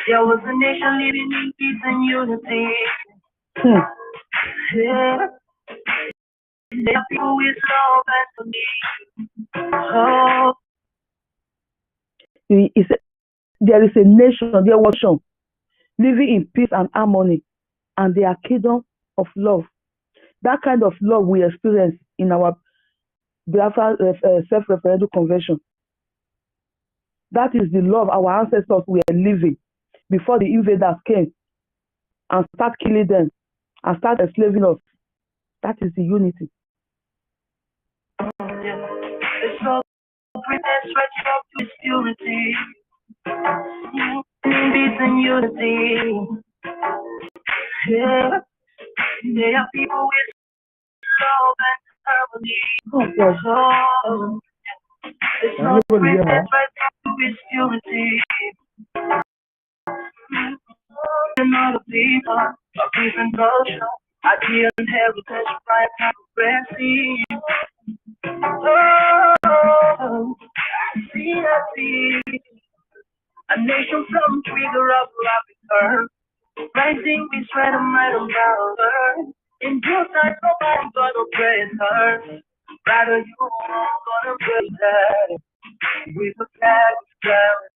There was a nation living in peace and unity. Yeah. There are people with love and He said, there is a nation, there was nation living in peace and harmony, and they are kingdom of love. That kind of love we experience in our BIAFRA self-referendum convention. That is the love our ancestors were living before the invaders came and start killing them and start enslaving us. That is the unity. It's all pretend stretching up to its purity. Peace and unity. Yeah. There are people with love and harmony. It's all pretend stretching up to its purity. Another people of different culture, ideal and heritage, pride and progressive. Oh, I see. A nation from trigger of Africa, rising with strength and might of power. In due time, nobody gonna praise her. Rather, you gonna praise her with a flag down.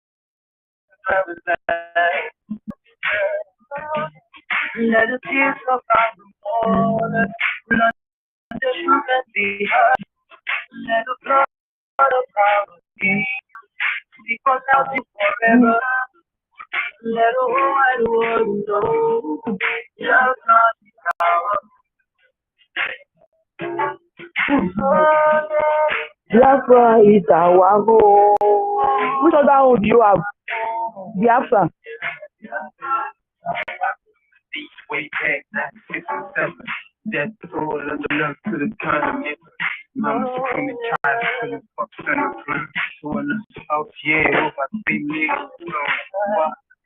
Let the tears of our water, let the sugar be heard. Let the blood of our king speak us out forever. Let the whole wide world know just not Biafra is our home. Which other home do you have? Biafra. Way back, 1967. That's all of the love to the continent. Mama supreme in charge for the fucks and the front. So in the south, yeah, over 3 million.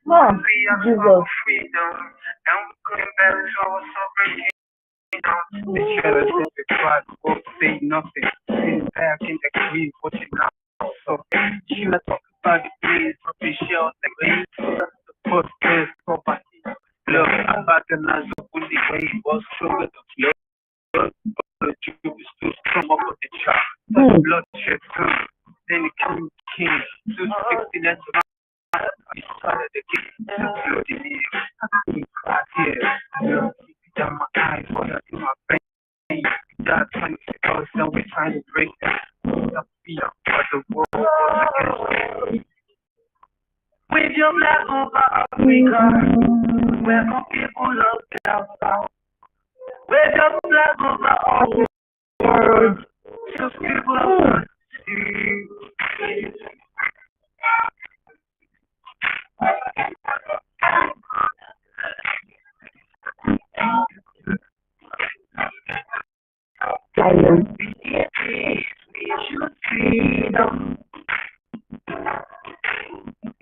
Mom, Jesus. Freedom. And we couldn't balance our sovereignty. They try to take the pride, both say nothing. Sitting back in the grave, watching out. So, should I talk about the days of the shells and waves? The first best property. Look, I'm back and I was the way it was stronger to flow. The truth is too strong up with the chart. The bloodshed come. Then it came king. 260 that's right. I started the king. To flow the name. Right here. Down my eyes, fire in my brain. That 26 hours, now we're trying to break that. The fear of the world was against me. With your flag over Africa, where my people love Biafra. With your flag over our world, just people love we should freedom.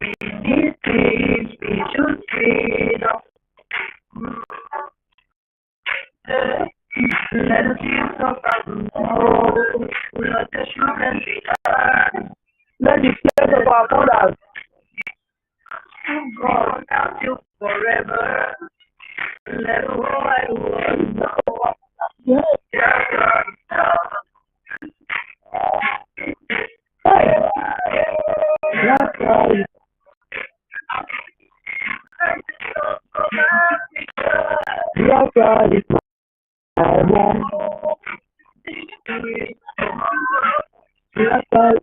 We need peace, we should freedom. Let us hear some of our let the children be heard. Let the tears of our mothers God out till forever. Let the whole wide world know. yes. Biafra is our home. Biafra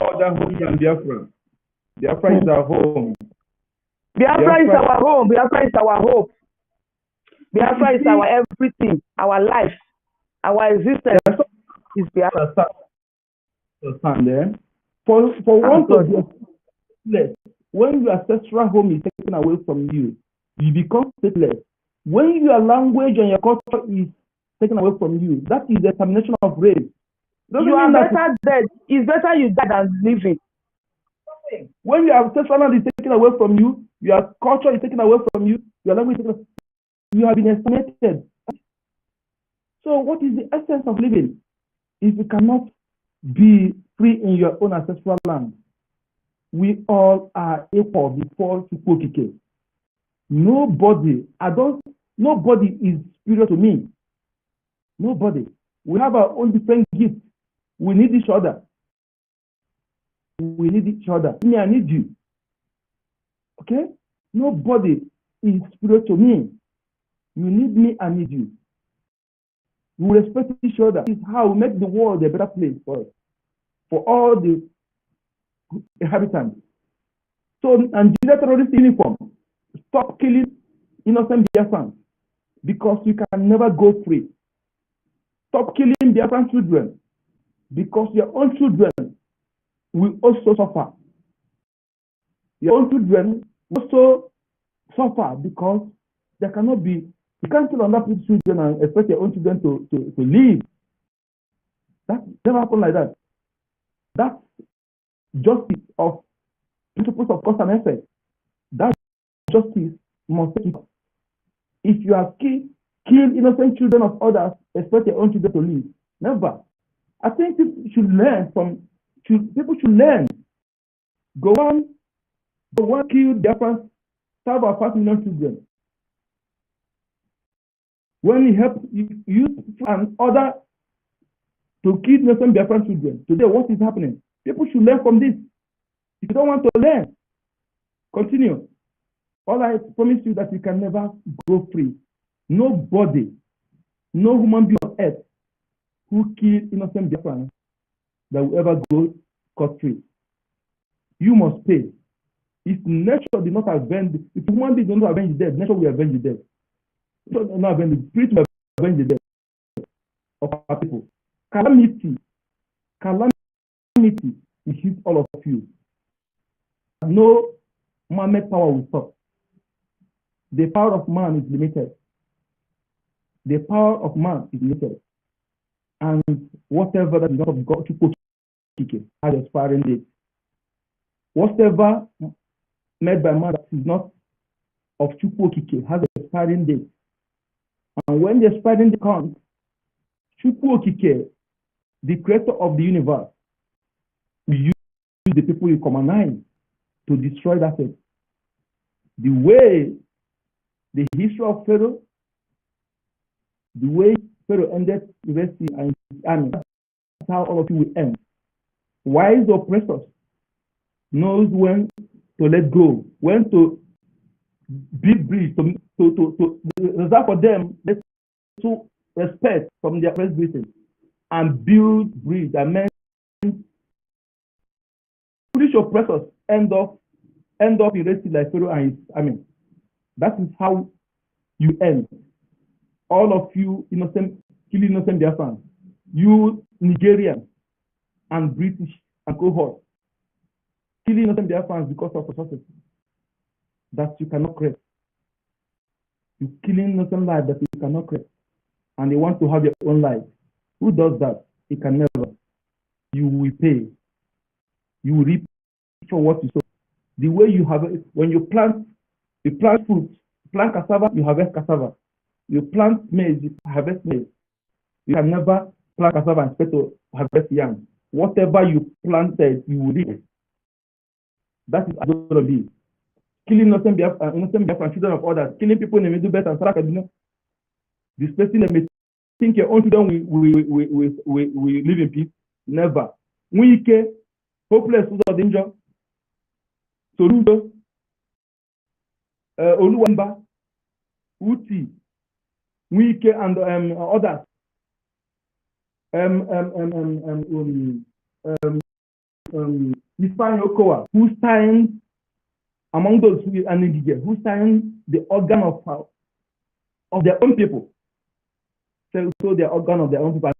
Other home than Biafra. Biafra is our home. Biafra is our home. Biafra is our hope. Biafra is our everything, our life, our existence is Biafra. Understand there? For one to be stateless, when your ancestral home is taken away from you, you become stateless. When your language and your culture is taken away from you, that is the termination of race. You are better dead. It's better you die than living. When your ancestral land is taken away from you, your culture is taken away from you, your language is taken away, you have been estimated. So what is the essence of living if you cannot be free in your own ancestral land? We all are equal before Chukwokike. Nobody is superior to me. Nobody. We have our own different gifts. We need each other. We need each other. Me, I need you. Okay? Nobody is superior to me. You need me, I need you. We respect each other. This is how we make the world a better place for us, for all the inhabitants. So, Nigeria terrorist uniform, stop killing innocent Biafrans because you can never go free. Stop killing Biafran children because your own children will also suffer. Your own children will also suffer because there cannot be, you can't kill another people's children and expect your own children to live. That never happen like that. That's justice of principles of cause and effect. That justice must take it. If you have killed innocent children of others, expect your own children to live. Never. I think people should learn people should learn. Go on, kill Biafrans, serve our 5 million children. When you help you and others to kill innocent Biafran children, today what is happening? People should learn from this. If you don't want to learn, continue. All I promise you that you can never go free. Nobody, no human being on earth who killed innocent Biafrans that will ever go scot-free. You must pay. If nature did not avenge, if human beings do not avenge the dead, nature will avenge the dead. Nature will not avenge the spirit will avenge the dead of our people. Calamity will hit all of you. No man-made power will stop. The power of man is limited. The power of man is limited. And whatever that is not of God, has expiring date. Whatever made by man that is not of Chukwokike has expiring date. And when the expiring date comes, Chukwokike, the creator of the universe, will use the people you command to destroy that thing. The way the history of Pharaoh, the way Pharaoh ended the Red Sea and his army, that's how all of you will end. Wise oppressors knows when to let go, when to build bridge, to reserve for them to respect from their presbytery and build bridge and men. Foolish oppressors end up in Red Sea like Pharaoh and his army. That is how you end. All of you killing innocent Biafrans, you Nigerians and British and cohort, killing innocent Biafrans because of resources that you cannot create. You killing innocent life that you cannot create. And they want to have your own life. Who does that? It can never. You will pay. You will reap for what you sow. The way you have it, when you plant fruit, plant cassava, you harvest cassava. You plant maize, you harvest maize. You can never plant cassava and expect to harvest yam. Whatever you planted, you will reap. That is going to be. Killing innocent Biafran children of others, killing people in the Middle Belt and South Kaduna, displacing them, think your own children will live in peace. Never. Wike, hopeless without danger. Soludo, Oluwamba, Uti, Wike, and others. Ifeanyi Okowa, who signed among those who are indigent, who signed the organ of their own people. So the organ of their own people,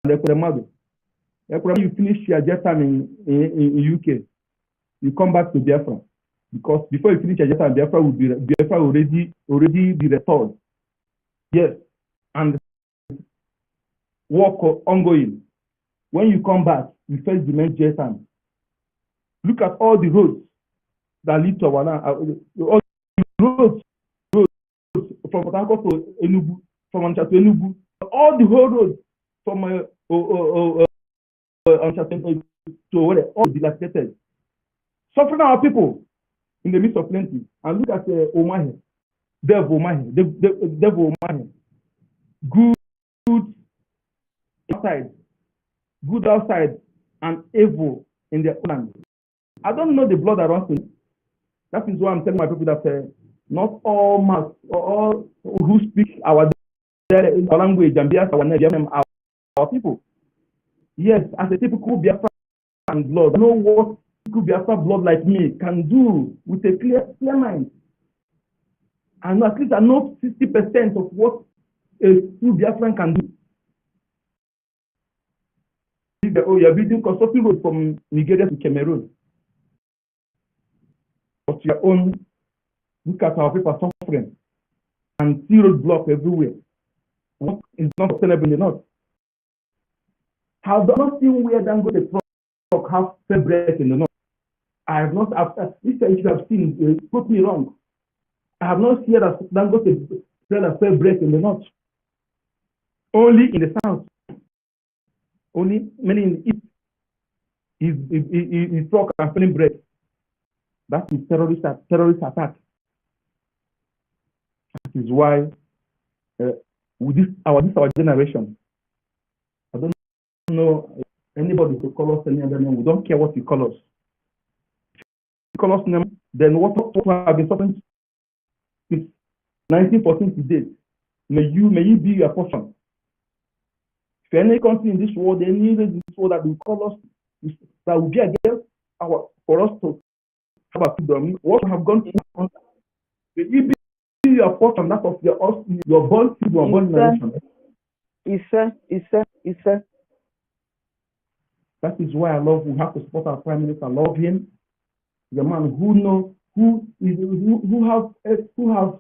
and they put them out. You finish your jet time in UK, you come back to Biafra, because before you finish your jet time, Biafra will already be restored. Yes, and work ongoing. When you come back, you face the main jet time. Look at all the roads that lead to our land. All the roads from Port Harcourt to Enugu, from Onitsha to Enugu, all the whole roads from Onitsha to where all dilapidated, suffering our people in the midst of plenty. And look at Omahe, Devil Omahe, good outside, and evil in their land. I don't know the blood that runs in it. That is why I'm telling my people that not all mass or all who speak our language and Biafra our people. Yes, as a typical Biafra blood, know what typical Biafra blood like me can do with a clear mind. And at least I know 60% of what a true Biafran can do. Oh, you're building construction road from Nigeria to Cameroon. But your own, look at our people suffering and see roadblock everywhere. What is not sustainable in the north? Have not seen where Dangote truck have fair break in the north. I have not, if you have seen, put me wrong. I have not seen that Dangote sell a fair break in the north. Only in the south. Only many in the east. His truck are selling bread. That is terrorist attack. That is why with this our generation, I don't know anybody to call us any other name. We don't care what you call us. If you call us name, then what have been suffering since 1914 to date? May you be your portion. If any country in this world, any in this world that will call us, that will be against for us to have a freedom, what have gone through, may you be your portion, that of your born freedom, born nation. That is why we have to support our Prime Minister. I love him. The man who have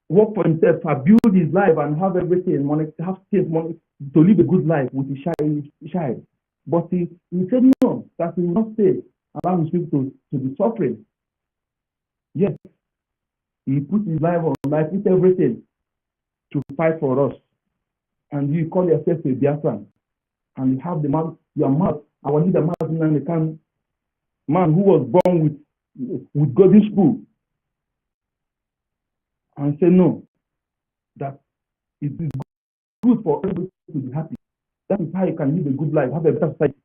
worked for himself, have built his life and have everything, money, have money to live a good life with his child. But he said no, that he will not stay, allow his people to be suffering. Yes, he put his life on life, with everything to fight for us. And you call yourself a Biafran, and you have your mouth, our leader, man who was born with golden spoon, and say no, that it is good for everybody to be happy. That is how you can live a good life, have a better society.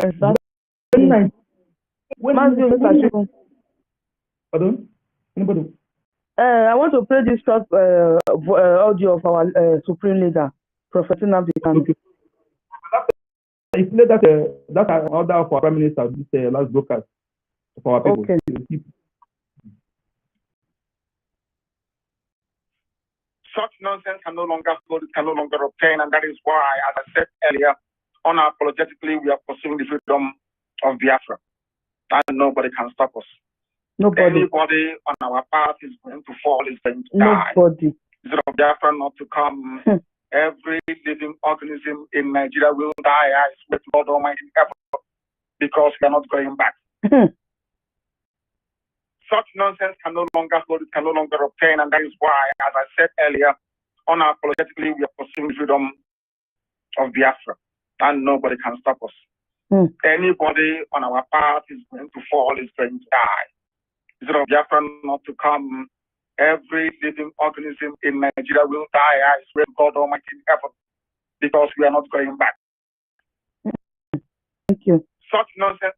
Exactly. Pardon? Anybody? I want to play this short audio of our Supreme Leader, Prophet Nnamdi Kanu. Okay. If you that order of our Prime Minister, this last broadcast of our people. Okay. Such nonsense can no longer hold, can no longer obtain, and that is why, as I said earlier, unapologetically we are pursuing the freedom of Biafra, and nobody can stop us. Nobody. Anybody on our path is going to fall, is going to die. Nobody. Instead of Biafra not to come, every living organism in Nigeria will die. I swear to God Almighty ever, because we are not going back. Such nonsense can no longer hold, can no longer obtain, and that is why, as I said earlier, unapologetically we are pursuing the freedom of Biafra, and nobody can stop us. Anybody on our path is going to fall, is going to die. Instead of Biafra not to come, every living organism in Nigeria will die. I swear to God Almighty ever, because we are not going back. Thank you. Such nonsense.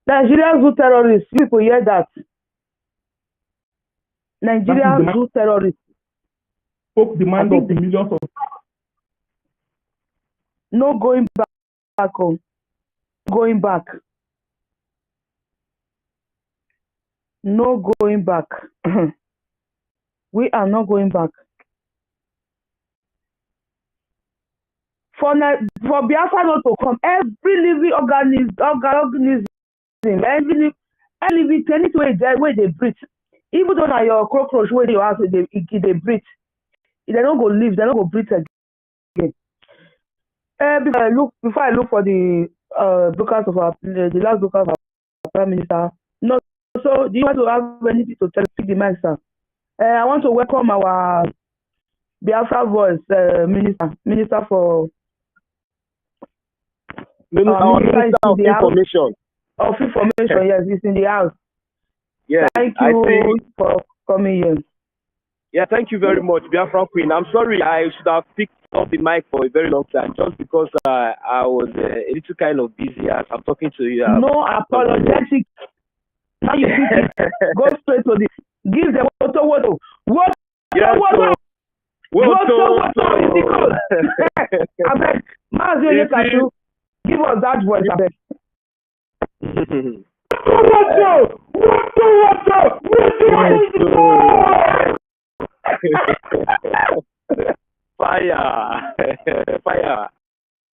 Nigeria's zoo terrorists. You people hear that? Nigeria's zoo terrorists. Spoke the mind of the millions of. No going back home. Going back. No going back. We are not going back. For Biafra not to come, every living organism, every living anything where they breathe, even though na your cockroach where you have they breathe, they don't go live, they don't go breathe again. Before I look for the brokers of the last brokers of our Prime Minister. No, so do you want to have anything to tell the man, sir? I want to welcome our Biafra voice minister for Our Minister is in of the house Information. of information. Yes, he's in the house. Yes, Thank I you see. for coming here. Yeah, thank you very much, Biafra Queen. I'm sorry I should have picked up the mic for a very long time just because I was a little kind of busy as I'm talking to you. No apologetic. Now you pick it. Go straight to the. Give the water. Yeah, Water. Abeg, Mazi Onyekachu, give us that voice, abeg. Fire.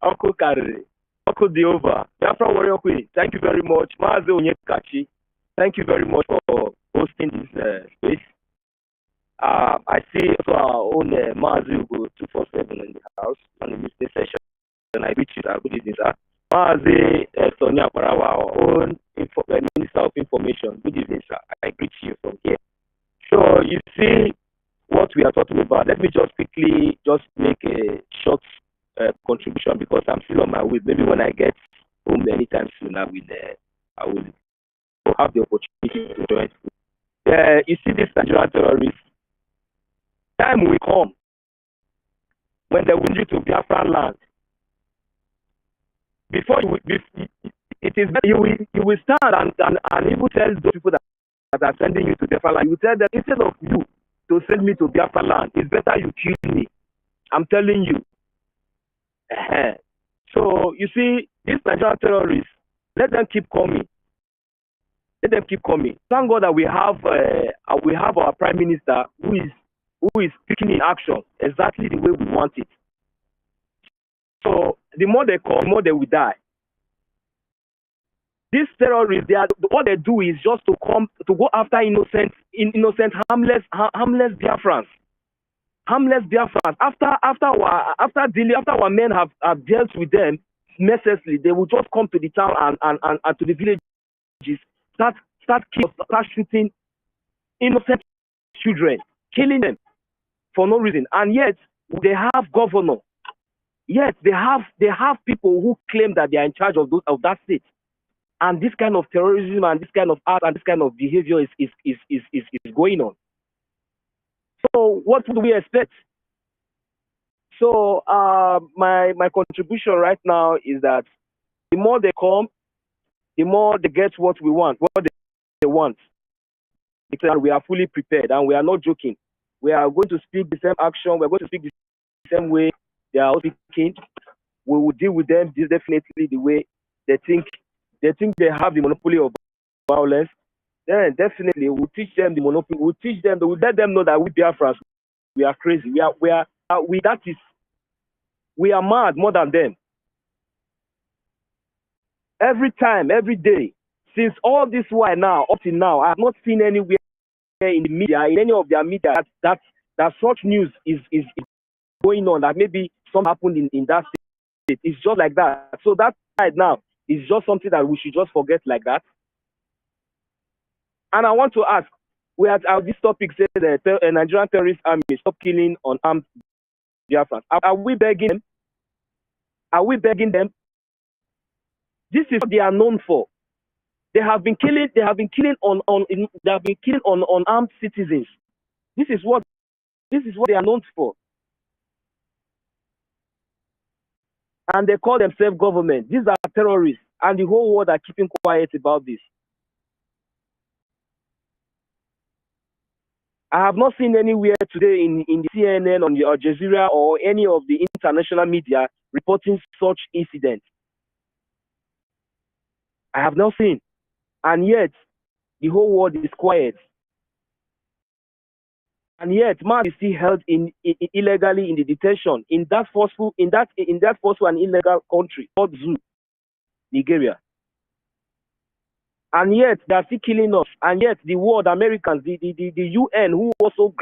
Uncle Karri, Uncle Diova, Biafra Warrior Queen, thank you very much. Mazi Onyekachi, thank you very much for hosting this space. I see also our own Mazi Ugo 247 in the house on the listening session. And I reach you. Good evening, sir. Mazi Sonia Parawa, our own Minister of Information. Good evening, sir. I greet you from here. So you see what we are talking about. Let me just quickly make a short contribution because I'm still on my way. Maybe when I get home anytime soon, I will have the opportunity to join. You see this Nigerian terrorists. Time will come when they will lead you to Biafran land. Before you will stand and even tell those people that are sending you to Biafran land. You tell them, instead of you to send me to Biafran land, it's better you kill me. I'm telling you. So you see, these Nigerian terrorists, let them keep coming. Let them keep coming. Thank God that we have our Prime Minister who is speaking in action exactly the way we want it. So the more they come, the more they will die. These terrorists, what they do is just to go after innocent, harmless Biafrans. Harmless Biafrans. After our men have dealt with them mercilessly, they will just come to the town and to the villages, start shooting innocent children, killing them for no reason. And yet they have governor. Yet they have people who claim that they are in charge of that state. And this kind of terrorism and this kind of art and this kind of behavior is going on. So what do we expect? So my contribution right now is that the more they come, the more they get what we want, what they want. Because we are fully prepared and we are not joking. We are going to speak the same action. We are going to speak the same way they are speaking. We will deal with them definitely the way they think they have the monopoly of violence. Then definitely we'll teach them the monopoly. We'll teach them. We'll let them know that we BIAFRANS, we are crazy. We are mad more than them. Every time, every day, since all this while now, up to now, I have not seen anywhere in the media, in any of their media, that such news is going on, that maybe something happened in that state. It's just like that. So that side now is just something that we should just forget like that. And I want to ask, this topic says that a Nigerian terrorist army stop killing unarmed Biafrans. Are we begging them? Are we begging them? This is what they are known for. They have been killing unarmed citizens. This is what they are known for. And they call themselves government. These are terrorists, and the whole world are keeping quiet about this. I have not seen anywhere today in the CNN, on the Al Jazeera, or any of the international media reporting such incidents. I have not seen. And yet, the whole world is quiet. And yet, man is still held illegally in the detention in that forceful and illegal country called Zoo, Nigeria. And yet they are still killing us. And yet the world, Americans, the UN, who also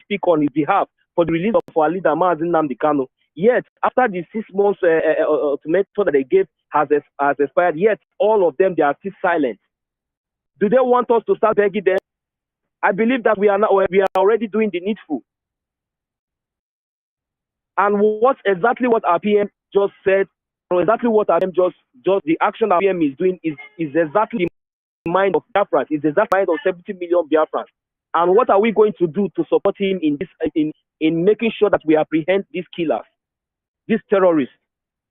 speak on his behalf for the release of our leader Mazi Nnamdi Kanu, Yet, after the 6 months ultimatum that they gave has expired, yet all of them, they are still silent. Do they want us to start begging them? I believe that we are already doing the needful. And what our PM just said, or exactly what our PM just the action our PM is doing is exactly the mind of BIAFRANS, is exactly the mind of 70 million BIAFRANS. And what are we going to do to support him in this in making sure that we apprehend these killers, these terrorists?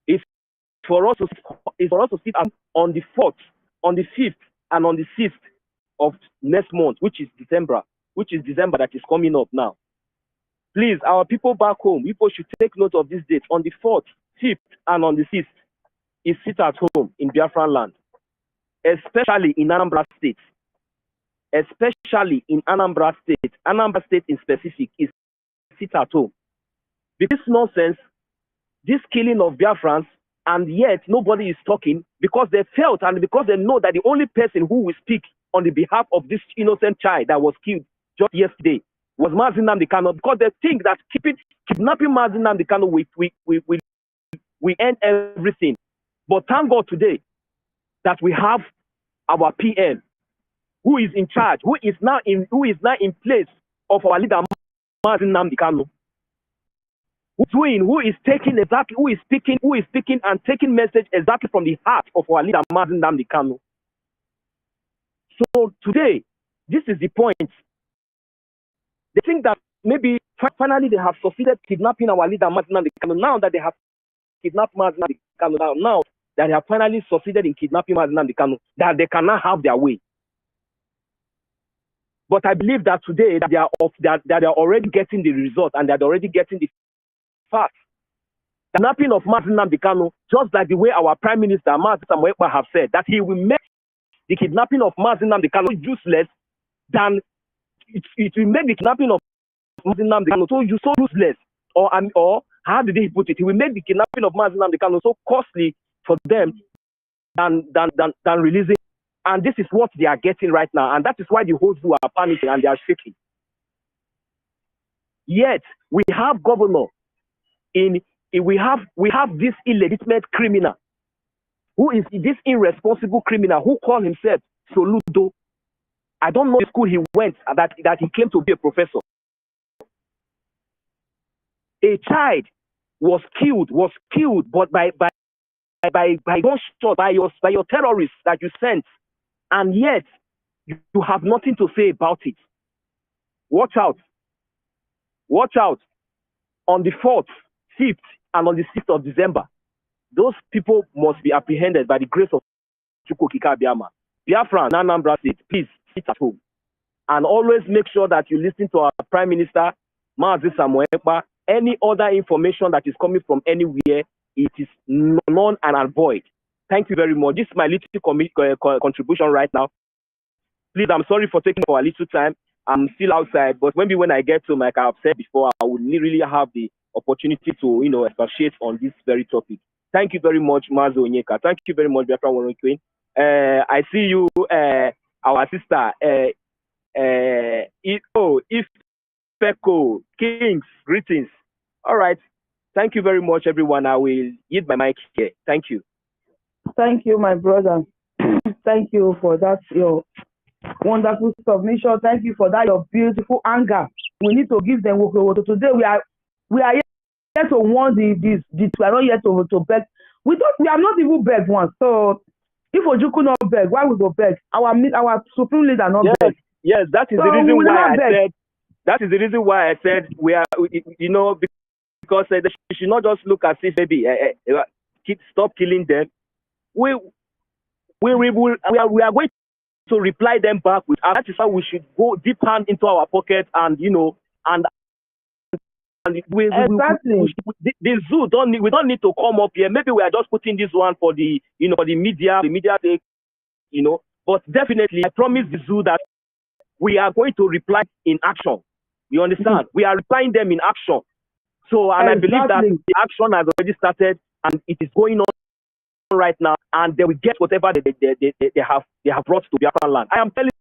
It's for us to sit on the 4th, on the 5th, and on the 6th of next month, which is December that is coming up now. Please, our people back home, people should take note of this date. On the 4th, 5th, and on the 6th is sit at home in Biafran land, especially in Anambra State. Especially in Anambra State in specific is sit at home. Because nonsense, this killing of Biafrans, and yet nobody is talking because they felt and because they know that the only person who will speak on the behalf of this innocent child that was killed just yesterday was Mazi Nnamdi Kanu, because they think that kidnapping Mazi Nnamdi Kanu we end everything. But thank God today that we have our PM who is in charge, who is now in place of our leader Mazi Nnamdi Kanu, who is speaking and taking message exactly from the heart of our leader Mazi Nnamdi Kanu. So today, this is the point. They think that maybe finally they have succeeded kidnapping our leader Mazi Nnamdi Kanu. Now that they have kidnapped Mazi Nnamdi Kanu, now that they have finally succeeded in kidnapping Mazi Nnamdi Kanu, that they cannot have their way. But I believe that today that they are already getting the result, and they are already getting the fact. The kidnapping of Mazi Nnamdi Kanu, just like the way our Prime Minister Mazi Samuel Ekpa have said, that he will make the kidnapping of Mazi Nnamdi Kanu useless than it will make the kidnapping of Mazi Nnamdi Kanu so useless, or how did he put it? He will make the kidnapping of Mazi Nnamdi Kanu so costly for them than releasing. And this is what they are getting right now, and that is why the whole zoo are panicking and they are shaking. Yet we have governor we have this illegitimate criminal, who is this irresponsible criminal who called himself SOLUDO. I don't know the school he went that he claimed to be a professor. A child was killed, but by gunshot by your terrorists that you sent, and yet you have nothing to say about it. Watch out. On the 4th, 5th, and on the 6th of December, those people must be apprehended by the grace of Chukwukika Abiyama. Biafra and Anambra State, please sit at home. And always make sure that you listen to our Prime Minister, Mazi Samuel Ekpa. Any other information that is coming from anywhere, it is none and void. Thank you very much. This is my little contribution right now. Please, I'm sorry for taking our little time. I'm still outside, but maybe when I get to, like I've said before, I would really have the opportunity to, expatiate on this very topic. Thank you very much, Mazi Onyeka. Thank you very much, Biafra Warren Queen. I see you, our sister, Ifeko Kings. Greetings. All right. Thank you very much, everyone. I will yield my mic here. Thank you. Thank you, my brother. Thank you for that, your wonderful submission. Thank you for that, your beautiful anger. We need to give them work. Today we are here to warn this. We are not here to beg. We are not even beg once. So if Ojukwu not beg, why we go beg? Our supreme leader not beg. Yes, that is the reason why I said. That is the reason why I said we are. Because they should not just look as if maybe stop killing them. We are going to reply them back with, and that is how we should go deep hand into our pocket and the zoo we don't need to come up here. Maybe we are just putting this one for the for the media take, but definitely I promise the zoo that we are going to reply in action. You understand? We are replying them in action. So, and I believe that the action has already started and it is going on right now, and they will get whatever they have brought to Biafran land. I am telling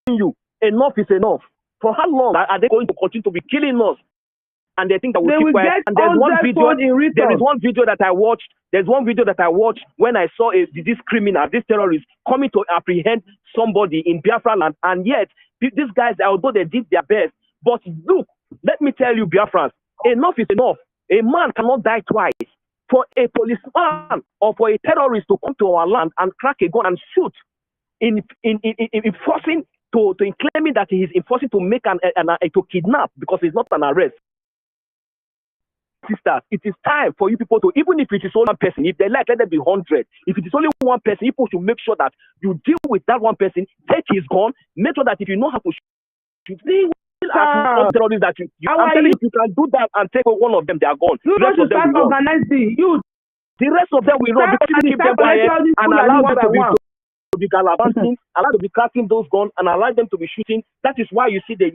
you, enough is enough. For how long are they going to continue to be killing us? and they think that They we'll keep will quiet. get And there's one 100 video. phone in return. There is one video that I watched. There's one video that I watched when I saw this criminal, this terrorist coming to apprehend somebody in Biafra land, and yet these guys, although they did their best, but look, let me tell you, Biafrans, enough is enough. A man cannot die twice. For a policeman or for a terrorist to come to our land and crack a gun and shoot, in enforcing in claiming that he is enforcing to make to kidnap because it's not an arrest. Sisters, it is time for you people to, even if it is only one person, if they like, let there be 100. If it is only one person, people should make sure that you deal with that one person, take his gun, make sure that if you know how to shoot, terrorists that I'm telling you, if you can do that and take one of them, they are gone. You know, to start organizing. The rest of them will run because you keep them quiet and allow them to be gallivanting, allow them to be cracking those guns and allow them to be shooting. That is why you see they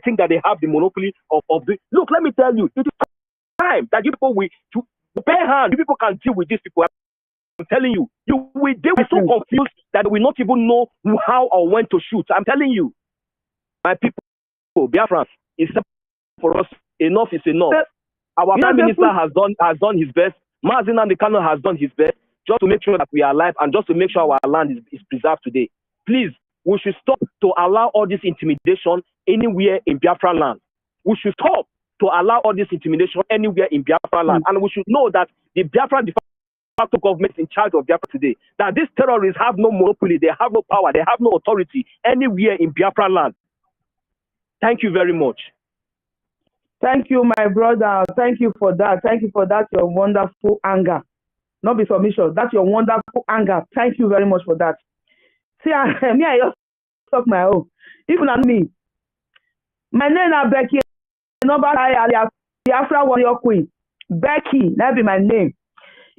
think that they have the monopoly of the. Look, let me tell you, it is time that you people will to bare hand. You people can deal with these people. I'm telling you, you will they will be so confused that they will not even know how or when to shoot. I'm telling you, my people, Biafrans, it's for us. Enough is enough. Our Prime Minister has done his best. Mazi Nnamdi Kanu has done his best just to make sure that we are alive and just to make sure our land is preserved today. Please, we should stop to allow all this intimidation anywhere in Biafra land. We should stop to allow all this intimidation anywhere in Biafra land. And we should know that the Biafra de facto government in charge of Biafra today, that these terrorists have no monopoly, they have no power, they have no authority anywhere in Biafra land. Thank you very much. Thank you, my brother. Thank you for that. Thank you for that, your wonderful anger. Not be submission. That's your wonderful anger. Thank you very much for that. See, I just talk my own. Even not me. My name is Becky. Number alias Biafra Warrior Queen. Becky, that be my name.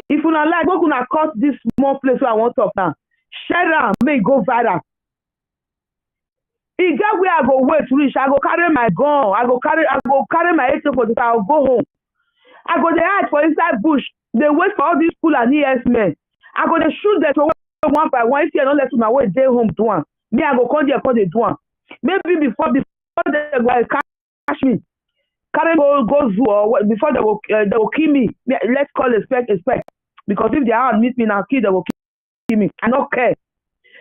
If you not like, we're gonna cut this small place where I want to talk now. Share am, make go viral. E get where I go wait reach. I go carry my gun. I go carry my AK-47. I will go home. I go dey hide for inside bush. They wait for all these school and ES men. I go dey shoot them one by one. If you don't let my way dey home do one. Me I go come there come dey do one. Maybe before they go catch me, carry go zoo or before they will kill me. Let's call expect because if they are meet me now kill they will kill me. I don't care.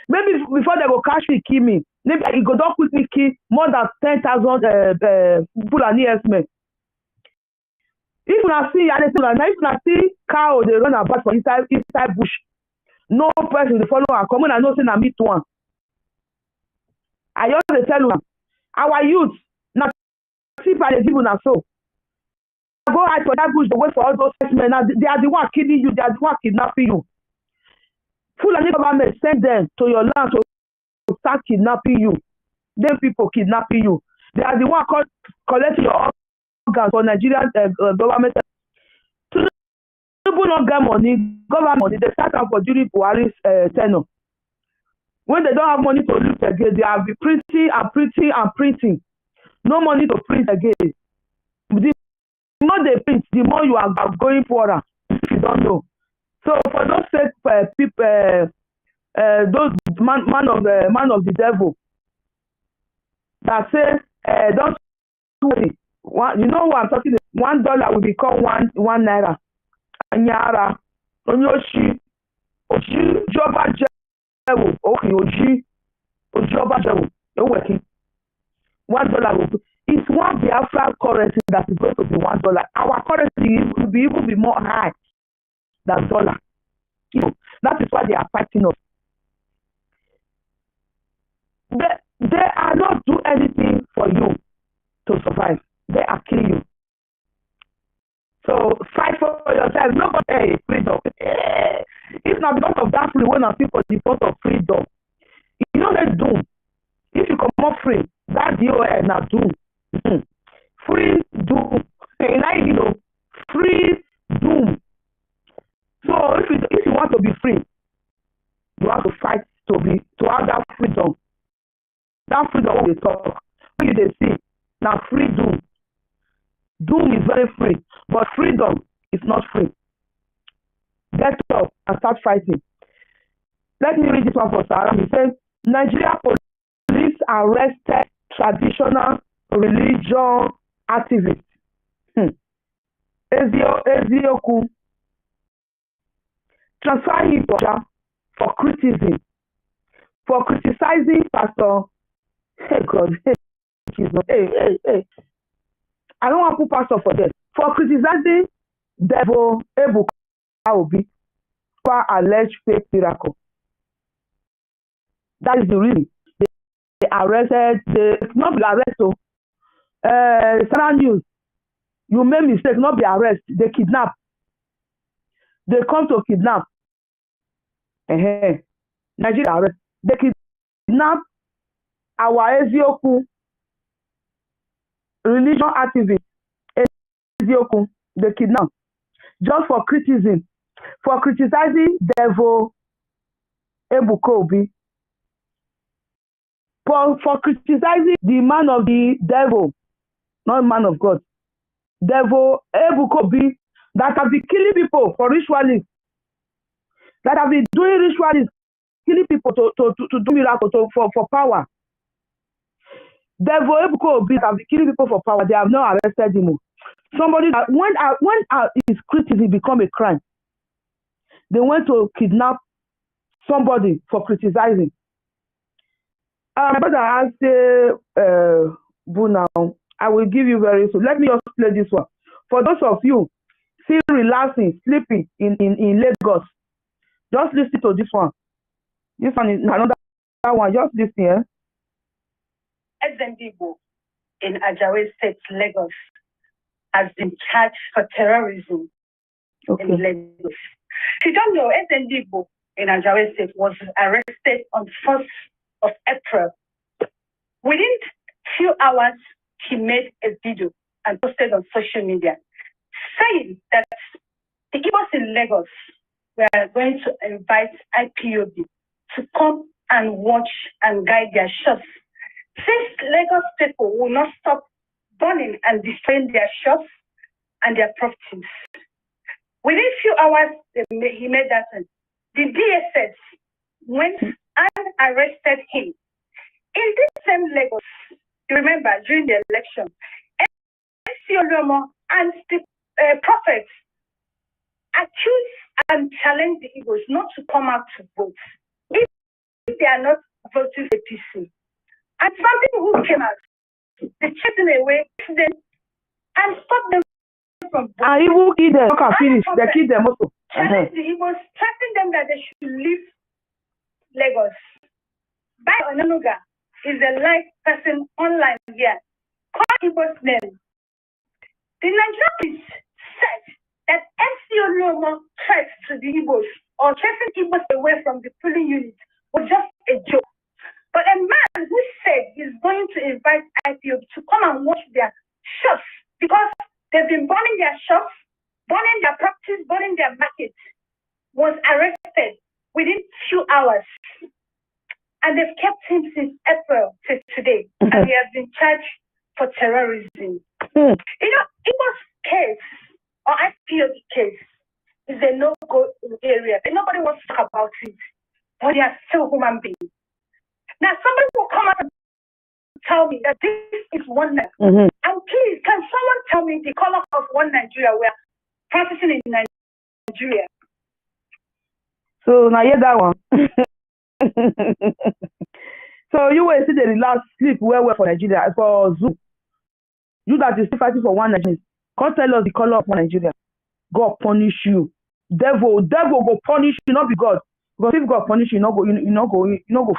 Maybe before they go catch me kill me. Maybe it go down quickly kill more than 10,000 people and ES men. If you see, if you see cow, they run about for inside bush. No person will follow her. Come on, I know say na me one. I just tell you, our youth, not see by the people now so. Go hide for that bush, they wait for all those men. Now they are the one killing you, they are the one kidnapping you. Fulani government send them to your land to start kidnapping you. Them people kidnapping you. They are the one collecting your organs for Nigerian government. So people don't get money, government money, they start out for during Buhari's tenure. When they don't have money to live again, they are printing and printing and printing. No money to print again. The more they print, the more you are going poorer. You don't know. So for those people, those man of the devil that say don't worry. You know what I'm talking about? $1 will become one naira. Anyara, onyoshi, oji, joba jewu, okay, oji, joba jewu, you're working. $1 will. It's one Biafra currency that is going to be $1. Our currency will be even be more high than dollar. You know, that is why they are fighting us. They are not do anything for you to survive. They are killing you. So fight for yourself. Nobody freedom. It's not because of that free when I people because of freedom. You know they do. If you come up free, that DOL now do. Free doom. And you know, free doom. So if you want to be free, you have to fight to have that freedom. That freedom when they talk, when they see, now free doom. Doom is very free, but freedom is not free. Get up and start fighting. Let me read this one for Sarah. He says, Nigeria police arrested traditional religion activists. Ezioku transfer him to Abuja for criticism, for criticizing Pastor. Hey God, hey Jesus, hey. I don't want to put pastor for this. For criticizing Devil Ebuka Obi for alleged fake miracle. That is the reason they arrested. They not be arrested. Sana News, you made mistake, not be arrest. They kidnap. They come to kidnap. Nigeria arrest. They kidnap our Ezioku religion activist. Ezioku, they kidnap just for criticism, for criticizing Devil Ebuka Obi, for criticizing the man of the devil, not man of God, Devil Ebuka Obi, that have been killing people for ritualists, that have been doing ritualists, killing people to do miracles for power. Devil Ebuka Obi have been killing people for power. They have not arrested him. Somebody that when his criticism become a crime, they went to kidnap somebody for criticizing. My brother asked Boo now. I will give you very soon. Let me just play this one. For those of you still relaxing, sleeping in Lagos, just listen to this one. This one is another one. Just listen here. Ezendebo in Ajawe State, Lagos, has been charged for terrorism in Lagos. If you don't know, Ezendebo in Ajawe State was arrested on 1st of April. Within few hours, he made a video and posted on social media saying that the Igbos in Lagos were going to invite IPOB to come and watch and guide their shops. Since Lagos people will not stop burning and destroying their shops and their properties. Within few hours, he made that. The DSS went and arrested him. In this same Lagos, you remember, during the election, SOLUDO and the prophets accused and challenged the Igbos not to come out to vote if they are not voting for APC. And some people who came out, they chased them away them and stopped them from voting. And even kill them. Finish. They kill them also. Challenged the Igbos, threatening them that they should leave Lagos. By Onanuga is a live person online here. Call Igbo's name. The Nigerian police said that SOLUDO threats to the Igbos or chasing Igbos away from the polling unit was just a joke. But a man who said he's going to invite IPOB to come and watch their shops because they've been burning their shops, burning their properties, burning their markets, was arrested within few hours. And they've kept him since April to today. And he has been charged for terrorism. You know, Igbo's case or IPOB case is a no-go area. And nobody wants to talk about it. But they are still human beings. Now, somebody will come up and tell me that this is oneness. And please, can someone tell me the color of one Nigeria we are practicing in Nigeria? So, now hear that one. So, you will see the relax, sleep well for Nigeria, for Zoom. You that is still fighting for one Nigeria, can't tell us the color of one Nigeria. God punish you. Devil go punish you, not be God. Because if God punish you, you not go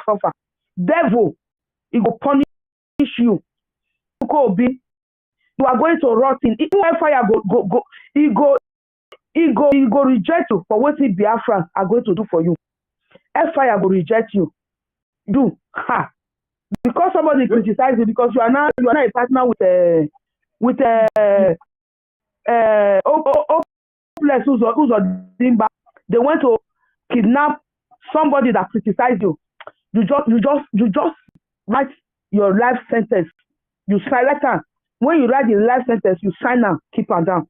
suffer. Devil, he go punish you. You are going to rot in. Even fire he go reject you for what BIAFRANS are going to do for you. Fire go reject you. Because somebody criticizes you because you are not a partner with hopeless who's Dimba. They want to kidnap somebody that criticized you. You just write your life sentence. You sign letter. When you write the life sentence, you sign and keep her down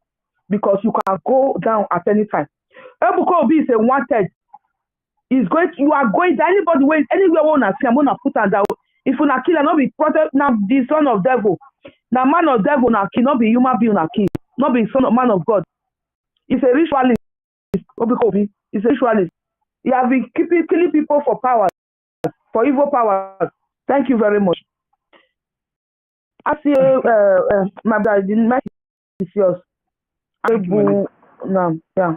because you can go down at any time. Ebuka Obi is a wanted. You are going to anybody when anywhere wanna see, I'm gonna put her down. If you not kill her, not be protect now the son of devil. Now man of devil now kill, not be human being na kill, not be son of man of God. He's a ritualist. Obi Kobi is a ritualist. He has been killing people for power, for evil powers. Thank you very much. I see, my brother, the mic is yours. No, yeah.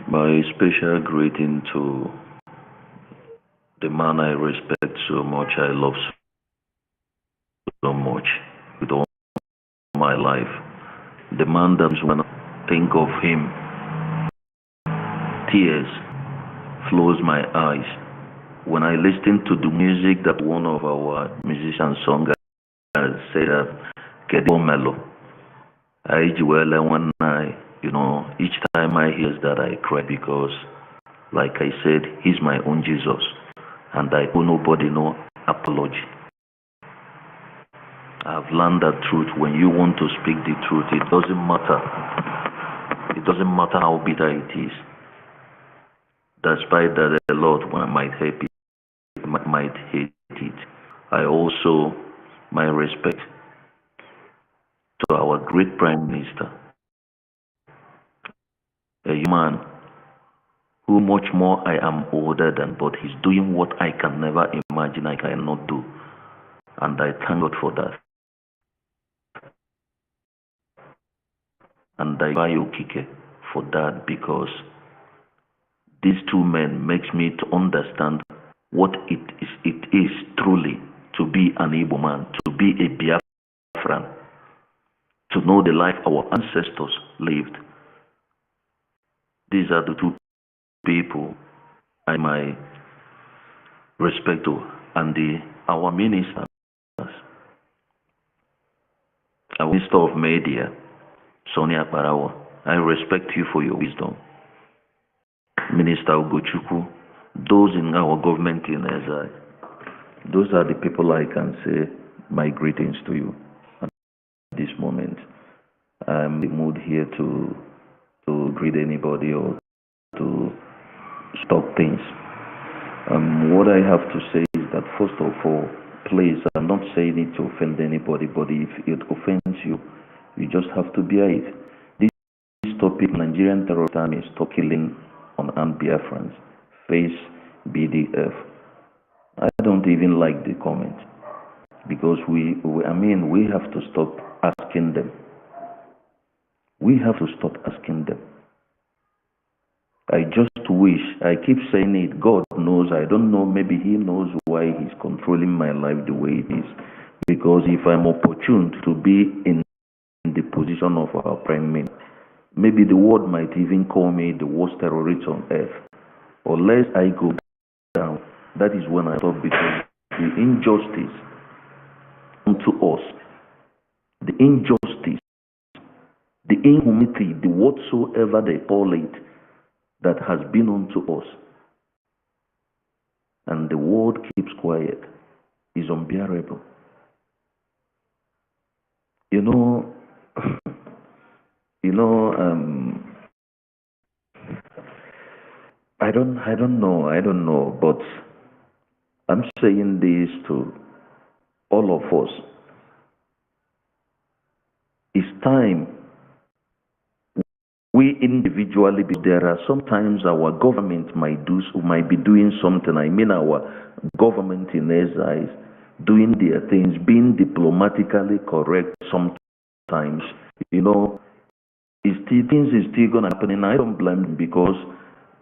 My special greeting to the man I respect so much, I love so much with all my life. The man that when I think of him, tears flows my eyes. When I listen to the music that one of our musicians sung, I say that Kedo Mellow. IHIALA one night, each time I hear that I cry because, like I said, he's my own Jesus, and I owe nobody no apology. I've learned that truth. When you want to speak the truth, it doesn't matter. It doesn't matter how bitter it is. Despite that, a lot might hate it. I also, my respect to our great Prime Minister, a human who much more I am older than, but he's doing what I can never imagine I cannot do. And I thank God for that. And I buy Okike for that, because these two men makes me to understand what it is truly to be an Igbo man, to be a BIAFRAN, to know the life our ancestors lived. These are the two people I my respect to, and our ministers, our Minister of Media, Sonia Parawa. I respect you for your wisdom. Minister Ugochukwu, those in our government in SI, those are the people I can say my greetings to you at this moment. I'm in the mood here to greet anybody or to stop things. What I have to say is that, first of all, please, I'm not saying it to offend anybody, but if it offends you, you just have to bear it. This topic, Nigerian terrorist army, stop killing unarmed BIAFRANS, face BDF. I don't even like the comment, because we have to stop asking them. We have to stop asking them. I just wish, I keep saying it, God knows, I don't know, maybe He knows why He's controlling my life the way it is. Because if I'm opportune to be in the position of our Prime Minister, maybe the world might even call me the worst terrorist on earth. Unless I go down, that is when I stop, because the injustice unto us, the injustice, the inhumanity, the whatsoever they call it, that has been unto us, and the world keeps quiet, is unbearable. I don't know, but I'm saying this to all of us. It's time we individually, there are sometimes our government might be doing something. I mean, our government in SIs doing their things, being diplomatically correct sometimes, things is still gonna happen, and I don't blame them, because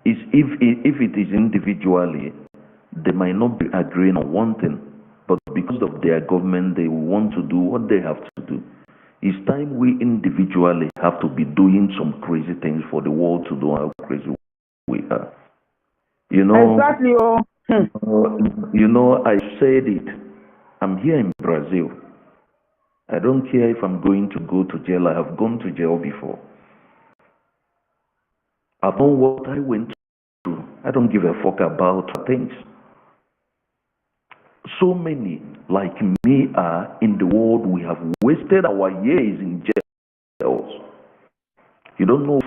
if it is individually, they might not be agreeing on one thing, but because of their government, they want to do what they have to do. It's time we individually have to be doing some crazy things for the world to know how crazy we are. Exactly. I said it. I'm here in Brazil. I don't care if I'm going to go to jail. I have gone to jail before. I've known what I went through. I don't give a fuck about things. So many like me are in the world. We have wasted our years in jails. You don't know,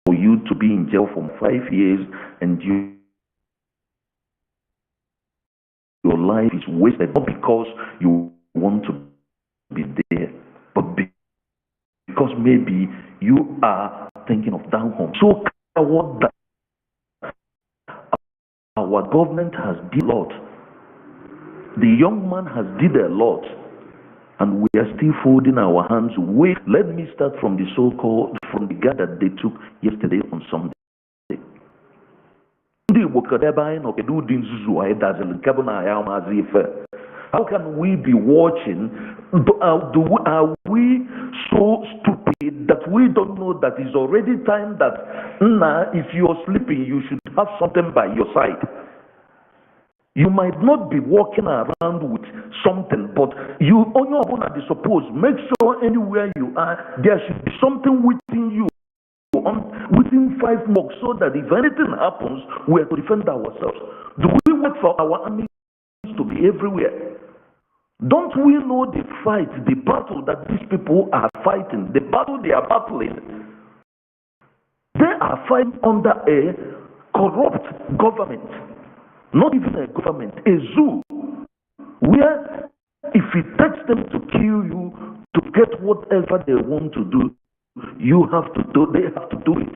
for you to be in jail for 5 years and your life is wasted, not because you want to be there, but because maybe you are thinking of down home. So what that our government has did a lot. The young man has did a lot, and we are still folding our hands. Wait, let me start from the so-called, from the guy that they took yesterday on Sunday. How can we be watching? Are we so stupid that we don't know that it's already time that if you're sleeping, you should have something by your side? You might not be walking around with something, but you only want to suppose. Make sure anywhere you are, there should be something within you, within 5 blocks, so that if anything happens, we are to defend ourselves. Do we wait for our army to be everywhere? Don't we know the fight, the battle that these people are fighting, the battle they are battling? They are fighting under a corrupt government, not even a government, a zoo, where if it takes them to kill you to get whatever they want to do, they have to do it.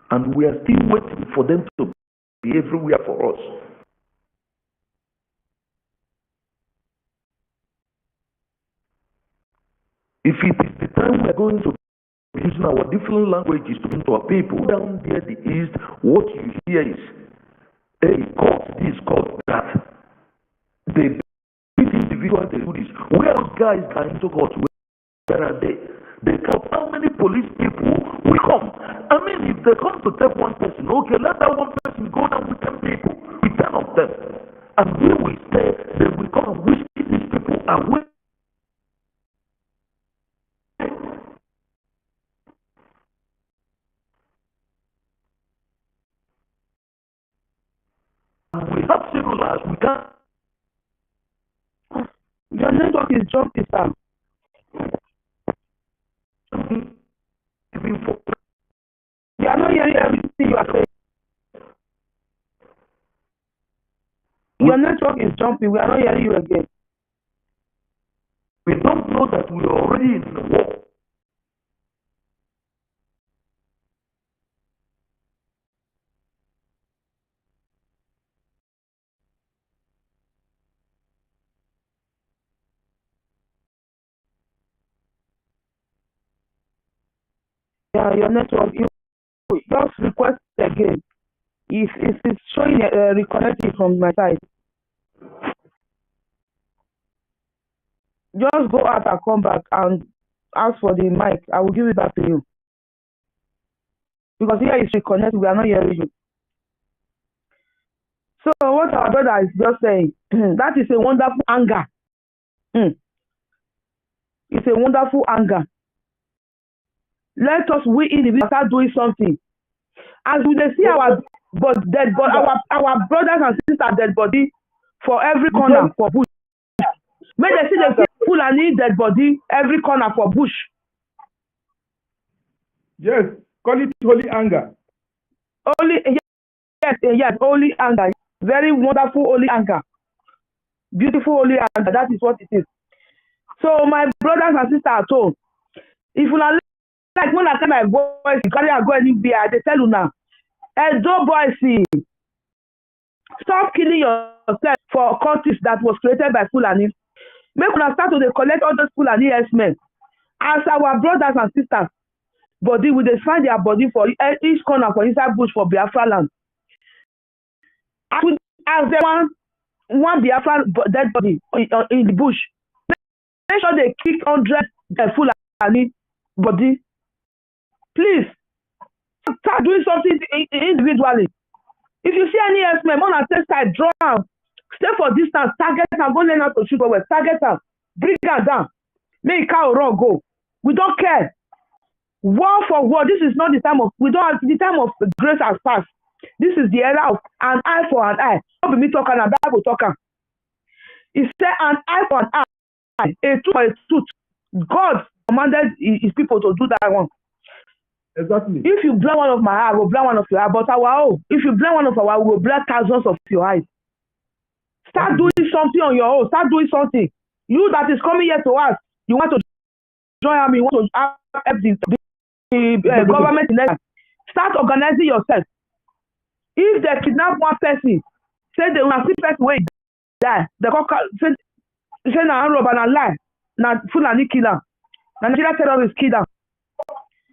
And we are still waiting for them to be everywhere for us. If it is the time we are going to be using our different languages to talk to our people down there, the East, what you hear is, hey, cause this, cause that. They beat individuals, they do this. Where those guys are into court, where are they? They come. How many police people will come? I mean, if they come to take one person, okay, let that one person go down with 10 people, with 10 of them. And we will stay, they will come and wish these people away. We have cellulars, we can't. Your network is jumping, sir. You are not hearing everything you are saying. Your network is jumping. We are not hearing you again. We don't know that we are already in the war. Yeah, your network, you just request again. It's showing reconnecting from my side. Just go out and come back and ask for the mic. I will give it back to you. Because here is reconnected, we are not hearing you. So what our brother is just saying, that is a wonderful anger. It's a wonderful anger. Let us, we individuals, start doing something. As we see our dead body, our brothers and sisters dead body for every corner for bush. When they see the Fulani dead body every corner for bush. Yes, call it holy anger. Yes, holy anger. Very wonderful holy anger. Beautiful holy anger. That is what it is. So my brothers and sisters at home, if you are like when I tell my boys, you carry and go anywhere, they tell you now, Edo boys, stop killing yourself for cultists that was created by Fulani. Make una start to collect all those Fulani men as our brothers and sisters. Body will they find their body for each corner for inside bush for Biafra land. As they one Biafra dead body in the bush, make sure they kick 100 Fulani body. Please start doing something individually. If you see any S-men, on a test side, draw out, stay for distance, target and go learn how to shoot over, target them, bring them down, make cow run go. We don't care. War for war. This is not the time of the time of grace has passed. This is the era of an eye for an eye. Not me talking and Bible talking. It said an eye for an eye, a tooth for a tooth. God commanded his people to do that one. Exactly. If you blind one of my eye, I will blind one of your eye. But if you blind one of our eye, we will blind thousands of your eyes. Start doing something on your own. Start doing something. You that is coming here to us, you want to join me, you want to help the government in Nigeria, start organizing yourself. If they kidnap one person, say they will see person wey die, they go say na rob and na lie, na Fulani kill am, na Nigerian terrorists kill am.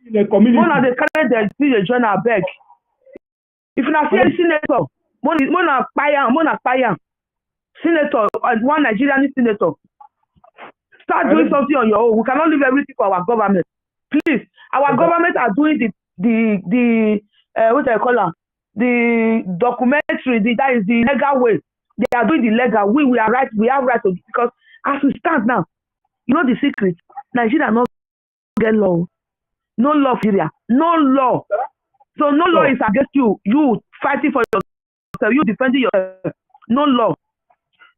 Una dey carry dem still dey join abeg. If una see any senator, una kpai am. Senator, one Nigerian senator, start doing something on your own. We cannot leave everything for our government. Please, our government are doing the what do I call am? The documentary. That is the legal way. They are doing the legal. We are right. We have right to, because as we stand now, you know the secret. Nigeria no get law. No law, Nigeria. No law. So no law is against you. You fighting for yourself. You defending yourself. No law.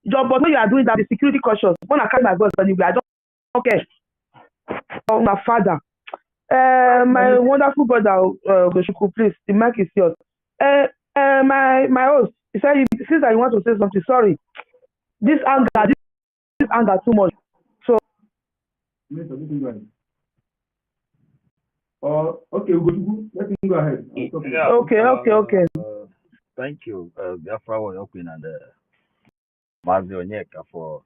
But when you are doing that, the security cautious. When I carry my voice anyway, I don't care. Oh, my father. My wonderful brother, Goshuku, please, the mic is yours. My host, he said, since I want to say something, sorry. This anger too much. So. Okay, Goshuku, let me go ahead. Okay. Thank you, Biafra Open and Mazi Onyeka for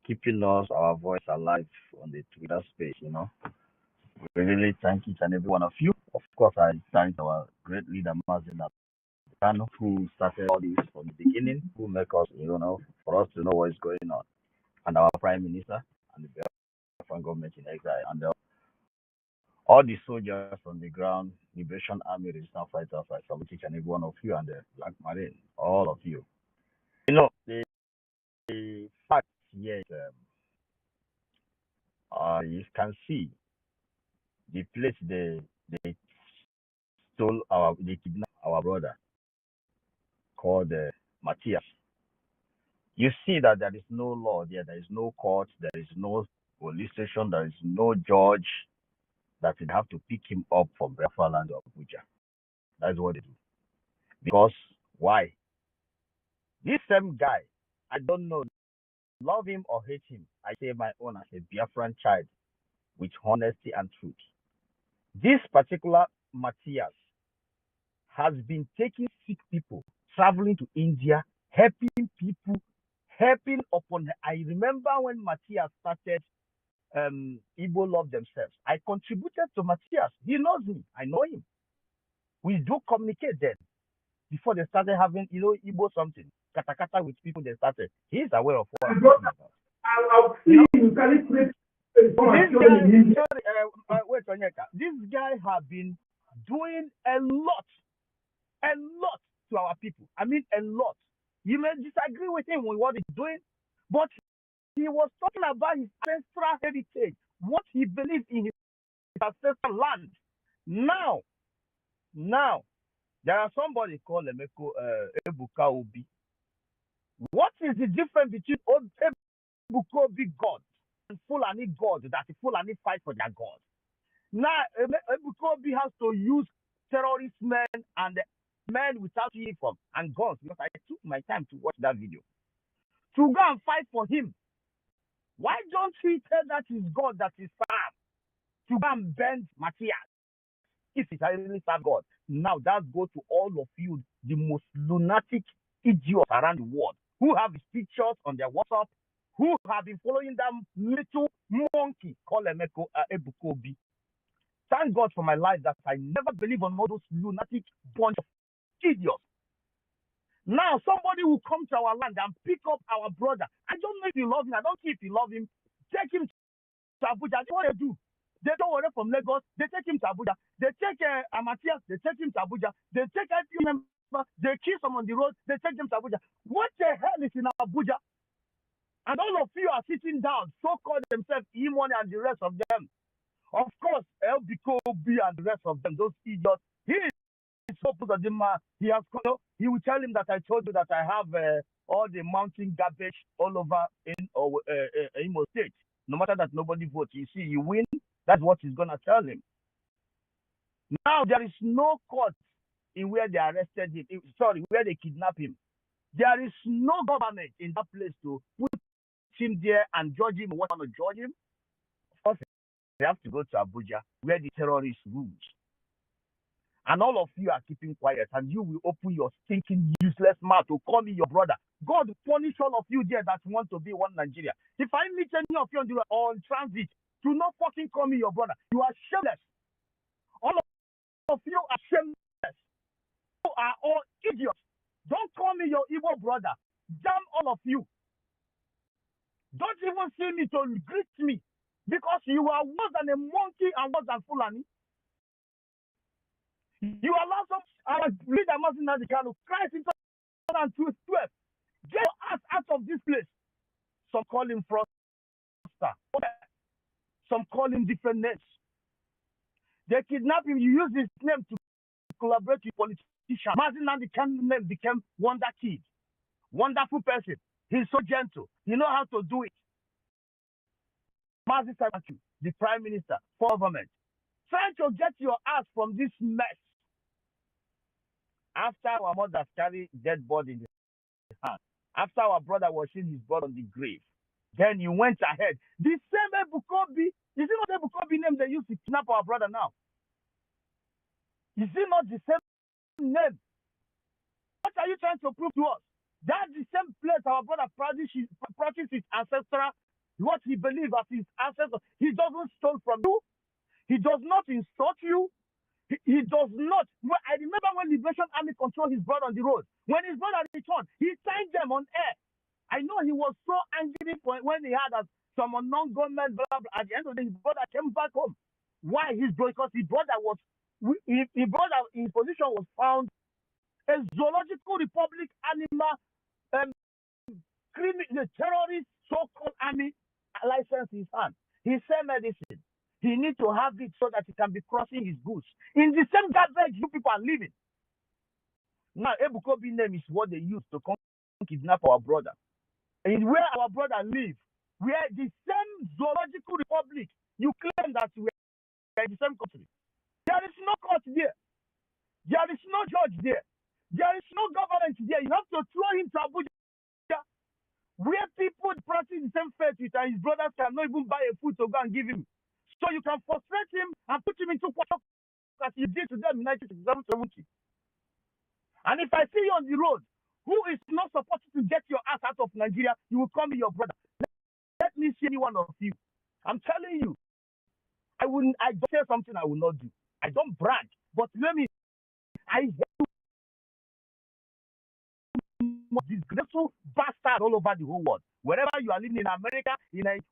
keeping our voice alive on the Twitter space, you know. We really thank each and every one of you. Of course, I thank our great leader, Mazi Onyeka, who started all this from the beginning, who make us, for us to know what is going on. And our Prime Minister and the Biafran government in exile. And all the soldiers on the ground, Liberation Army, Resistance Fighters, I salute each and every one of you, and the Black Marine, all of you. You know, the fact here, you can see the place they they kidnapped our brother called Matthias. You see that there is no law there, there is no court, there is no police station, there is no judge that would have to pick him up from Biafra land or Abuja. That's what they do. Because why? This same guy, I don't know, love him or hate him, I say my own as a Biafran child with honesty and truth. This particular Matthias has been taking sick people, traveling to India, helping people, helping upon. I remember when Matthias started Igbo Love Themselves. I contributed to Matthias. He knows me. I know him. We do communicate then. Before they started having, Igbo something, kata with people they started. He's aware of what I'm talking about. Wait, Onyeka. This guy has been doing a lot to our people. I mean, a lot. You may disagree with him with what he's doing, but he was talking about his ancestral heritage, what he believed in his ancestral land. Now, there are somebody called Ebuka Obi. What is the difference between Ebuka Obi God and Fulani God that the Fulani fight for their God? Now, Ebuka Obi has to use terrorist men and men without uniform and guns, because I took my time to watch that video, to go and fight for him. Why don't we tell that is God that is farm to go and bend Matthias if it really serve God? Now that goes to all of you, the most lunatic idiots around the world, who have his pictures on their WhatsApp, who have been following that little monkey called Ebuka Obi. Thank God for my life that I never believe on all those lunatic bunch of idiots. Now somebody will come to our land and pick up our brother. I don't know if you love him. I don't care if you love him. Take him to Abuja. That's what they do. They don't worry from Lagos. They take him to Abuja. They take Matthias. They take him to Abuja. They take a few members. They kill some on the road. They take them to Abuja. What the hell is in Abuja? And all of you are sitting down, so-called themselves, Imoni and the rest of them. Of course, Ebuka Obi and the rest of them, those idiots. He is so put on him. He will tell him that I told you that I have all the mountain garbage all over in Imo State. No matter that nobody votes, you see, you win. That's what he's gonna tell him. Now there is no court in where they arrested him. Where they kidnapped him. There is no government in that place to put him there and judge him. What want to judge him? Of course, they have to go to Abuja, where the terrorists rule. And all of you are keeping quiet, and you will open your stinking, useless mouth to call me your brother. God punish all of you there that want to be one Nigeria. If I meet any of you on the road or on transit, do not fucking call me your brother. You are shameless. All of you are shameless. You are all idiots. Don't call me your evil brother. Damn all of you. Don't even see me to greet me, because you are worse than a monkey and worse than Fulani. You allow some our leader Masina Dikano Christ in 2012. Get your ass out of this place. Some call him fraudster. Some call him different names. They kidnap him. You use his name to collaborate with politicians. Masina Dikano name became Wonder Kid. Wonderful person. He's so gentle. He knows how to do it. Masina, the Prime Minister for government, trying to get your ass from this mess. After our mothers carry dead body in the hand, after our brother was seeing his blood on the grave, then you went ahead. The same Ebukobi, is it not Ebukobi name they used to kidnap our brother now? Is it not the same name? What are you trying to prove to us? That's the same place our brother practices his ancestral, what he believes as his ancestors. He doesn't steal from you. He does not insult you. He does not. I remember when Liberation Army controlled his brother on the road. When his brother returned, he signed them on air. I know he was so angry when he had some unknown gunmen, blah, blah. At the end of the day, his brother came back home. Why? Because his brother his position was found a zoological republic animal, the terrorist so-called army license in his hand. He said medicine. He needs to have it so that he can be crossing his goods. In the same garbage you people are living. Now, Ebukobi name is what they use to kidnap our brother. And where our brother lives, where the same zoological republic, you claim that we are in the same country. There is no court there. There is no judge there. There is no government there. You have to throw him to Abuja, where people practice the same faith with, and his brothers cannot even buy a food to go and give him. So you can frustrate him and put him into quarter as you did to them in 1970. And if I see you on the road, who is not supposed to get your ass out of Nigeria, you will call me your brother. Let me see any one of you. I'm telling you, I don't say something I will not do. I don't brag, but I hate disgraceful bastard all over the whole world. Wherever you are living in America,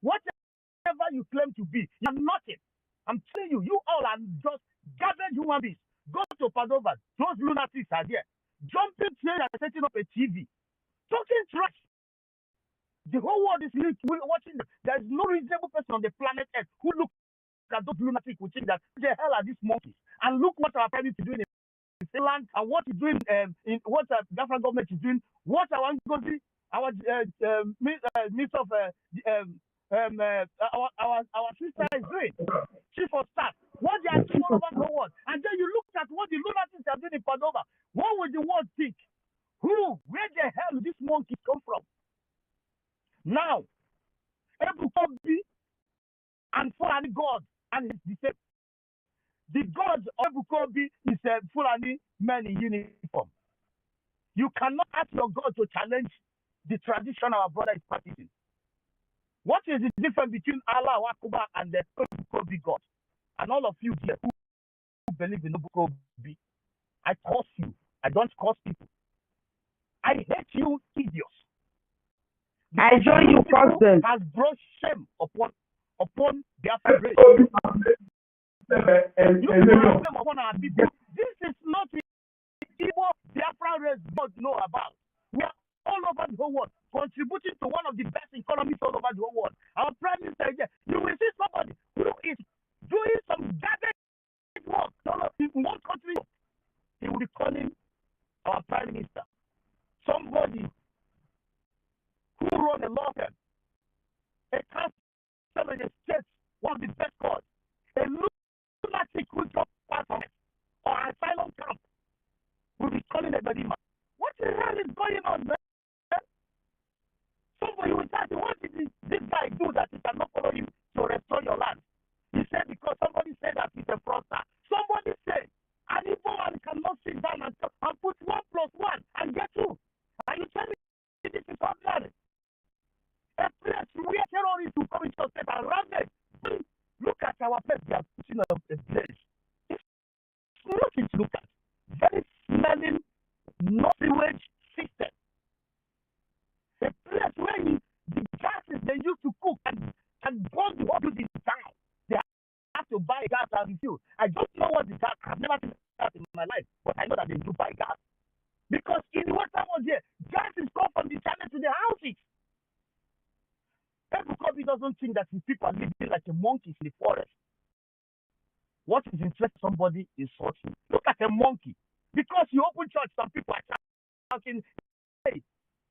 whatever you claim to be, you are nothing. I'm telling you, you all are just gathered human beings. Go to Padova, those lunatics are there. Jumping train and setting up a TV. Talking trash. The whole world is watching them. There is no reasonable person on the planet Earth who looks at those lunatics who think that the hell are these monkeys? And look what our prime minister is doing in Finland and what he's doing in what the BIAFRA government is doing. What our minister of our sister is doing. Chief of staff. What they are doing all over the world. And then you look at what the lunatics are doing in Padova. What would the world think? Where the hell did this monkey come from? Now, Ebukobi and Fulani God and his disciples. The God of Ebukobi is a Fulani man in uniform. You cannot ask your God to challenge the tradition our brother is practicing. What is the difference between Allah Wakuba and the Ebukobi God? And all of you here who believe in Ebukobi, I curse you. I don't curse people. I hate you, idiots. I join you, curse them. Has brought shame upon their race. Upon our people. This is not the evil Biafran race God know about. We are all over the whole world, contributing to one of the best economies all over the whole world. Our prime minister, you will see somebody who is doing some garbage work in one country. He will be calling our prime minister somebody who run a law firm, a council in the state, one of the best courts, a lunatic who dropped part of it, or an asylum camp, will be calling a body man. What the hell is going on, man? Somebody will ask you, what did this guy do that he cannot follow you to restore your land? He said, place they are putting up a place. It's nothing to look at. Very smelling, no sewage system. A place where the gases they used to cook and burn the whole building down. They have to buy gas and refuel. I don't know what the gas. I've never seen that in my life, but I know that they do buy gas. Because in the Western world here, gas is come from the channel to the houses. Everybody doesn't think that his people are living like a monkey in the forest. What is interesting somebody is sorting. Look at a monkey. Because you open church, some people are shouting, hey,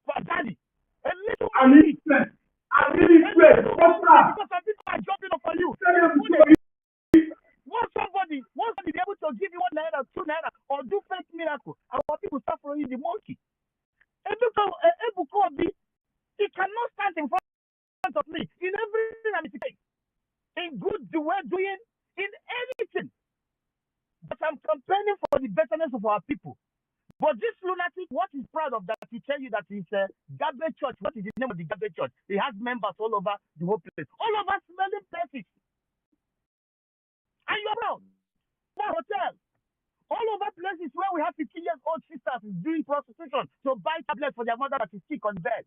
for daddy, a little monkey. Because some people are jumping up on you. Want somebody be able to give you 1 naira, 2 naira, or do fake miracle. Our people start following the monkey. Ebukobi, he cannot stand in front of me in everything I'm saying. In good we're doing, in anything. But I'm campaigning for the betterness of our people. But this lunatic, what he's proud of that, he tell you that he's a garbage church. What is the name of the garbage church? He has members all over the whole place. All over smelling places. And you're proud. One hotel. All over places where we have 15-year-old sisters doing prostitution to buy tablets for their mother that is sick on bed.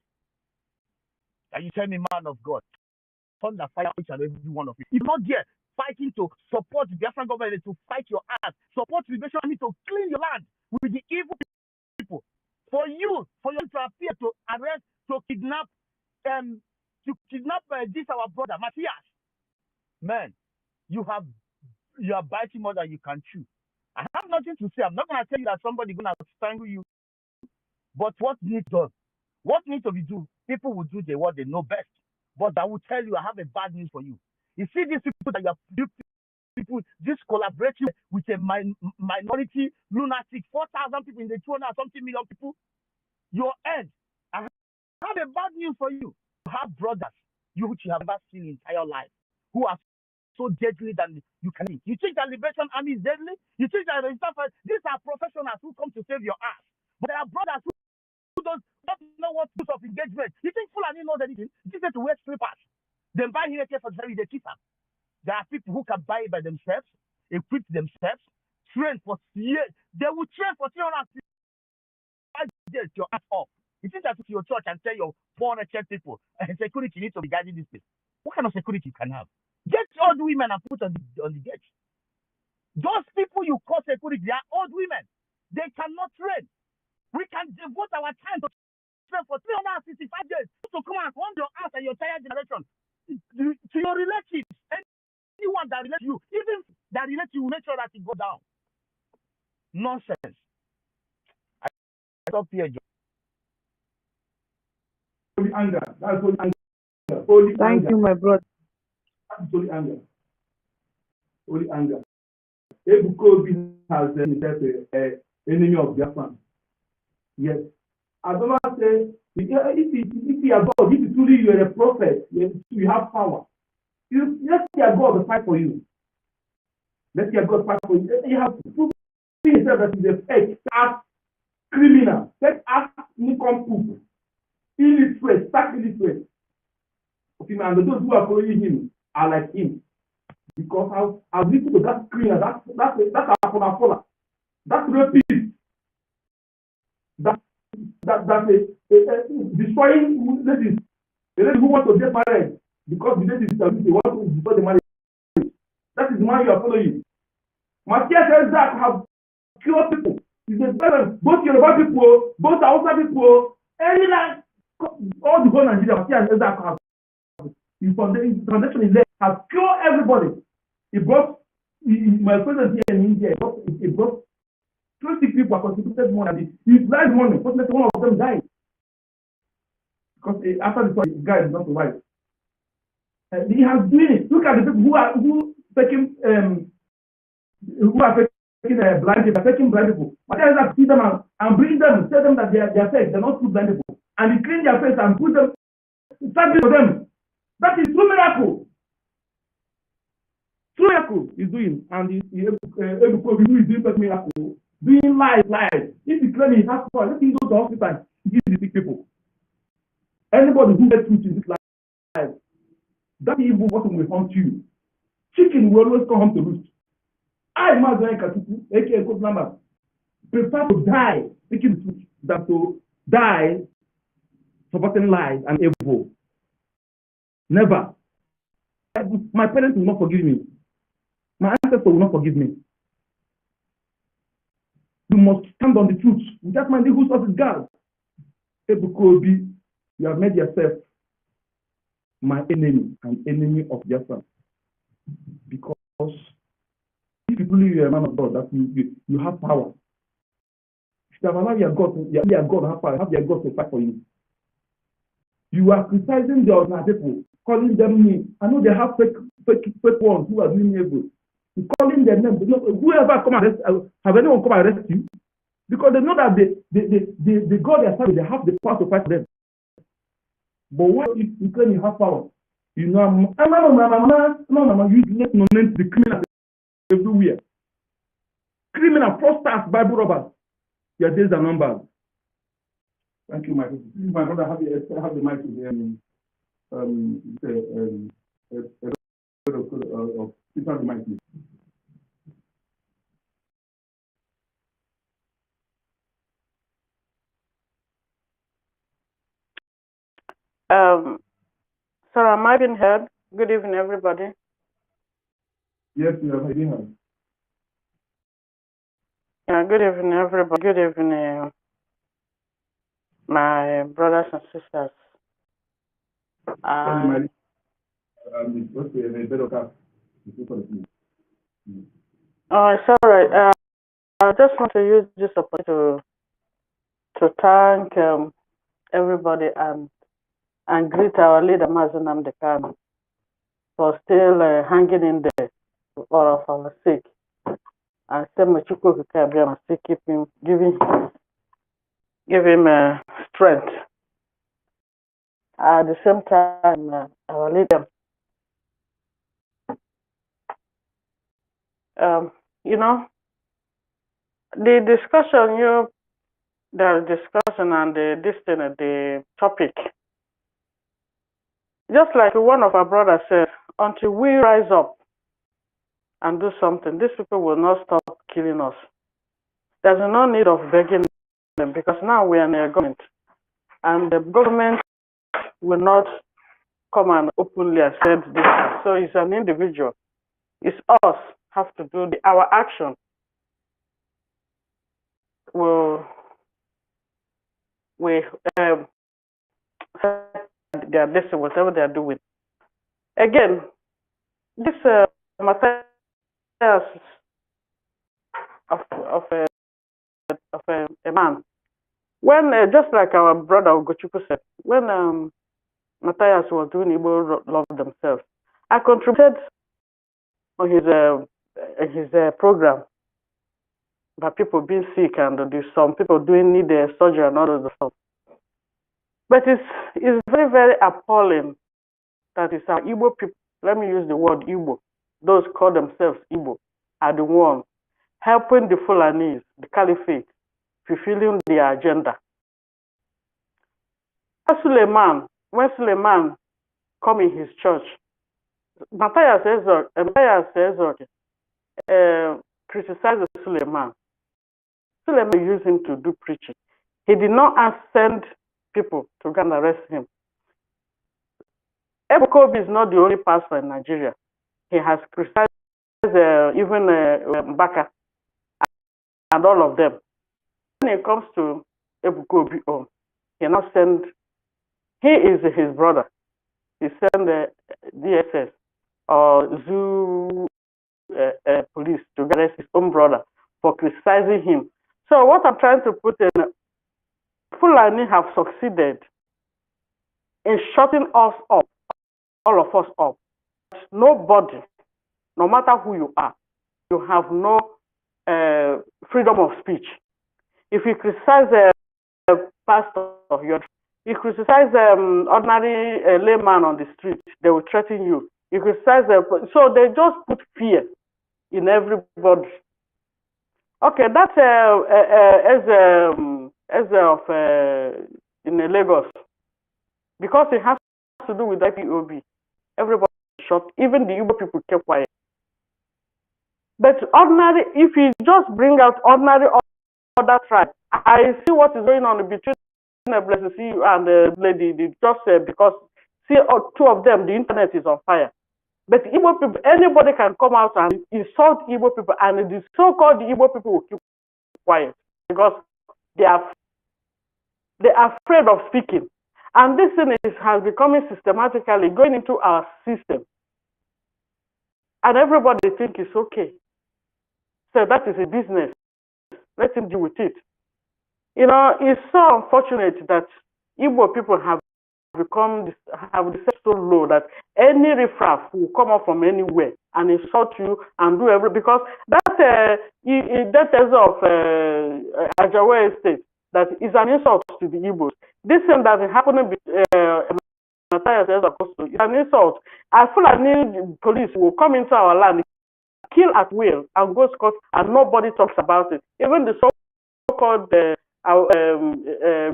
And you tell me, man of God, thunder fire each and every one of you. If not there, fighting to support the Biafran government to fight your ass, support the Liberation Army to clean your land with the evil people. For you to appear to arrest, to kidnap this our brother Matthias. Man, you are biting more than you can chew. I have nothing to say. I'm not gonna tell you that somebody gonna strangle you. But what needs done? What needs to be done? People will do what they know best. But I will tell you, I have a bad news for you. You see these people that you are people, this collaborating with a minority lunatic, 4,000 people in the 200-something million people, your end. I have a bad news for you. You have brothers, which you have never seen in entire life, who are so deadly than you can eat. You think that Liberation Army is deadly? You think that these are professionals who come to save your ass. But there are brothers who don't know what to do of engagement. You think Fulani knows anything? You think to wear slippers. Then buy here for the they keep them. There are people who can buy it by themselves, equip themselves, train for years. They will train for 365 days your ass off. You think that to your church and tell your 400 people and security needs to be guiding this place. What kind of security you can have? Get old women and put on the gate. Those people you call security, they are old women. They cannot train. We can devote our time to train for 365 days to come and run your ass and your entire generation to your relatives. Anyone that relates to you, even that relates to you, make sure that it go down. Nonsense. I stop here, John. Holy anger. That's holy anger. Holy Thank anger. you, my brother. That's holy anger. Holy anger. Ebukobi has himself an enemy of Biafran. Yes. As I say, if you are God, if truly you are a prophet, you have power. Let your God fight for you. Let your God fight for you. You have to prove yourself that he's a fake ass criminal, fake ass nincompoop, illiterate, stark illiterate. Okay, and those who are following him are like him. Because I've listened to that criminal, that's our follower. That's rapist. That's destroying ladies. The lady who wants to get married because the lady is abused, they want to destroy the marriage. That is the man you are following. Matthias says that have killed people. He's a parent, both Yoruba people, both Hausa people, any land, all the whole Nigeria, Matthias says that have his foundation is there, have killed everybody. He brought my presence here in India, he brought 20 people are contributed more than this. He died money. Fortunately, one of them died. Because after the guy is not survived. He has doing it. Look at the people who are taking blind people, taking blind people. But there is that see them and bring them, tell them that they are fake, they're not true blind people. And he clean their face and put them, start for them. That is true miracle. True miracle he's doing. And he is doing that miracle. Doing lies. If you claim he has power, let him go to the hospital and give the sick people. Anybody who gets truth in this life, that evil person will haunt you. Chicken will always come home to roost. I, Mazan Katuku, aka Coach Lambert, prefer to die speaking the truth than to die supporting lies and evil. Never. My parents will not forgive me. My ancestors will not forgive me. You must stand on the truth without minding whose of is God. Ebukobi, you have made yourself my enemy and enemy of BIAFRA. Because if you believe you're a man of God, that you have power. If you have allowed your God to have power, have your God to fight for you. You are criticizing the ordinary people, calling them me. I know they have fake ones who are doing evil. You're calling them names. Whoever come arrest, have anyone come arrest you? Because they know that the God they are serving, they have the power to fight for them. But what if you claim you have power? You know, you let no name the criminals everywhere. Criminal, fraudsters, Bible robbers. Your days are numbered. Thank you, Michael. My brother, have the mic to hear me. The mic, please. Sorry, am I being heard? Good evening, everybody. Yes, you are being heard. Yeah, good evening, everybody. Good evening, my brothers and sisters. Sorry, oh, it's all right. I just want to use this opportunity to thank everybody and greet our leader, Mazen Amdekan, for still hanging in there for all of our sake. And say Machuku Kabiam still keep him, give him strength. At the same time, our leader, you know, the discussion, the discussion and the topic, just like one of our brothers said, until we rise up and do something, these people will not stop killing us. There's no need of begging them, because now we are in a government, and the government will not come and openly accept this. So it's an individual. It's us have to do our action. They are listening, whatever they are doing. Again, this Matthias of a man, when just like our brother Ugochukwu said, when Matthias was doing Igbo Love Themselves, I contributed on his program by people being sick, and some people need surgery and all of the stuff. But it's very, very appalling that it's our Igbo people, let me use the word Igbo, those call themselves Igbo, are the ones helping the Fulanis, the Caliphate, fulfilling their agenda. When Suleiman come in his church, Matthias criticized Suleiman. Suleiman used him to do preaching. He did not send people to go and arrest him. Ebukobi is not the only pastor in Nigeria. He has criticized even Mbaka and all of them. When it comes to Ebukobi, he is his brother. He sent the DSS or zoo police to arrest his own brother for criticizing him. So what I'm trying to put in, Fulani have succeeded in shutting us up, all of us up. Nobody, no matter who you are, you have no freedom of speech. If you criticize a pastor, you criticize ordinary layman on the street, they will threaten you. You criticize so they just put fear in everybody. Okay, that's in Lagos, because it has to do with IPOB. Everybody shot. Even the Igbo people kept quiet. But ordinary, if you just bring out ordinary other tribes, I see what is going on between Blessed you and the lady. Just because see two of them, the internet is on fire. But Igbo people, anybody can come out and insult Igbo people, and the so-called Igbo people will keep quiet because they are afraid of speaking. And this thing has become systematically going into our system. And everybody thinks it's okay. So that is a business. Let him deal with it. You know, it's so unfortunate that Igbo people have decided so low that any riffraff will come up from anywhere and insult you and do everything, because that is of Ajawa Estate, that is an insult to the Igbos. This thing that is happening Matthias is an insult. As full as police will come into our land, kill at will, and go scot, and nobody talks about it. Even the so-called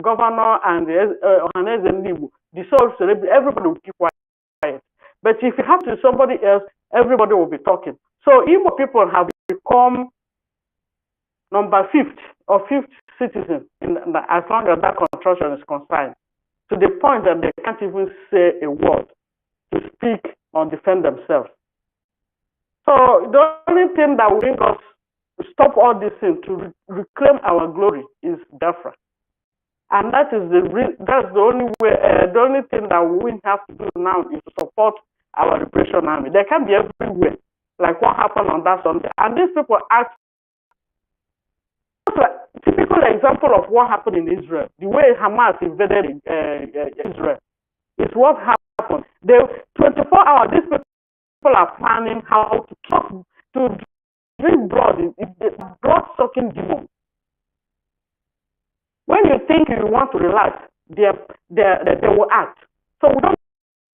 governor and the soul celebrity, everybody will keep quiet. But if it happens to somebody else, everybody will be talking. So Igbo people have become number 5th or 5th citizen as long as that construction is concerned, to the point that they can't even say a word to speak or defend themselves. So the only thing that will bring us to stop all this thing, to reclaim our glory, is BIAFRA. And that's the only way, the only thing that we have to do now is to support our liberation army. They can be everywhere, like what happened on that Sunday. And these people act typical example of what happened in Israel. The way Hamas invaded Israel is what happened. They 24 hours. These people are planning how to drink blood, blood-sucking demons. When you think you want to relax, they will act. So we don't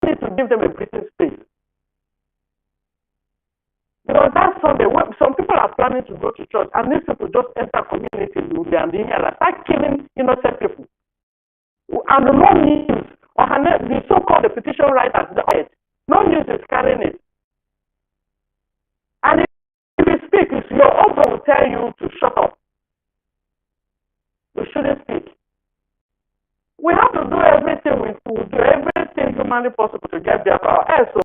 need to give them a breathing space. Because that's Sunday. Some people are planning to go to church, and these people just enter communities and they start killing innocent people. And no news, or the so-called petition writers, no news is carrying it. And if you speak, your uncle will tell you to shut up. You shouldn't speak. We have to do everything humanly possible to get there.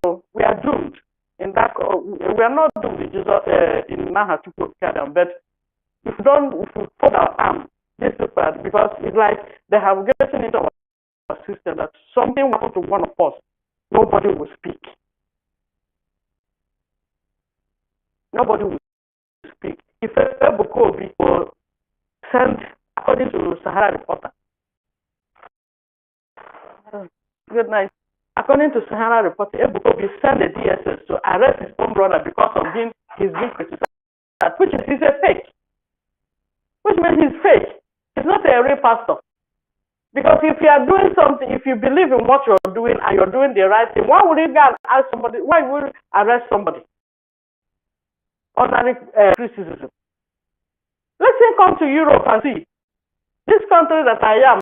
So we are doomed. In that, we are not doomed with Jesus in Mahatuku Kadam, but if we put our arm, this is bad, because it's like they have gotten into our system that something will happen to one of us, nobody will speak. Nobody will speak. If Bukobi will send, according to Sahara Reporter, good night. According to Sahara Reporter, Bukobi sent the DSS to arrest his own brother because of his being criticized, which is a fake. Which means he's fake. He's not a real pastor. Because if you are doing something, if you believe in what you're doing and you're doing the right thing, why would you go and ask somebody? Why would you arrest somebody? Ordinary criticism. Let's say come to Europe and see. This country that I am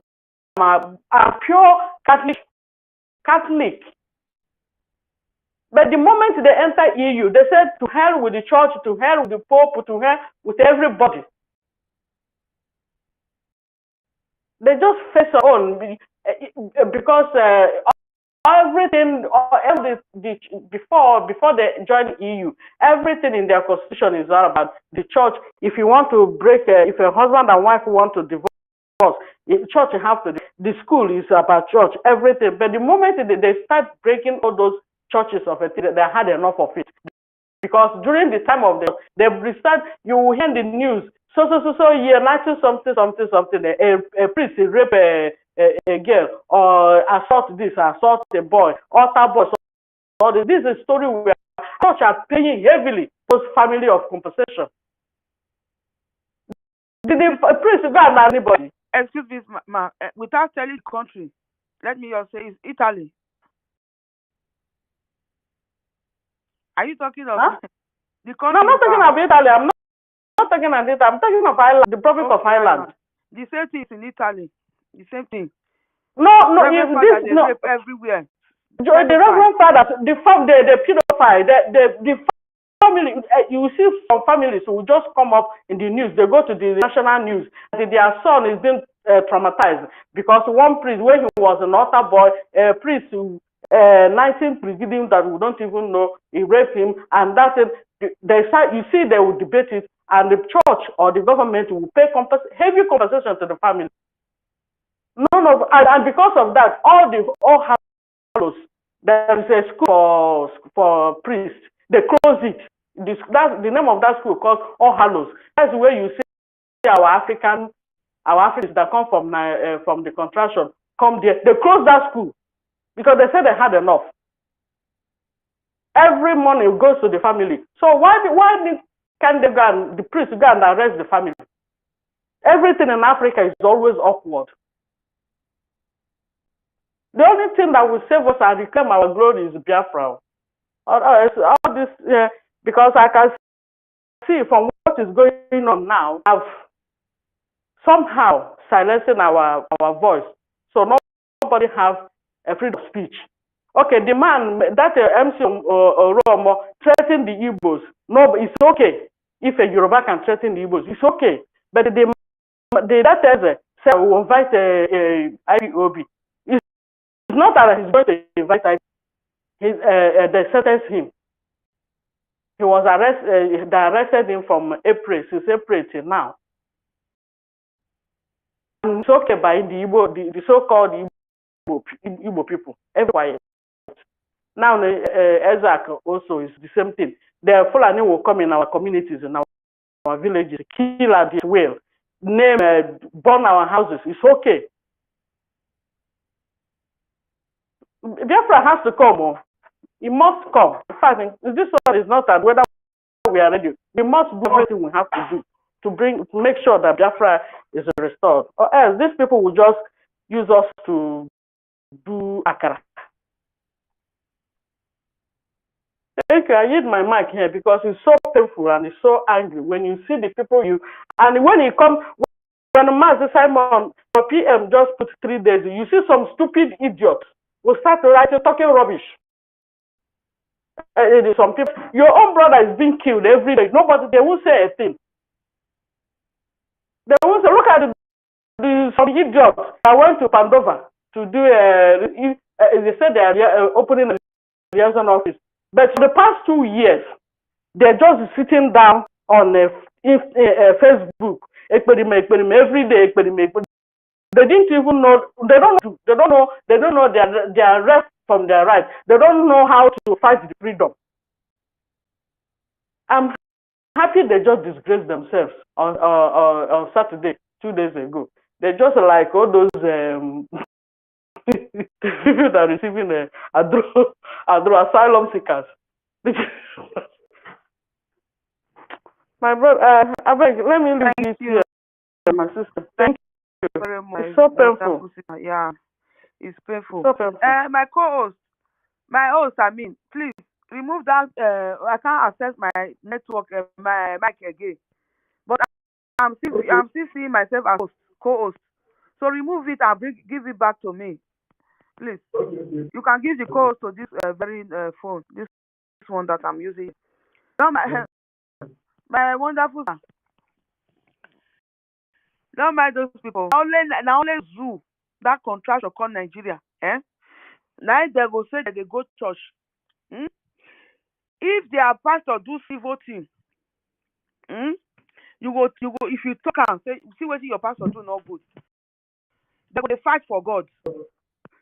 are pure Catholic. But the moment they enter EU, they said to hell with the church, to hell with the Pope, to hell with everybody. They just face their own because everything, before they join EU, everything in their constitution is all about the church. If you want to break, if a husband and wife want to divorce, the church have to. The school is about church, everything. But the moment they start breaking all those churches of it, they had enough of it. Because during the time of they start, you will hear the news. So year 19 something, a priest rape a girl, or assault this, assault a boy, altar boy. So this is a story where church are paying heavily those family of compensation. Did the priest go and anybody? Excuse me, without telling the country, let me just say it's Italy. Are you talking of the country? No, I'm not talking about Italy. I'm not talking about it. I'm talking of Ireland, the province of Ireland. The same thing is in Italy. The same thing. No, rape everywhere. The Reverend Father, the pedophile, the family family, you see some families who will just come up in the news. They go to the national news. Their son is being traumatized because one priest, when he was an altar boy, a priest who 19 presidium that we don't even know, he raped him, and that's it. You see, they will debate it, and the church or the government will pay heavy compensation to the family. And because of that, all hallows, there is a school for priests. They close it. The name of that school called All Hallows. That's where you see our Africans that come from the contraction come there. They close that school because they said they had enough. Every money goes to the family. So why can the priest go and arrest the family? Everything in Africa is always awkward. The only thing that will save us and reclaim our glory is Biafra. All this, because I can see from what is going on now, I've somehow silencing our voice, so nobody have a freedom of speech. Okay, the man that MC Oromo threatened the Igbos. No, it's okay if a Yoruba can threaten the Igbos. It's okay, but that said we will invite IPOB. It's not that he's going to invite IPOB. They sentenced him. He was arrested. They arrested him from April, since April till now. And it's okay by the so-called Igbo people. Everywhere. Now, Isaac also is the same thing. The Fulani will come in our communities, in our villages, kill at this will, burn our houses. It's okay. Biafra has to come. It must come. In fact, this one is not that whether we are ready. We must do everything we have to do to make sure that Biafra is restored. Or else these people will just use us to do akara. Thank you. I hit my mic here because it's so painful and it's so angry when you see the people and when Master Simon or PM just put 3 days, you see some stupid idiots will start talking rubbish. Some people, your own brother is being killed every day. Nobody, they won't say a thing. They won't say, look at some idiots that went to Pandova to do they said they are opening a liaison office. But for the past 2 years, they're just sitting down on Facebook, every day. They didn't even know. They don't know their left from their right. They don't know how to fight the freedom. I'm happy they just disgraced themselves on Saturday, 2 days ago. They're just like all those people that are receiving asylum seekers. My brother, let me leave you to my sister. Thank you. Very much. It's so painful. Yeah, it's painful. So painful. My host, I mean, please remove that. I can't access my network, my mic again. But I'm still seeing myself as co-host. So remove it and give it back to me, please. You can give the co-host to this very phone, this one that I'm using. Now my wonderful. Don't mind those people. Now only zoo that contract called Nigeria. Now they go say that they go church. If their pastor do civil thing, you go if you talk and say see what your pastor do not good. They go they fight for God.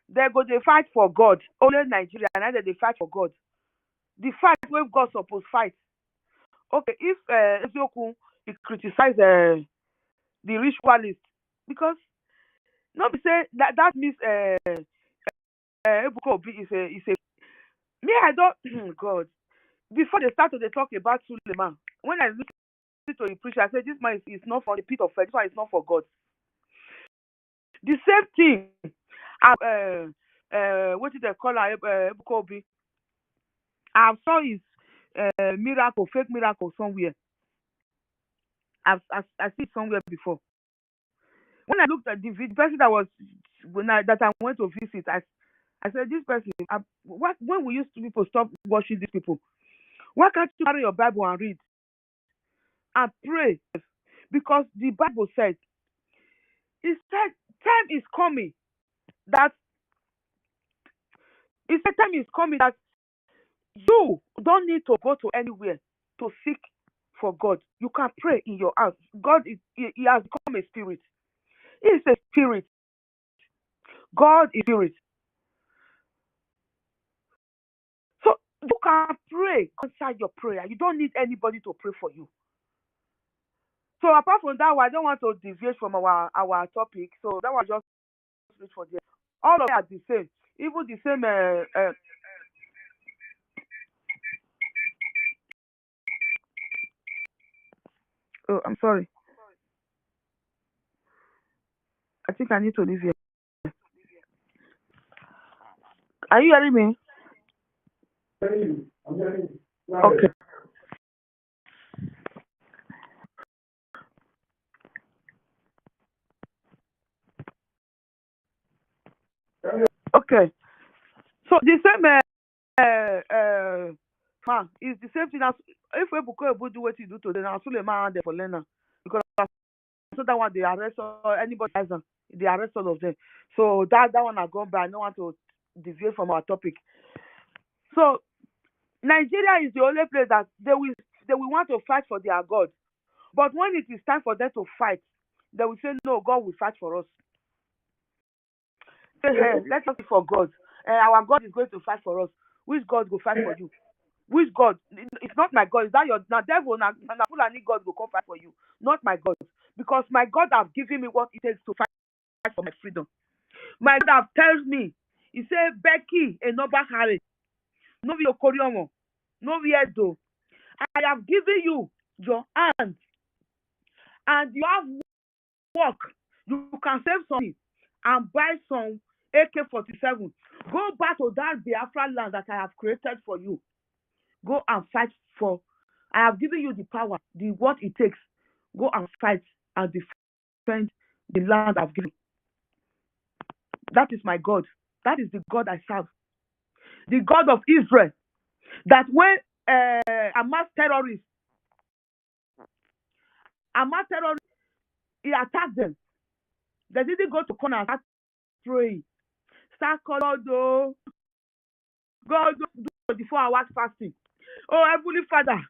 They go they fight for God. Only Nigeria and they fight for God. The fight where God supposed fight. Okay, if Ezioku he criticize the ritualist because not be say that means Ebuka Obi is a me I don't God before they start to talk about Suleiman when I listen to the preacher I said this man is not for the pit of hell, this one is not for God. The same thing what did they call Ebuka Obi? I saw his miracle, fake miracle somewhere. I see it somewhere before. When I looked at the person that I went to visit, I said, this person, when we used to people stop watching these people? Why can't you carry your Bible and read and pray? Because the Bible said, it said, time is coming that time is coming that you don't need to go to anywhere to seek for God. You can pray in your house. God he has become a spirit. He is a spirit. God is spirit. So you can pray inside your prayer. You don't need anybody to pray for you. So apart from that one, I don't want to deviate from our topic. So that was just read for them. All of them are the same. Even the same. Oh, I'm sorry. I think I need to leave here. Are you hearing me? I'm hearing you. Okay. Okay. So the same is the same thing as if we could do what you do today now, Suleiman there for learner. Because so that one they arrest anybody else, they arrest all of them. So that one I gone by. I don't want to deviate from our topic. So Nigeria is the only place that they will want to fight for their God. But when it is time for them to fight, they will say, no, God will fight for us. Say, hey, let's fight for God. Our God is going to fight for us. Which God will fight for you? Which God? It's not my God. Is that your devil? Now Fulani God will come fight for you. Not my God. Because my God have given me what it takes to fight for my freedom. My God have tells me, he said, Becky, Enoba Harry, no vi Okoriomo, no vi Edo. I have given you your hand, and you have work. You can save something and buy some AK-47. Go back to that Biafra land that I have created for you. Go and fight for. I have given you the power, the what it takes. Go and fight and defend the land I've given. That is my God. That is the God I serve. The God of Israel. That when Hamas terrorists, he attacked them. They didn't go to corner and start praying. Start calling, God do 24 hours fasting. Oh, Heavenly Father,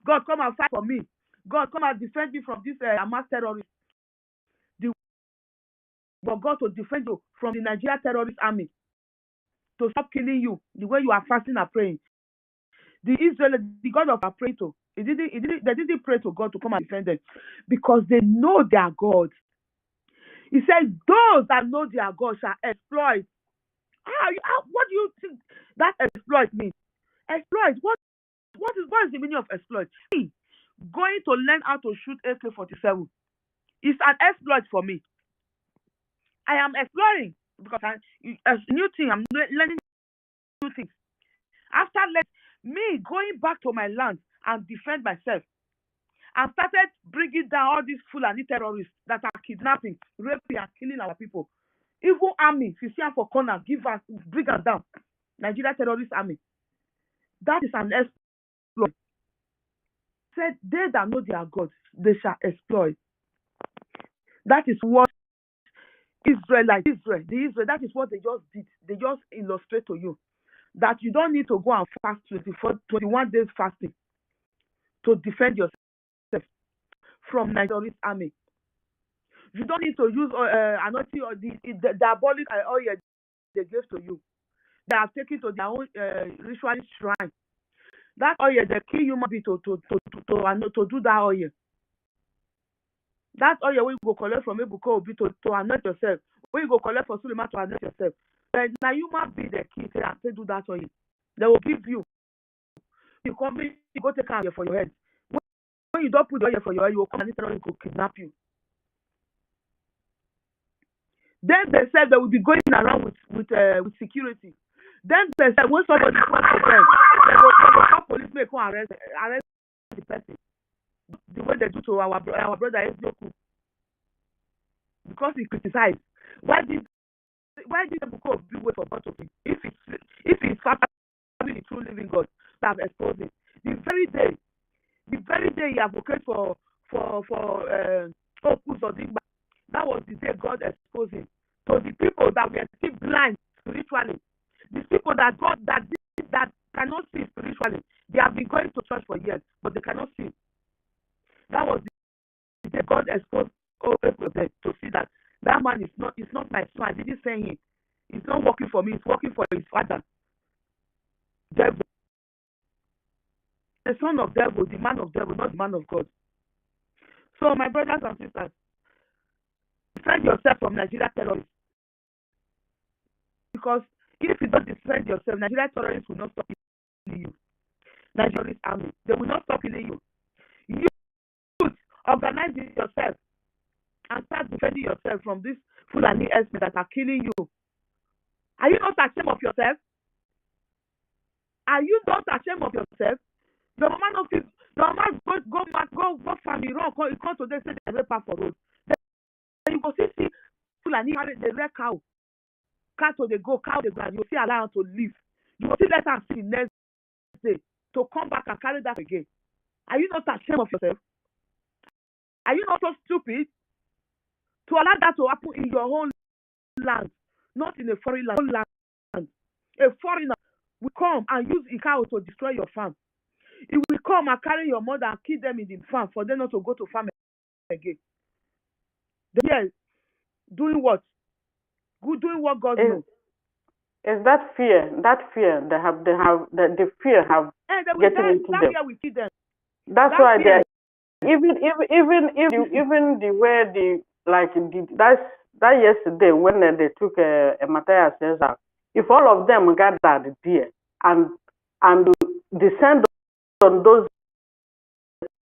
God, come and fight for me. God, come and defend me from this Hamas terrorist. But God to defend you from the Nigeria terrorist army to stop killing you the way you are fasting and praying. The Israel, the God of our prayer to, they didn't pray to God to come and defend them because they know their God. He said, those that know their God shall exploit. What do you think that exploit means? Exploit. What is the meaning of exploit? Going to learn how to shoot AK-47 is an exploit for me. I am exploring because a new thing. I'm learning new things. After me going back to my land and defend myself, and started bringing down all these Fulani terrorists that are kidnapping, raping, and killing our people. Even army, if you see them for corner, bring us down. Nigeria terrorist army. That is an exploit. Said they that know their God, they shall exploit. That is what Israel, that is what they just did. They just illustrate to you that you don't need to go and fast 21 days fasting to defend yourself from Nigerian army. You don't need to use anointing or the diabolic oil they gave to you. They have taken to their own ritualist shrine. That oil, they kill human being to do that oil. That oil when you go collect from Ebuka Obi to anoint yourself. When you go collect for Suleiman to anoint yourself. But now human being the key to do that oil. They will give you. You come in, you go take oil for your head. When you don't put the oil for your head, you will come and literally go kidnap you. Then they said they will be going around with security. Then they said when somebody comes to them, they will call police may come arrest the person. The way they do to our brother Ezioku. Because he criticized. Why did Ebuka be wait for God to be? If it's the true living God, advocate for Opus Odingba. That was the day God exposed him. So the people that were still blind spiritually, the people that God that cannot see spiritually, they have been going to church for years, but they cannot see. That was the day God exposed all of them to see that man is not my son. I didn't say him. He's not working for me. He's working for his father. Devil. The son of devil, the man of devil, not the man of God. So my brothers and sisters, defend yourself from Nigeria terrorists. Because if you don't defend yourself, Nigeria terrorists will not stop killing you. Nigerian army, they will not stop killing you. You organize yourself and start defending yourself from these Fulani herdsmen that are killing you. Are you not ashamed of yourself? Are you not ashamed of yourself? Your mama no fit. Your mama go family run. You come today say they rape her for road. Then you go see Fulani they rape cow. Cow they go, cow they go, and you see allow to leave. You will see let her see next day to come back and carry that again. Are you not ashamed of yourself? Are you not so stupid to allow that to happen in your own land, not in a foreign land? A foreigner will come and use a cow to destroy your farm. It will come and carry your mother and kill them in the farm for them not to go to farm again. They're doing what? Doing what God knows. Is that fear? That fear the fear have getting into them. Fear will kill them. That's that why fear. they even the way that yesterday when they took Matthias Cesar, if all of them gathered there and descend on those,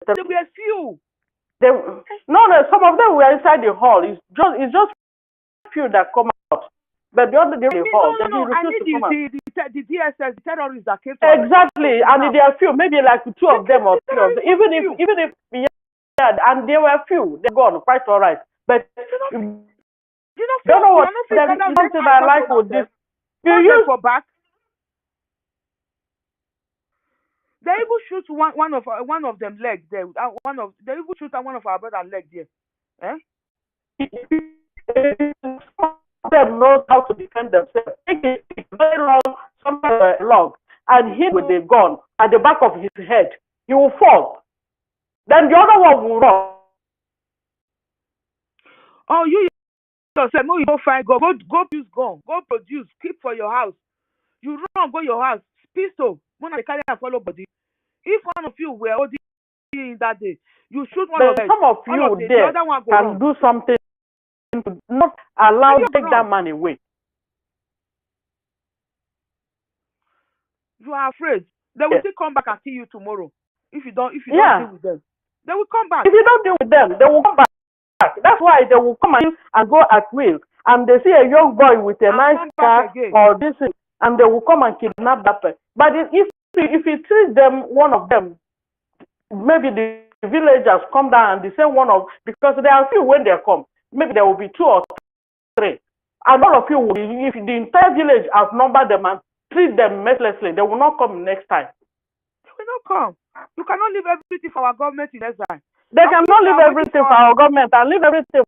there were few. Some of them were inside the hall. It's just few that come out. But the other day the hall. No. I need the DSS, the terrorists that came. Exactly, and there are few, maybe like two of them or three of them. Even if and there were few, they're gone, quite all right. But you don't know what something I like with this. You use for back. They even shoot one of them leg there. They even shoot one of our brother's leg there. Them knows how to defend themselves. Take a very long and hit with a gun at the back of his head. He will fall. Then the other one will run. Oh, you yourself, no, you go find go use gun, go produce, keep for your house. You run, go your house, pistol. When I carry and follow body. If one of you were holding in that day, you shoot one of them. Some of you there the other one can do something to not allow to take that man away. You are afraid. They will still come back and kill you tomorrow. If you don't deal with them. They will come back. If you don't deal with them, they will come back. That's why they will come and go at will. And they see a young boy with a nice car or this, and they will come and kidnap that person. But if you treat them, one of them, maybe the villagers come down and they say because there are few when they come, maybe there will be 2 or 3. And all of you will, if the entire village outnumber them and treat them mercilessly, they will not come next time. They will not come. You cannot leave everything for our government in exile. They cannot leave everything for our government and leave everything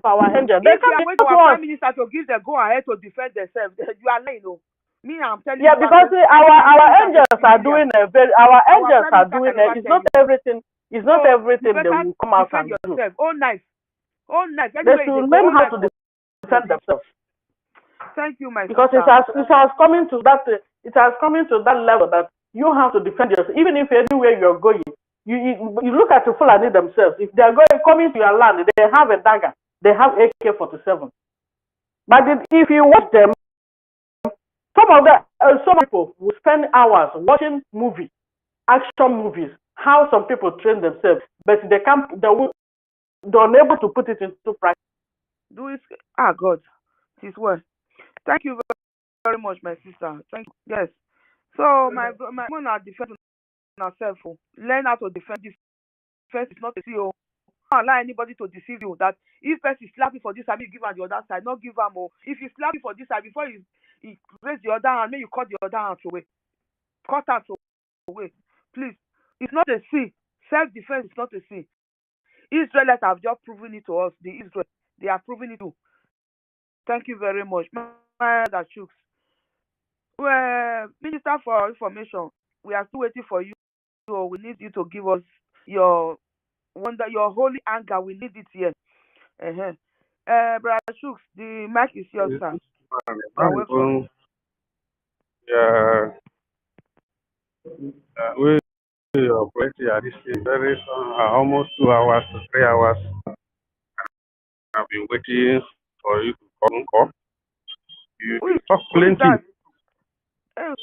for our angels. They can wait for our prime minister to give them go ahead to defend themselves. You are lying, no. Me, I'm telling you. Yeah, because our angels are doing it's not everything. It's not everything they will come out and do. Own knife. They should learn how to defend themselves. Thank you, my because sister. it has coming to that level that you have to defend yourself. Even if anywhere you're going, you look at the Fulani themselves. If they are coming to your land, they have a dagger. They have AK-47. But if you watch them, some people will spend hours watching action movies, how some people train themselves, but they're unable to put it into practice. God, it is well. Thank you very much, my sister. Thank you. Yes. So my mother defend herself. Learn how to defend this. First is not to see you. Don't allow anybody to deceive you. That if person slap you for this side, you give on the other side. Not give am. If you slap you for this side, before you raise the other hand, maybe you cut the other hand away. Cut out away. Please. It's not a sin. Self-defense is not a sin. Israelites have just proven it to us. The Israel, they are proving it too. Thank you very much. That shooks. Well, Minister for Information, we are still waiting for you. So we need you to give us your your holy anger. We need it here. Uh-huh. Brother Shooks, the mic is yours, sir. You're welcome. Yeah, we operate here. This is very almost 2 hours to 3 hours. I've been waiting for you to come. You talk Who is plenty. that? Hey,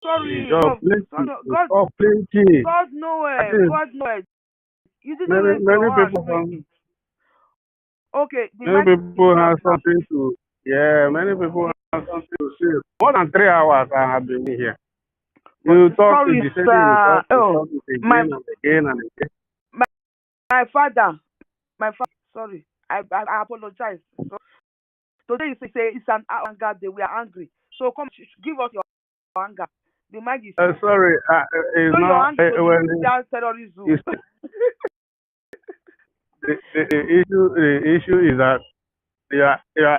sorry, You talk no, plenty. sorry, You talk plenty. God knows. I think God knows. You didn't many raise your hand. people. Okay, the Many mic is people yours have now. something to. Yeah, many people have something to say. More than 3 hours I have been here. You talk Sorry, the same thing. sir. You Oh, talk it my again and again and again. my father, sorry, I apologize. So, today you say it's an anger day. We are angry. So come, give us your anger. The mic is yours. Sorry, it's Show your not anger to when the terrorism. the issue is that your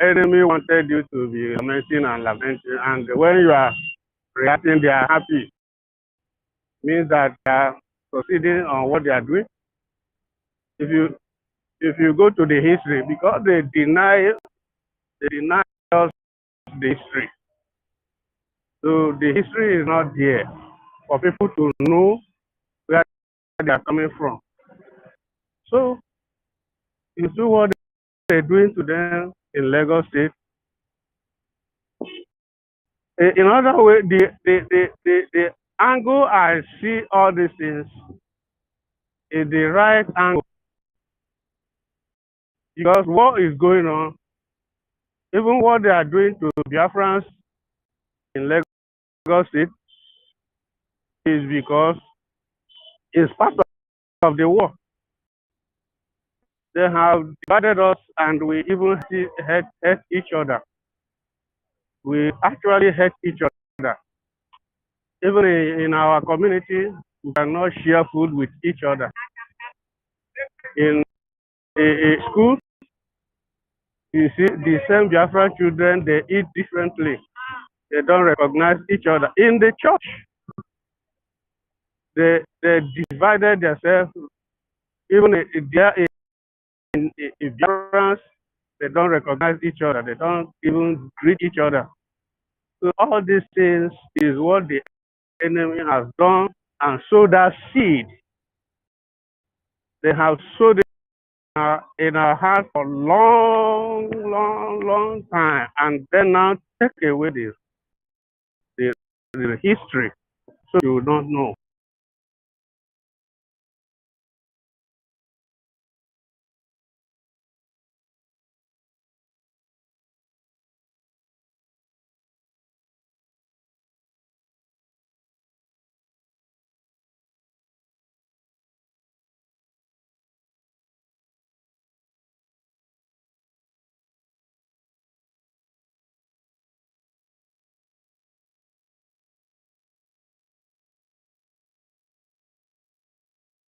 enemy wanted you to be lamenting and lamenting, and when you are reacting, they are happy. Means that they are proceeding on what they are doing. If you go to the history, because they deny us the history. So the history is not there for people to know where they are coming from. So you see what they're doing to them in Lagos State. In other way, the angle I see all these things is the right angle, because what is going on, even what they are doing to Biafrans in Lagos State, is because it's part of the war. They have divided us, and we even hate each other. We actually hate each other. Even in our community, we cannot share food with each other. In a school, you see the same Biafra children, they eat differently. They don't recognize each other. In the church, they divided themselves. Even if they are in Biafrans, they don't recognize each other. They don't even greet each other. So all these things is what the enemy has done and sowed that seed. They have sowed it in our heart for long time, and then now take away the history, so you don't know.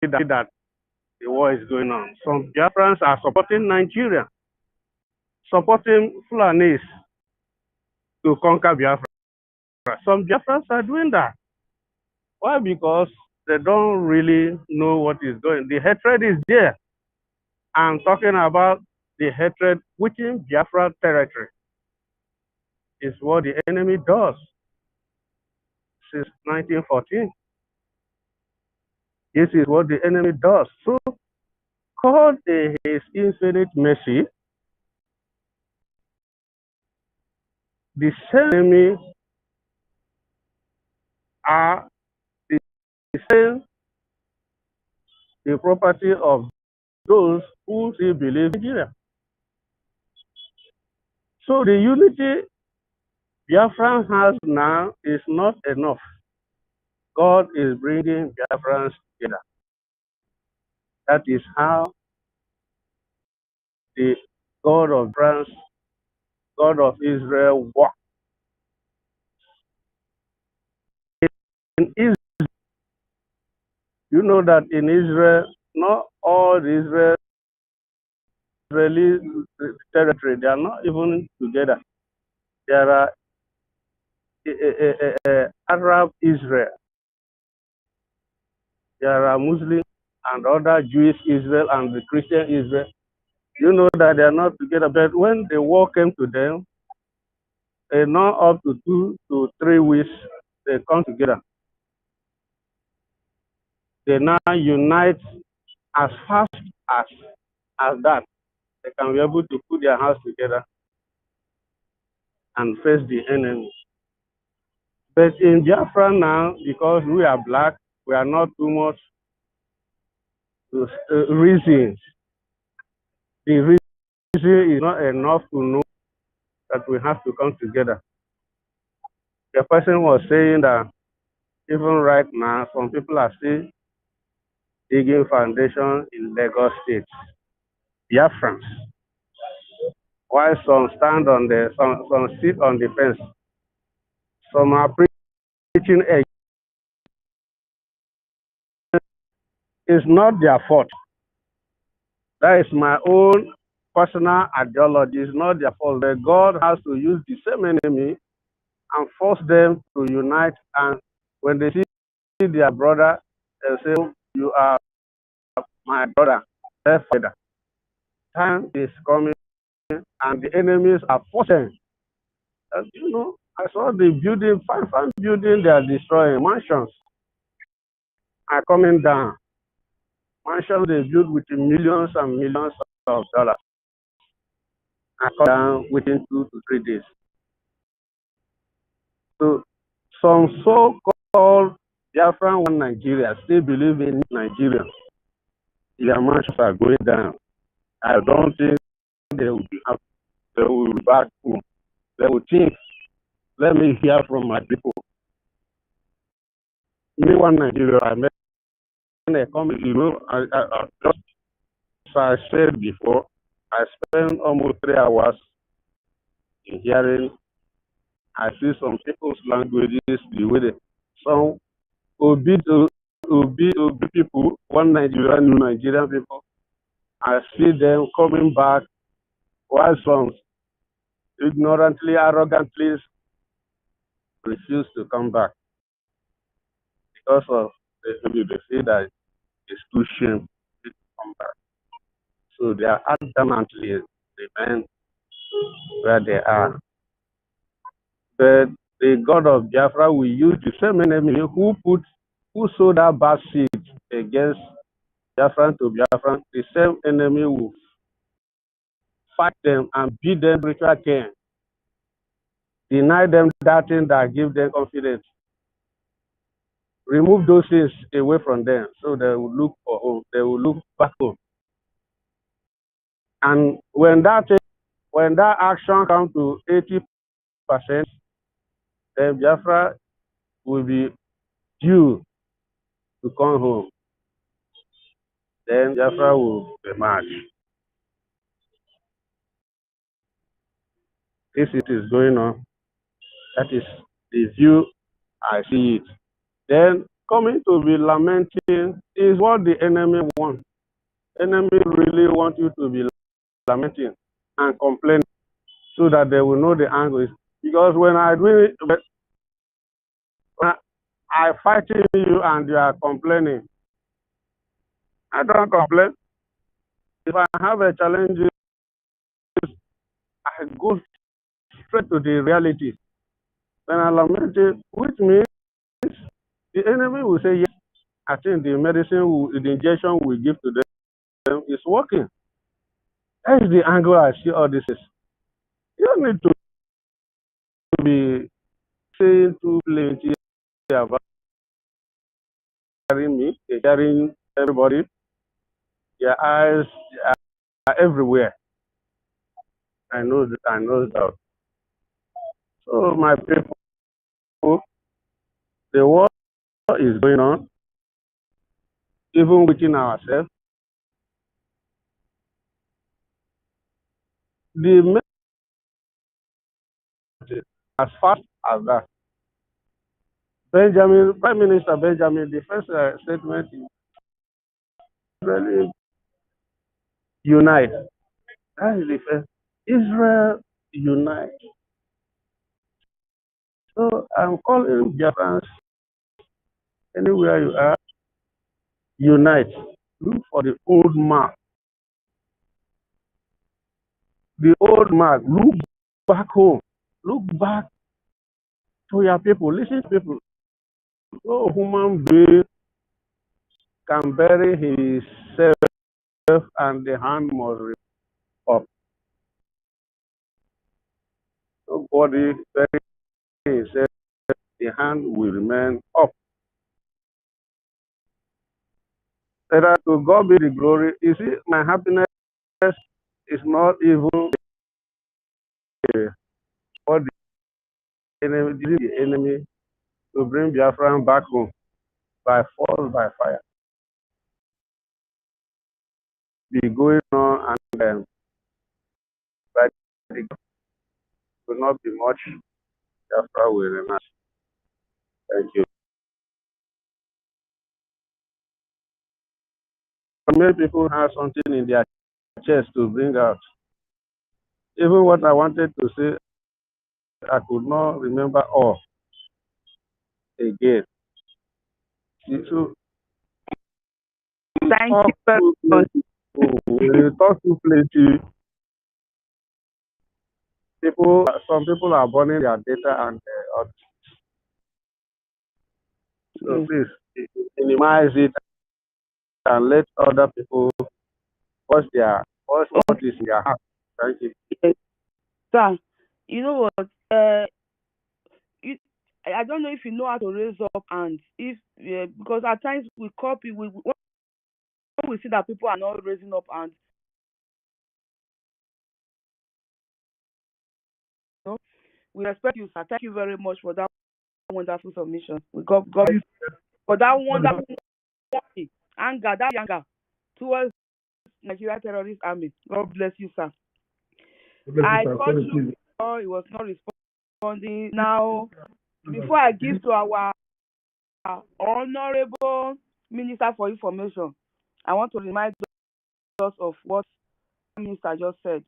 That the war is going on. Some Biafrans are supporting Nigeria, supporting Fulanis to conquer Biafra. Some Biafrans are doing that. Why? Because they don't really know what is going. The hatred is there. I'm talking about the hatred within Biafra territory. Is what the enemy does since 1914. This is what the enemy does. So, God in His infinite mercy, the same enemy are the same the property of those who still believe in Nigeria. So the unity Biafran has now is not enough. God is bringing Biafrans together. That is how the God of France, God of Israel, works. In Israel, you know that in Israel, not all the Israeli territory, they are not even together. There are Arab Israel, there are Muslim and other Jewish Israel and the Christian Israel. You know that they are not together, but when the war came to them, not up to 2 to 3 weeks, they come together. They now unite as fast as that. They can be able to put their hands together and face the enemy. But in Biafra now, because we are black, we are not too much reasons. The reason is not enough to know that we have to come together. The person was saying that even right now, some people are still digging foundation in Lagos State, BIAFRANS, while some stand on some sit on the fence. Some are preaching it's not their fault. That is my own personal ideology. It's not their fault. But God has to use the same enemy and force them to unite. And when they see their brother, they say, "You are my brother." Therefore, time is coming, and the enemies are forcing. You know, I saw the building, fine building they are destroying. Mansions are coming down. Mansions they built with millions and millions of dollars are coming down within 2 to 3 days. So some so-called Biafran one Nigeria still believe in Nigeria. Their mansions are going down. I don't think they will be happy. They will be back home. They will think, let me hear from my people. Me one Nigeria, I met a comment, you know, just as I said before, I spent almost 3 hours in hearing. I see some people's languages, the way they some Obi people, one Nigerian, new Nigerian people. I see them coming back while some ignorantly, arrogantly refuse to come back because of they say that it's too shameful to come back. So they are adamantly remain where they are. But the God of Biafra will use the same enemy who sowed that bad seed against Biafran to Biafran. The same enemy will fight them and beat them spiritual care. Deny them that thing that gives them confidence. Remove those things away from them so they will look for home. They will look back home. And when that action comes to 80%, then Biafra will be due to come home. Then Biafra will emerge. If it is going on, that is the view I see it. Then coming to be lamenting is what the enemy wants. Enemy really want you to be lamenting and complaining so that they will know the angle. Because when I do it, when I fighting you and you are complaining, I don't complain. If I have a challenge, I go straight to the reality. When I lament it, which means the enemy will say, yes, I think the the injection we give to them is working. That is the angle I see all this is. You don't need to be saying too plenty about carrying me, carrying everybody. Your eyes are everywhere. I know that. So my people, the war is going on, even within ourselves. The as fast as that. Prime Minister Benjamin, the first statement Israel unite. That is the first. Israel unite. So I'm calling Biafrans anywhere you are, unite. Look for the old mark. The old mark. Look back home. Look back to your people. Listen to people. No human being can bury himself and the hand must be up. Nobody bury himself, the hand will remain up. That to God be the glory. You see, my happiness is not even for the enemy to bring Biafran back home by force, by fire. Be going on and by the will not be much. Biafra will remain. Thank you. Many people have something in their chest to bring out. Even what I wanted to say, I could not remember all again. So, Thank you very much. when you talk to plenty people, some people are burning their data and so please minimize it and let other people what is in their heart. Thank you. Yes. Sir, you know what? I don't know if you know how to raise up hands. If because at times we copy, when we see that people are not raising up hands, you know, we respect you, sir. Thank you very much for that wonderful submission. We got for that wonderful anger, towards Nigeria terrorist army. God bless you, sir. I called you before, it was not responding. Now, before I give to our honorable Minister for Information, I want to remind us of what the Minister just said.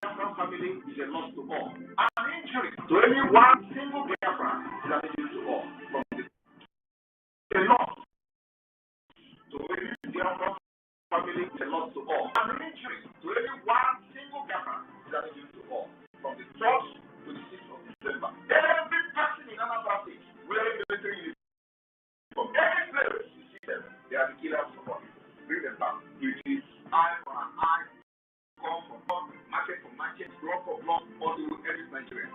Family is a loss to all. An injury to any one single Biafran is an injury to all. A loss to any Biafran family is a loss to all. An injury to any one single Biafran is an injury to all. From the 1st to the 6th of December. Every person in Anambra State wearing military uniform, any place you see them, they are the killers of all people. Bring them back. It is eye for an eye. Come for come, market for market, block for block, all the way Nigeria.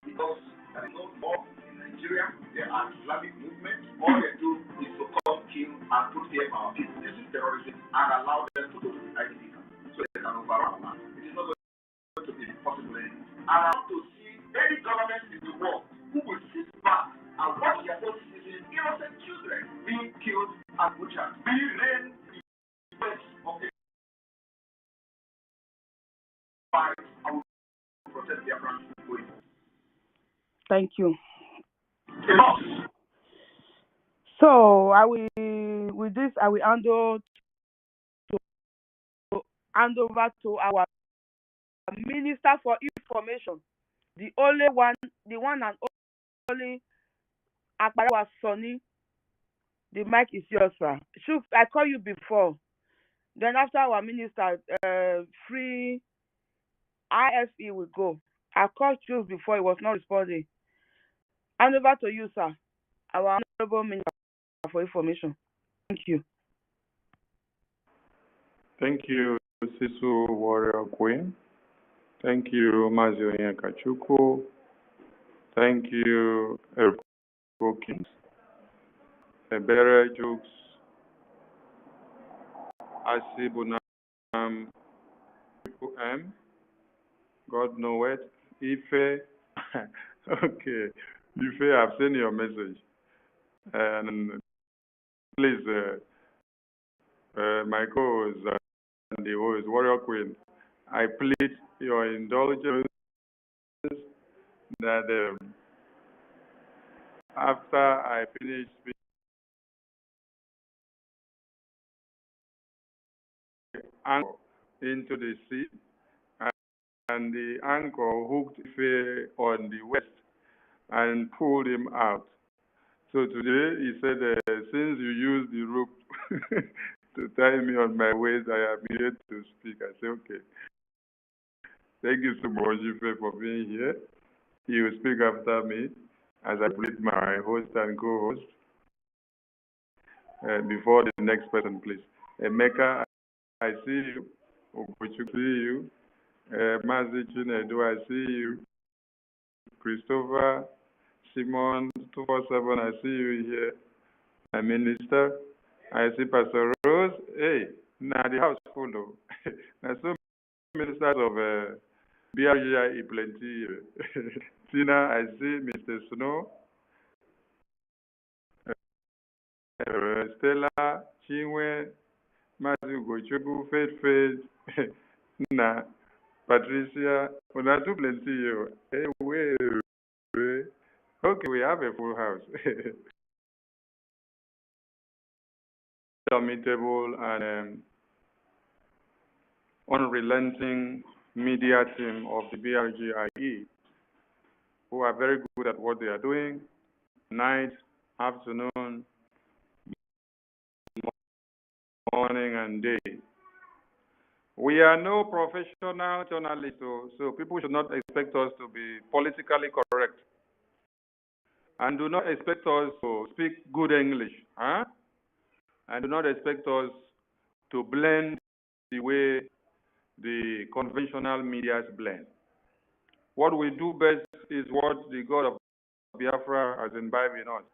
Because there is no law in Nigeria, there are Islamic movements. All they do is to come, kill, and put fear on our people. This is terrorism and allow them to go to the IDP so they can overrun our land. It is not going to be possible anymore. And I want to see any government in the world who will sit back and watch their own citizens, innocent children, being killed and butchered. We reign the best of the fight. I will protect their brand. Thank you. So I will hand over to our Minister for Information, the one and only Akbarawa Sonny. The mic is yours, sir. Shuk, I called you before. Then after our minister, free IFE will go. I called Shuk before, he was not responding. Hand over to you, sir. Our honorable Minister for Information. Thank you. Thank you, Sisu Warrior Queen. Thank you, Mazio Kachuku. Thank you, Kings. Ebere Jokes. Asibunam M. God know it. Ife. Okay. Ife, I've seen your message. And please, my co-host and the host, Warrior Queen, I plead your indulgence that after I finish anchor into the sea, and the anchor hooked on the west and pulled him out. So today he said, since you used the rope to tie me on my waist, I am here to speak. I said, okay. Thank you so much, Ife, for being here. You will speak after me as I greet my host and co-host. Before the next person, please. Emeka, I see you. Obuchu, see you. Mazi Chinedu, I see you. Christopher, Simon, 247, I see you here. My minister, I see Pastor Rose. Hey, now the house full though. There's so many ministers of BRGIE plenty. Tina, I see Mr. Snow. Stella, Chinwe, Matthew Gochugu, Faith, Na, Patricia, una too plenty. Hey, okay, we have a full house. Indomitable and unrelenting media team of the BRGIE, who are very good at what they are doing, night, afternoon, morning, and day. We are no professional journalists, so people should not expect us to be politically correct. And do not expect us to speak good English, huh? And do not expect us to blend the way the conventional medias blend. What we do best is what the God of Biafra has imbibed in us.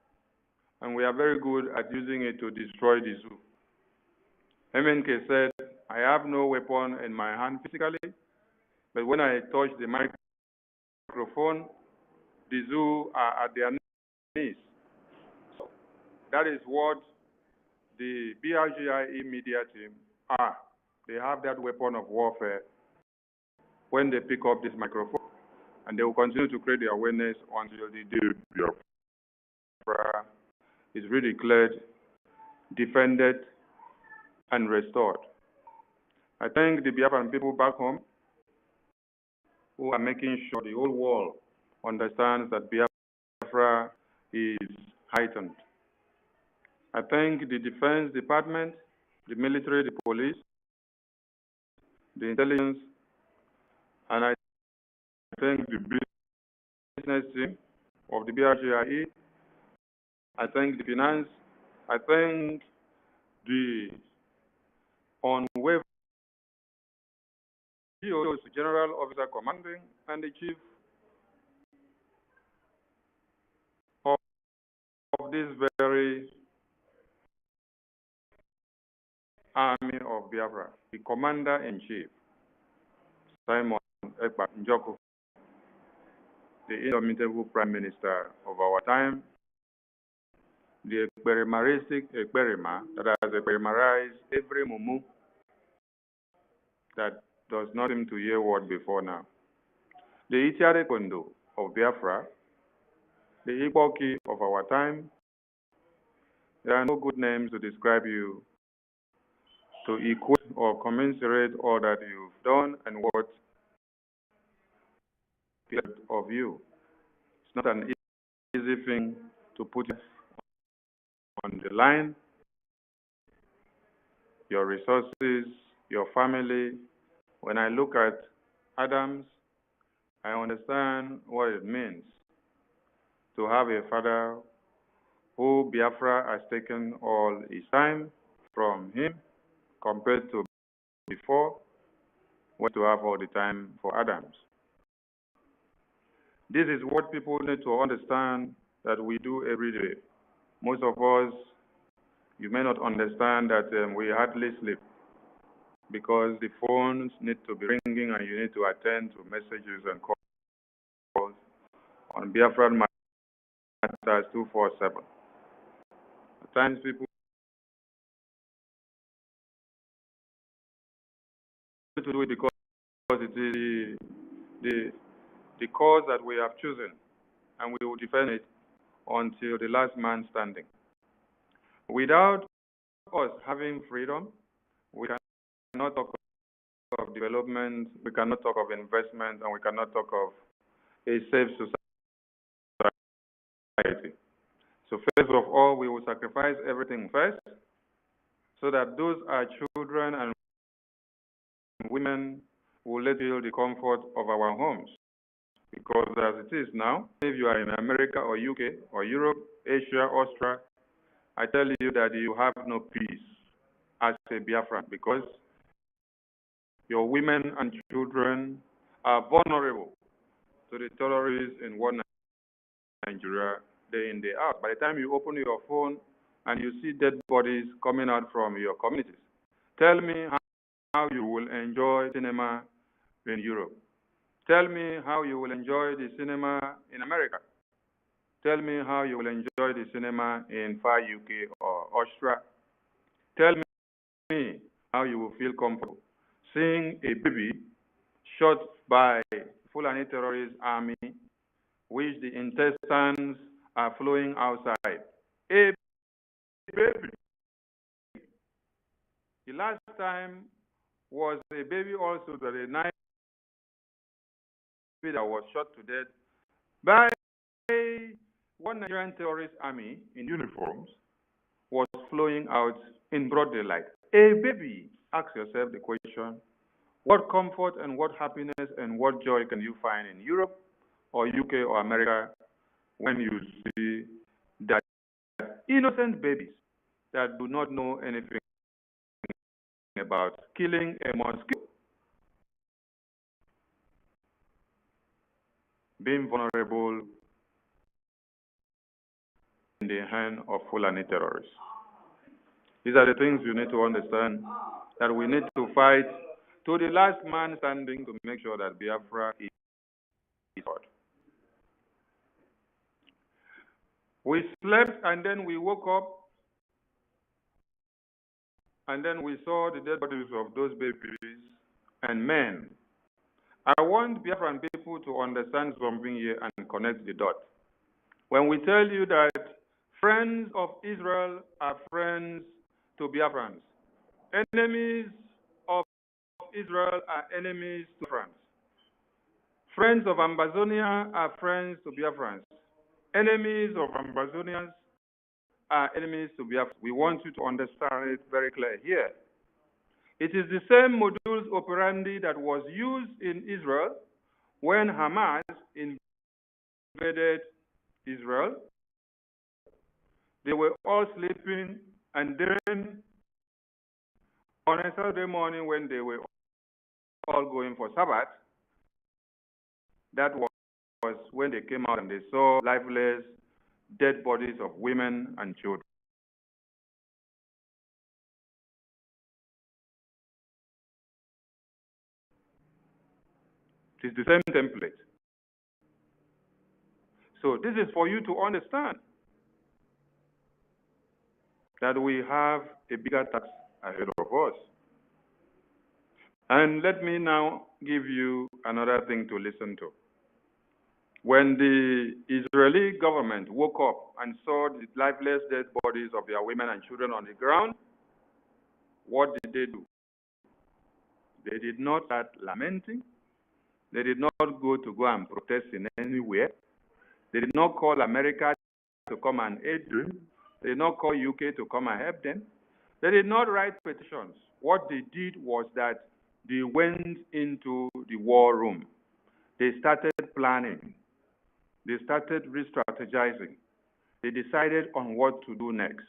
And we are very good at using it to destroy the zoo. MNK said, I have no weapon in my hand physically, but when I touch the microphone, the zoo are at their knees. So that is what the BRGIE media team are. They have that weapon of warfare when they pick up this microphone, and they will continue to create the awareness until the day Biafra is redeclared, defended, and restored. I thank the Biafran people back home who are making sure the whole world understands that Biafra is heightened. I thank the Defense Department, the military, the police, the intelligence, and I thank the business team of the BRGIE. I thank the finance. I thank the unwavering General Officer Commanding and the Chief of this very Army of Biafra, the Commander-in-Chief, Simon Ekpa Njoku, the indomitable Prime Minister of our time, the Ekperimaristic Ekperima that has Ekperimarized every mumu that does not seem to hear word before now, the Itiare Kondo of Biafra, the Igboki of our time. There are no good names to describe you, to equate or commensurate all that you've done and what of you. It's not an easy thing to put on the line. Your resources, your family. When I look at Adams, I understand what it means to have a father who Biafra has taken all his time from him compared to before, was to have all the time for Adams. This is what people need to understand that we do every day. Most of us, you may not understand that we hardly sleep because the phones need to be ringing and you need to attend to messages and calls on Biafran Matters 247. At times people to do it because it is the cause that we have chosen, and we will defend it until the last man standing. Without us having freedom, we cannot talk of development, we cannot talk of investment, and we cannot talk of a safe society. So first of all, we will sacrifice everything first, so that those are children and women who will feel the comfort of our homes. Because as it is now, if you are in America or UK or Europe, Asia, Australia, I tell you that you have no peace as a Biafran, because your women and children are vulnerable to the terrorists in one Nigeria day in, day out. By the time you open your phone and you see dead bodies coming out from your communities, tell me how you will enjoy cinema in Europe. Tell me how you will enjoy the cinema in America. Tell me how you will enjoy the cinema in far UK or Australia. Tell me how you will feel comfortable seeing a baby shot by Fulani terrorist army, which the intestines are flowing outside. A baby. The last time was a baby also, that a night baby that was shot to death by one Nigerian terrorist army in uniforms was flowing out in broad daylight. A baby. Ask yourself the question, what comfort and what happiness and what joy can you find in Europe or UK or America when you see that innocent babies that do not know anything about killing a mosquito, being vulnerable in the hand of Fulani terrorists? These are the things you need to understand, that we need to fight to the last man standing to make sure that Biafra is fought. We slept and then we woke up and then we saw the dead bodies of those babies and men. I want Biafran people to understand something here and connect the dots. When we tell you that friends of Israel are friends to Biafrans, enemies of Israel are enemies to France. Friends of Ambazonia are friends to Biafrans. Enemies of Ambazonians are enemies to Biafra. We want you to understand it very clear here. It is the same modus operandi that was used in Israel when Hamas invaded Israel. They were all sleeping, and then on a Saturday morning when they were all going for Sabbath, that was when they came out and they saw lifeless, dead bodies of women and children. It is the same template. So this is for you to understand that we have a bigger task ahead of us. And let me now give you another thing to listen to. When the Israeli government woke up and saw the lifeless dead bodies of their women and children on the ground, what did they do? They did not start lamenting. They did not go and protest in anywhere. They did not call America to come and aid them. They did not call UK to come and help them. They did not write petitions. What they did was that they went into the war room. They started planning. They started re-strategizing. They decided on what to do next.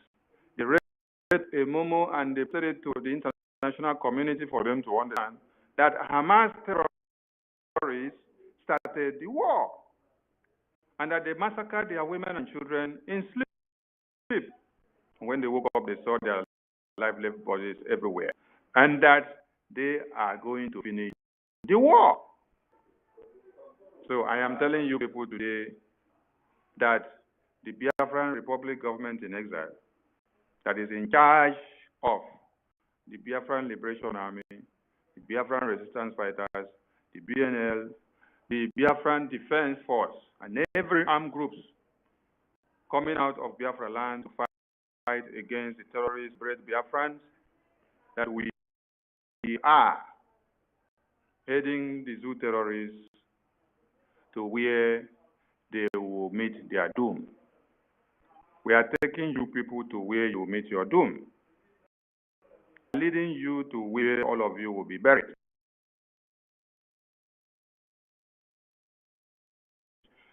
They raised a memo and they put it to the international community for them to understand that Hamas terrorists started the war and that they massacred their women and children in sleep. When they woke up, they saw their lifeless bodies everywhere, and that they are going to finish the war. So I am telling you people today that the Biafran Republic government in exile, that is in charge of the Biafran Liberation Army, the Biafran Resistance Fighters, the BNL, the Biafran Defense Force, and every armed groups coming out of Biafra land to fight against the terrorist Biafrans, that we are heading the zoo terrorists to where they will meet their doom. We are taking you people to where you will meet your doom, leading you to where all of you will be buried.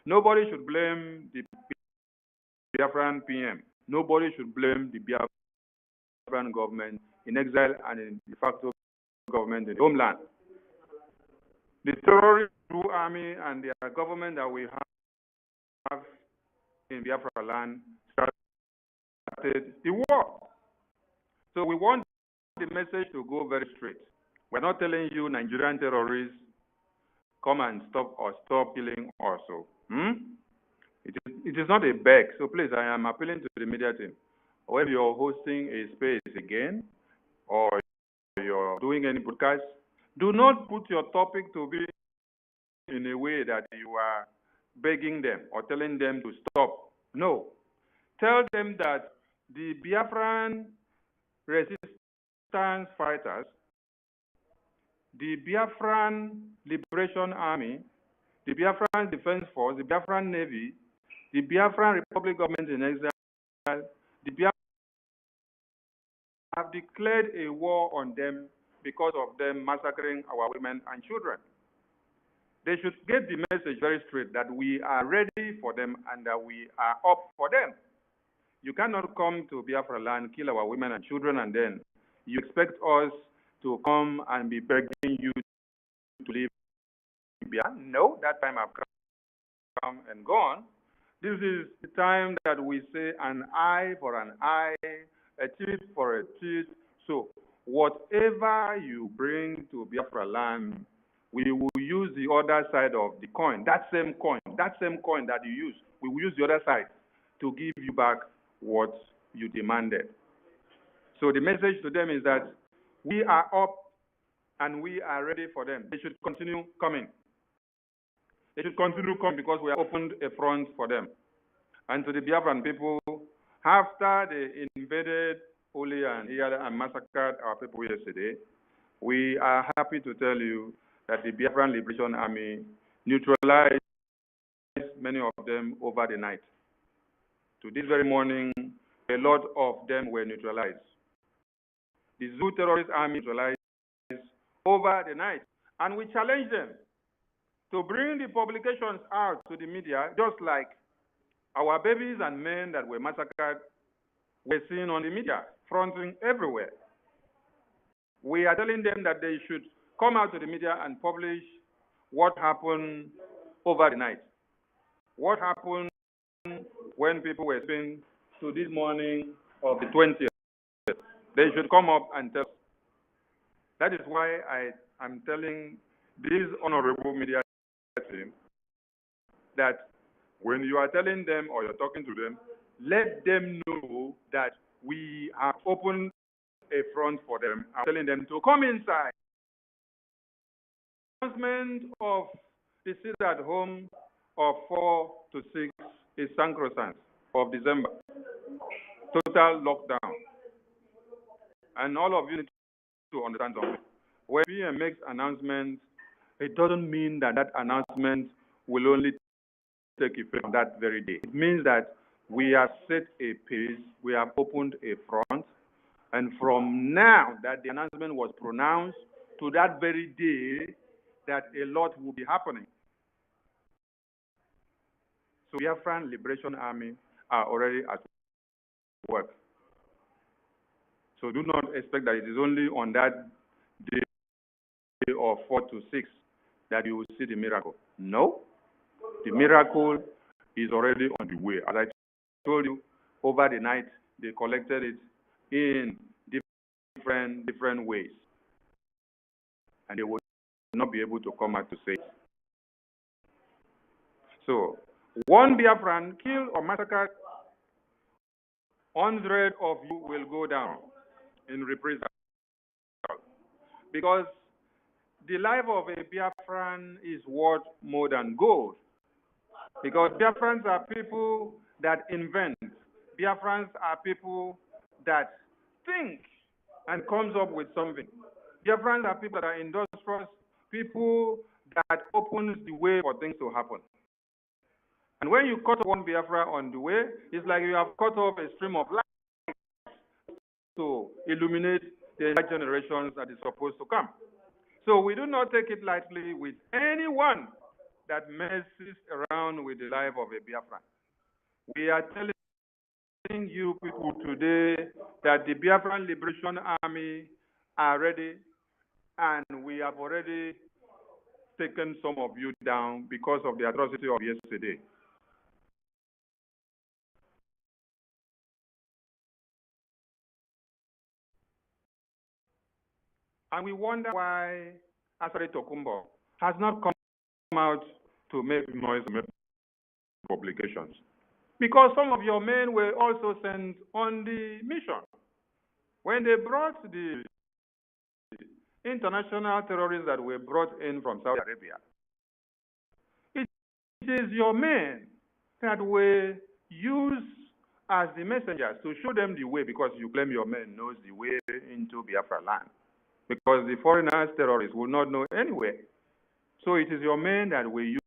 Nobody should blame the Biafran PM. Nobody should blame the Biafran government in exile and in de facto government in the homeland. The terrorist army and their government that we have in Biafra land started the war. So we want the message to go very straight. We're not telling you Nigerian terrorists come and stop killing also. It is not a beg. So please, I am appealing to the media team. Whether you're hosting a space again or you're doing any broadcast, do not put your topic to be in a way that you are begging them or telling them to stop. No. Tell them that the Biafran resistance fighters, the Biafran Liberation Army, the Biafran Defense Force, the Biafran Navy, the Biafran Republic Government in exile, the Biafran have declared a war on them because of them massacring our women and children. They should get the message very straight that we are ready for them and that we are up for them. You cannot come to Biafra land, kill our women and children, and then you expect us to come and be begging you to leave Biafra. No, that time has come and gone. This is the time that we say an eye for an eye, a teeth for a teeth. So whatever you bring to Biafra land, we will use the other side of the coin, that same coin that you use. We will use the other side to give you back what you demanded. So the message to them is that we are up and we are ready for them. They should continue coming. They should continue coming because we have opened a front for them. And to the Biafran people, after they invaded ULI and IHIALA and massacred our people yesterday, we are happy to tell you that the Biafran Liberation Army neutralized many of them over the night. To this very morning, a lot of them were neutralized. The Zoo Terrorist Army neutralized over the night. And we challenge them to bring the publications out to the media, just like our babies and men that were massacred were seen on the media, fronting everywhere. We are telling them that they should come out to the media and publish what happened over the night. What happened when people were sleeping to this morning of the 20th. They should come up and tell us. That is why I am telling this honorable media team that when you are telling them or you're talking to them, let them know that we have opened a front for them. I'm telling them to come inside. The announcement of the sit at home of 4 to 6 is sacrosanct of December. Total lockdown. And all of you need to understand something. When PM makes announcements, it doesn't mean that that announcement will only take effect on that very day. It means that we have set a pace, we have opened a front, and from now that the announcement was pronounced to that very day, that a lot will be happening. So Biafran Liberation Army are already at work. So do not expect that it is only on that day of 4 to 6 that you will see the miracle. No, the miracle is already on the way. As I told you, over the night, they collected it in different ways. And they will not be able to come out to say it. So, one Biafran killed or massacred, 100 of you will go down in reprisal. Because the life of a Biafran is worth more than gold. Because Biafrans are people that invent. Biafrans are people that think and comes up with something. Biafrans are people that are industrious, people that opens the way for things to happen. And when you cut one Biafra on the way, it's like you have cut off a stream of light to illuminate the entire generations that is supposed to come. So we do not take it lightly with anyone that messes around with the life of a Biafran. We are telling you people today that the Biafran Liberation Army are ready, and we have already taken some of you down because of the atrocity of yesterday. And we wonder why Asare Tokumbo has not come out to make noise and make publications. Because some of your men were also sent on the mission. When they brought the international terrorists that were brought in from Saudi Arabia, it is your men that were used as the messengers to show them the way, because you claim your men knows the way into Biafra land. Because the foreigners, terrorists, will not know anywhere. So it is your men that we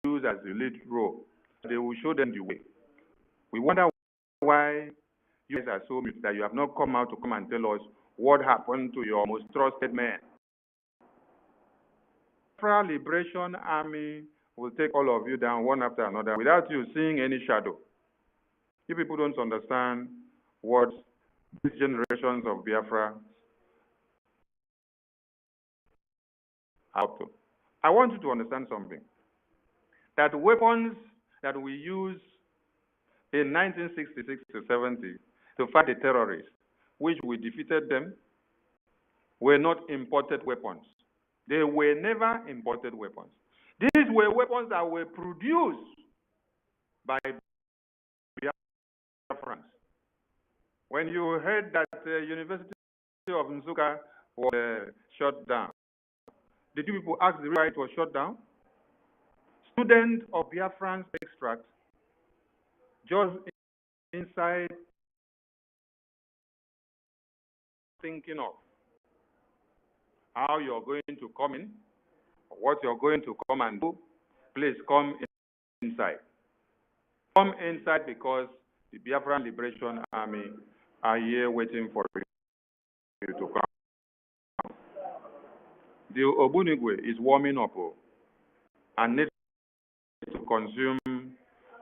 use as the lead role. They will show them the way. We wonder why you guys are so mute that you have not come out to come and tell us what happened to your most trusted men. Biafra Liberation Army will take all of you down one after another without you seeing any shadow. You people don't understand what these generations of Biafra are up to. I want you to understand something. That weapons that we use in 1966 to 70 to fight the terrorists, which we defeated them, were not imported weapons. They were never imported weapons. These were weapons that were produced by BIAFRANS. When you heard that the University of Nsukka was shut down, did you people ask the reason why it was shut down? Students of BIAFRANS extract just inside thinking of how you're going to come in, what you're going to come and do. Please come inside. Come inside because the Biafran Liberation Army are here waiting for you to come. The Obunigwe is warming up and needs to consume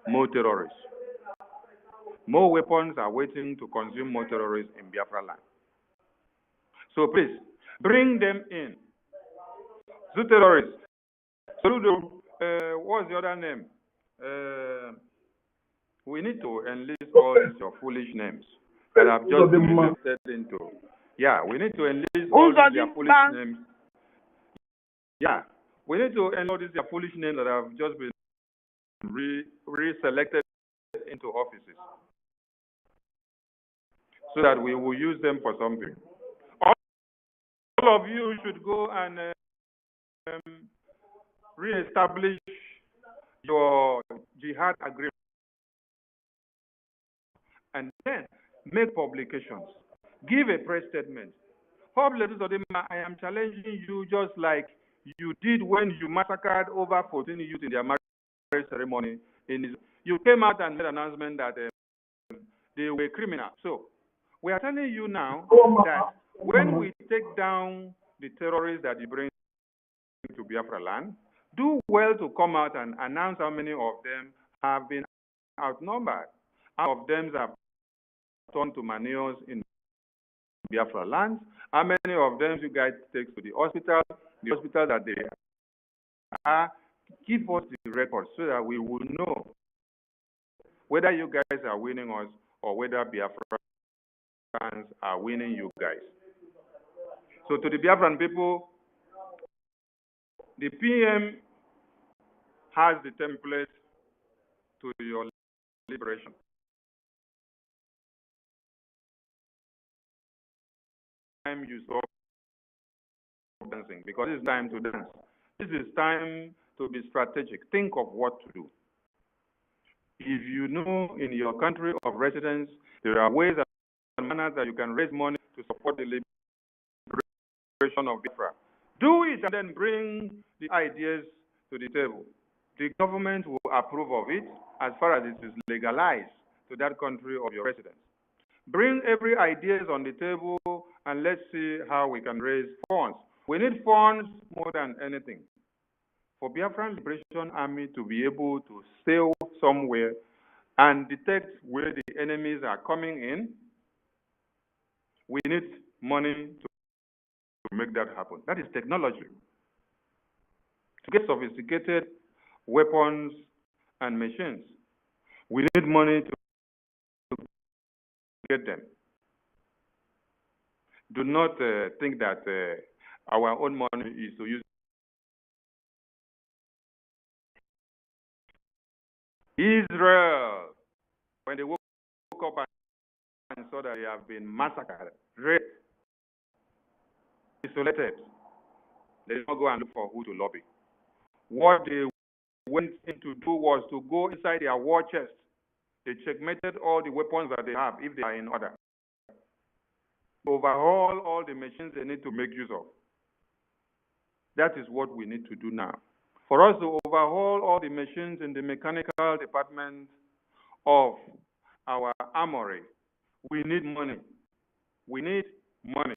more terrorists. More weapons are waiting to consume more terrorists in Biafra land. So please, bring them in. The terrorists. SOLUDO, what's the other name? We need to enlist all these your foolish names that have just been enlisted into. Yeah, we need to enlist all these their foolish names. Yeah, we need to enlist all these their foolish names that have just been re-selected into offices, so that we will use them for something. All of you should go and re-establish your jihad agreement and then make publications. Give a press statement. I am challenging you just like you did when you massacred over 14 youth in their marriage ceremony. You came out and made an announcement that they were criminals. So we are telling you now that when we take down the terrorists that you bring to Biafra land, do well to come out and announce how many of them have been outnumbered. How many of them have turned to manures in Biafra land? How many of them you guys take to the hospital that they are? Give us the records so that we will know whether you guys are winning us or whether Biafrans are winning you guys. So to the Biafran people, the PM has the template to your liberation. Time you stop dancing, because it's time to dance. This is time to be strategic. Think of what to do. If you know in your country of residence, there are ways and manners that you can raise money to support the liberation of Biafra. Do it and then bring the ideas to the table. The government will approve of it as far as it is legalized to that country of your residence. Bring every ideas on the table and let's see how we can raise funds. We need funds more than anything. For Biafran Liberation Army to be able to sail somewhere and detect where the enemies are coming in, we need money to make that happen. That is technology. To get sophisticated weapons and machines, we need money to get them. Do not think that our own money is to use. Israel, when they woke up and saw that they have been massacred, raped, isolated, they did not go and look for who to lobby. What they went in to do was to go inside their war chest. They checkmated all the weapons that they have, if they are in order. Overhaul all the machines they need to make use of. That is what we need to do now. For us to overhaul all the machines in the mechanical department of our armory, we need money. We need money.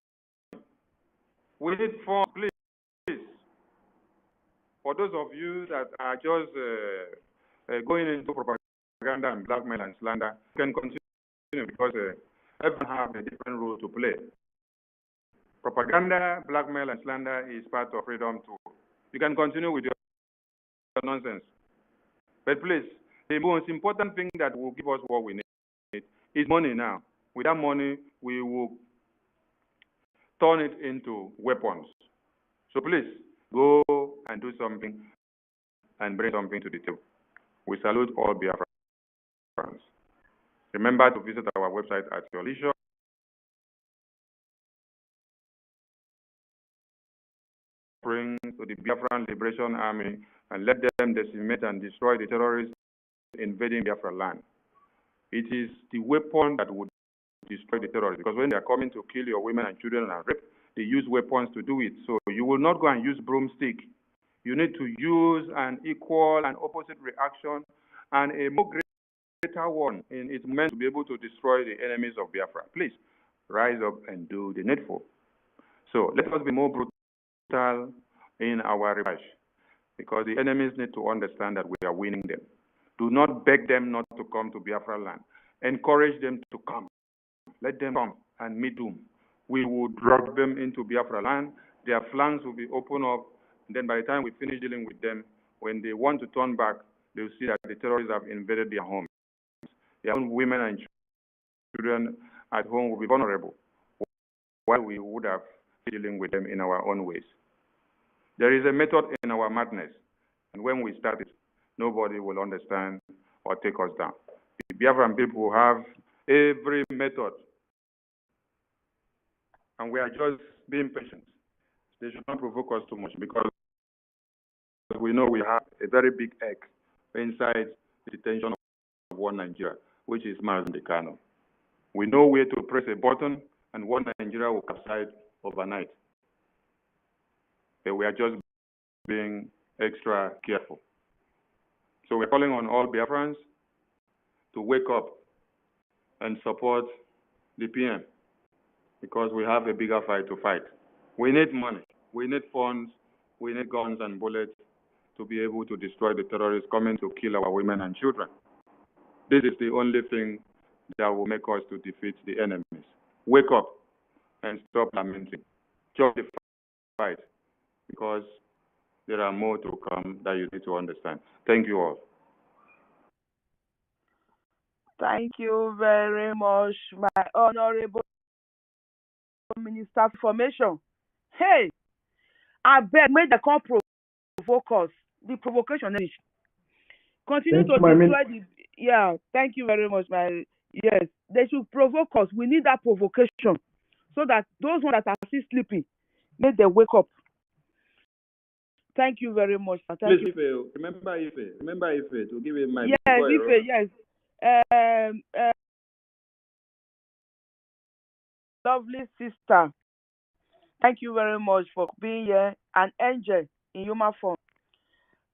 We need funds, please. For those of you that are just going into propaganda and blackmail and slander, you can continue because everyone has a different role to play. Propaganda, blackmail, and slander is part of freedom too. You can continue with your nonsense. But please, the most important thing that will give us what we need is money now. With that money, we will turn it into weapons. So please, go and do something and bring something to the table. We salute all BIAFRANS. Remember to visit our website at your leisure. Bring to the Biafran Liberation Army and let them decimate and destroy the terrorists invading Biafra land. It is the weapon that would destroy the terrorists, because when they are coming to kill your women and children and rape, they use weapons to do it. So you will not go and use broomstick. You need to use an equal and opposite reaction and a more greater one in its meant to be able to destroy the enemies of Biafra. Please rise up and do the needful. So let us be more brutal in our research, because the enemies need to understand that we are winning them. Do not beg them not to come to Biafra land. Encourage them to come. Let them come and meet doom. We will drag them into Biafra land. Their flanks will be open up. And then by the time we finish dealing with them, when they want to turn back, they'll see that the terrorists have invaded their homes. Their own women and children at home will be vulnerable, while we would have been dealing with them in our own ways. There is a method in our madness, and when we start it, nobody will understand or take us down. The Biafran people have every method, and we are just being patient. They should not provoke us too much, because we know we have a very big egg inside the detention of one Nigeria, which is Mazi Kano. We know where to press a button, and one Nigeria will capsize overnight. But we are just being extra careful. So we're calling on all Biafrans to wake up and support the PM, because we have a bigger fight to fight. We need money, we need funds, we need guns and bullets to be able to destroy the terrorists coming to kill our women and children. This is the only thing that will make us to defeat the enemies. Wake up and stop lamenting. Join the fight, because there are more to come that you need to understand. Thank you all. Thank you very much, my honorable Minister of Information. Hey, I beg, make the come provoke us. The provocation is continue to destroy the. Yeah, thank you very much, my. Yes, they should provoke us. We need that provocation, so that those ones that are still sleeping, make them wake up. Thank you very much. Thank Please, you. Remember Ife to give him my. Yes, Ife, yes. Lovely sister, Thank you very much for being here. An angel in human form.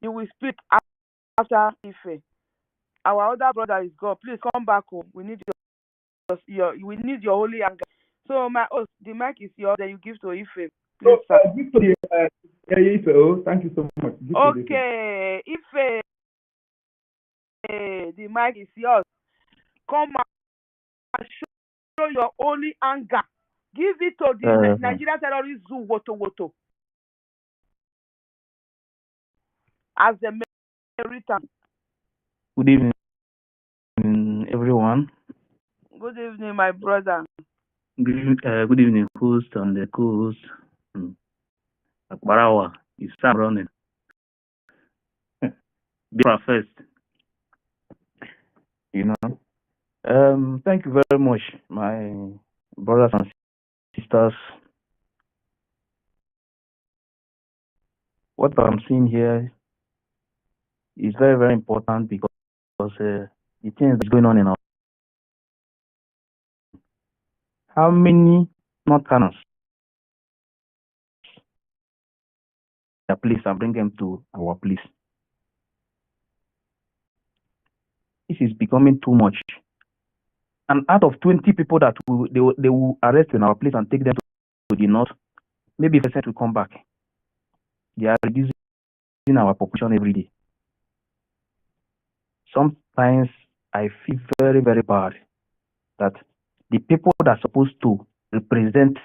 You will speak after Ife. Our other brother is gone. Please come back home. We need we need your holy anger. So my host, the mic is yours. Then you give to Ife, please, sir. Give to the Ife. Oh, thank you so much. Give to the Ife. Okay, Ife, the mic is yours. Come and show your holy anger. Give it to the Nigeria terrorist zoo, Woto. As the return. Good evening, everyone. Good evening, my brother. Good evening, host and the co-host. Akbarawa, you start running. BIAFRA first. Thank you very much, my brothers and sisters. What I'm seeing here is very, very important because the things that's going on in our. How many Northerners their place and bring them to our place? This is becoming too much. And out of 20 people that they will arrest in our place and take them to the north, maybe 5% will come back. They are reducing our population every day. Sometimes I feel very, very bad that the people that are supposed to represent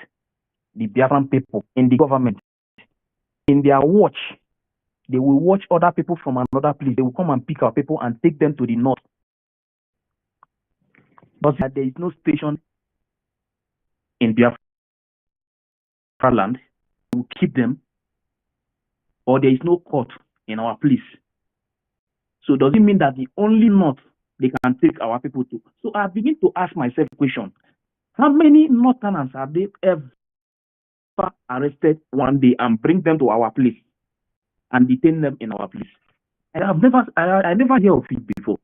the Biafran people in the government, in their watch, they will watch other people from another place. They will come and pick our people and take them to the north. But there is no station in Biafra land. We will keep them, or there is no court in our place. So does it mean that the only north they can take our people to? So I begin to ask myself a question. How many Northerners have they ever arrested one day and bring them to our place and detain them in our place? I never hear of it before.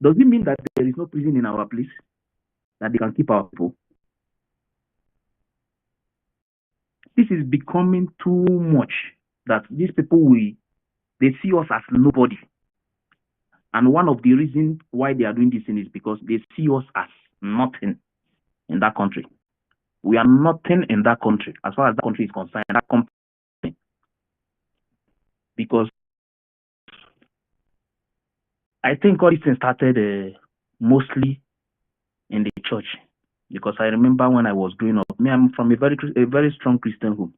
Does it mean that there is no prison in our place that they can keep our people? This is becoming too much that these people they see us as nobody. And one of the reasons why they are doing this thing is because they see us as nothing in that country. We are nothing in that country as far as that country is concerned. That company, because I think all this thing started mostly in the church. Because I remember when I was growing up, I'm from a very strong Christian home.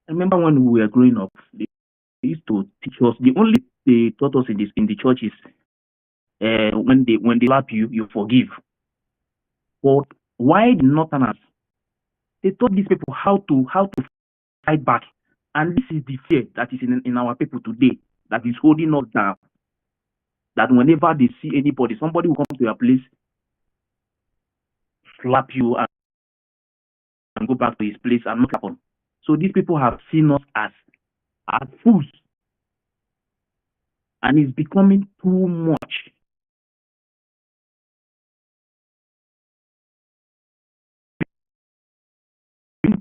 I remember when we were growing up, they used to teach us. The only they taught us in the church is when they slap you, you forgive. But why the Northerners? They taught these people how to fight back, and this is the fear that is in our people today that is holding us down. That whenever they see anybody, somebody will come to your place, slap you, and go back to his place and not happen. So these people have seen us as fools, and it's becoming too much.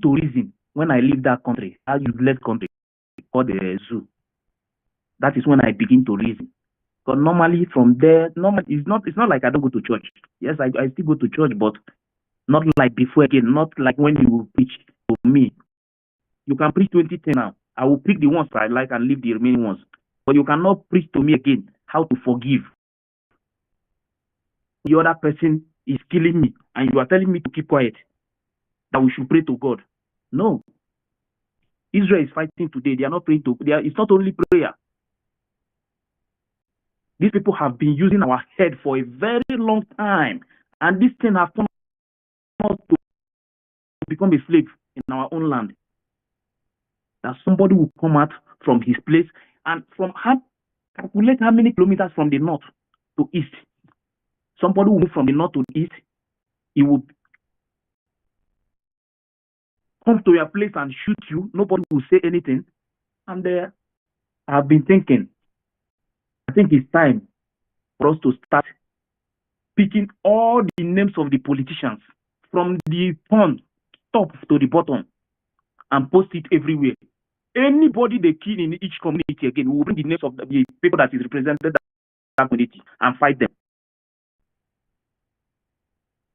To reason when I leave that country, a useless country called the zoo. That is when I begin to reason. But normally from there, it's not like I don't go to church. Yes, I still go to church, but not like before again. Not like when you preach to me. You can preach 2010 now. I will pick the ones I like and leave the remaining ones. But you cannot preach to me again how to forgive. The other person is killing me, and you are telling me to keep quiet. That we should pray to God. No. Israel is fighting today. They are not praying to. It's not only prayer. These people have been using our head for a very long time, and this thing has turned us to become a slave in our own land. That somebody will come out from his place and calculate how many kilometers from the north to east. Somebody will move from the north to the east. He will come to your place and shoot you. Nobody will say anything. And I've been thinking, I think it's time for us to start picking all the names of the politicians from the top top to the bottom and post it everywhere. Anybody they kill in each community again, we will bring the names of the people that is represented that community and fight them.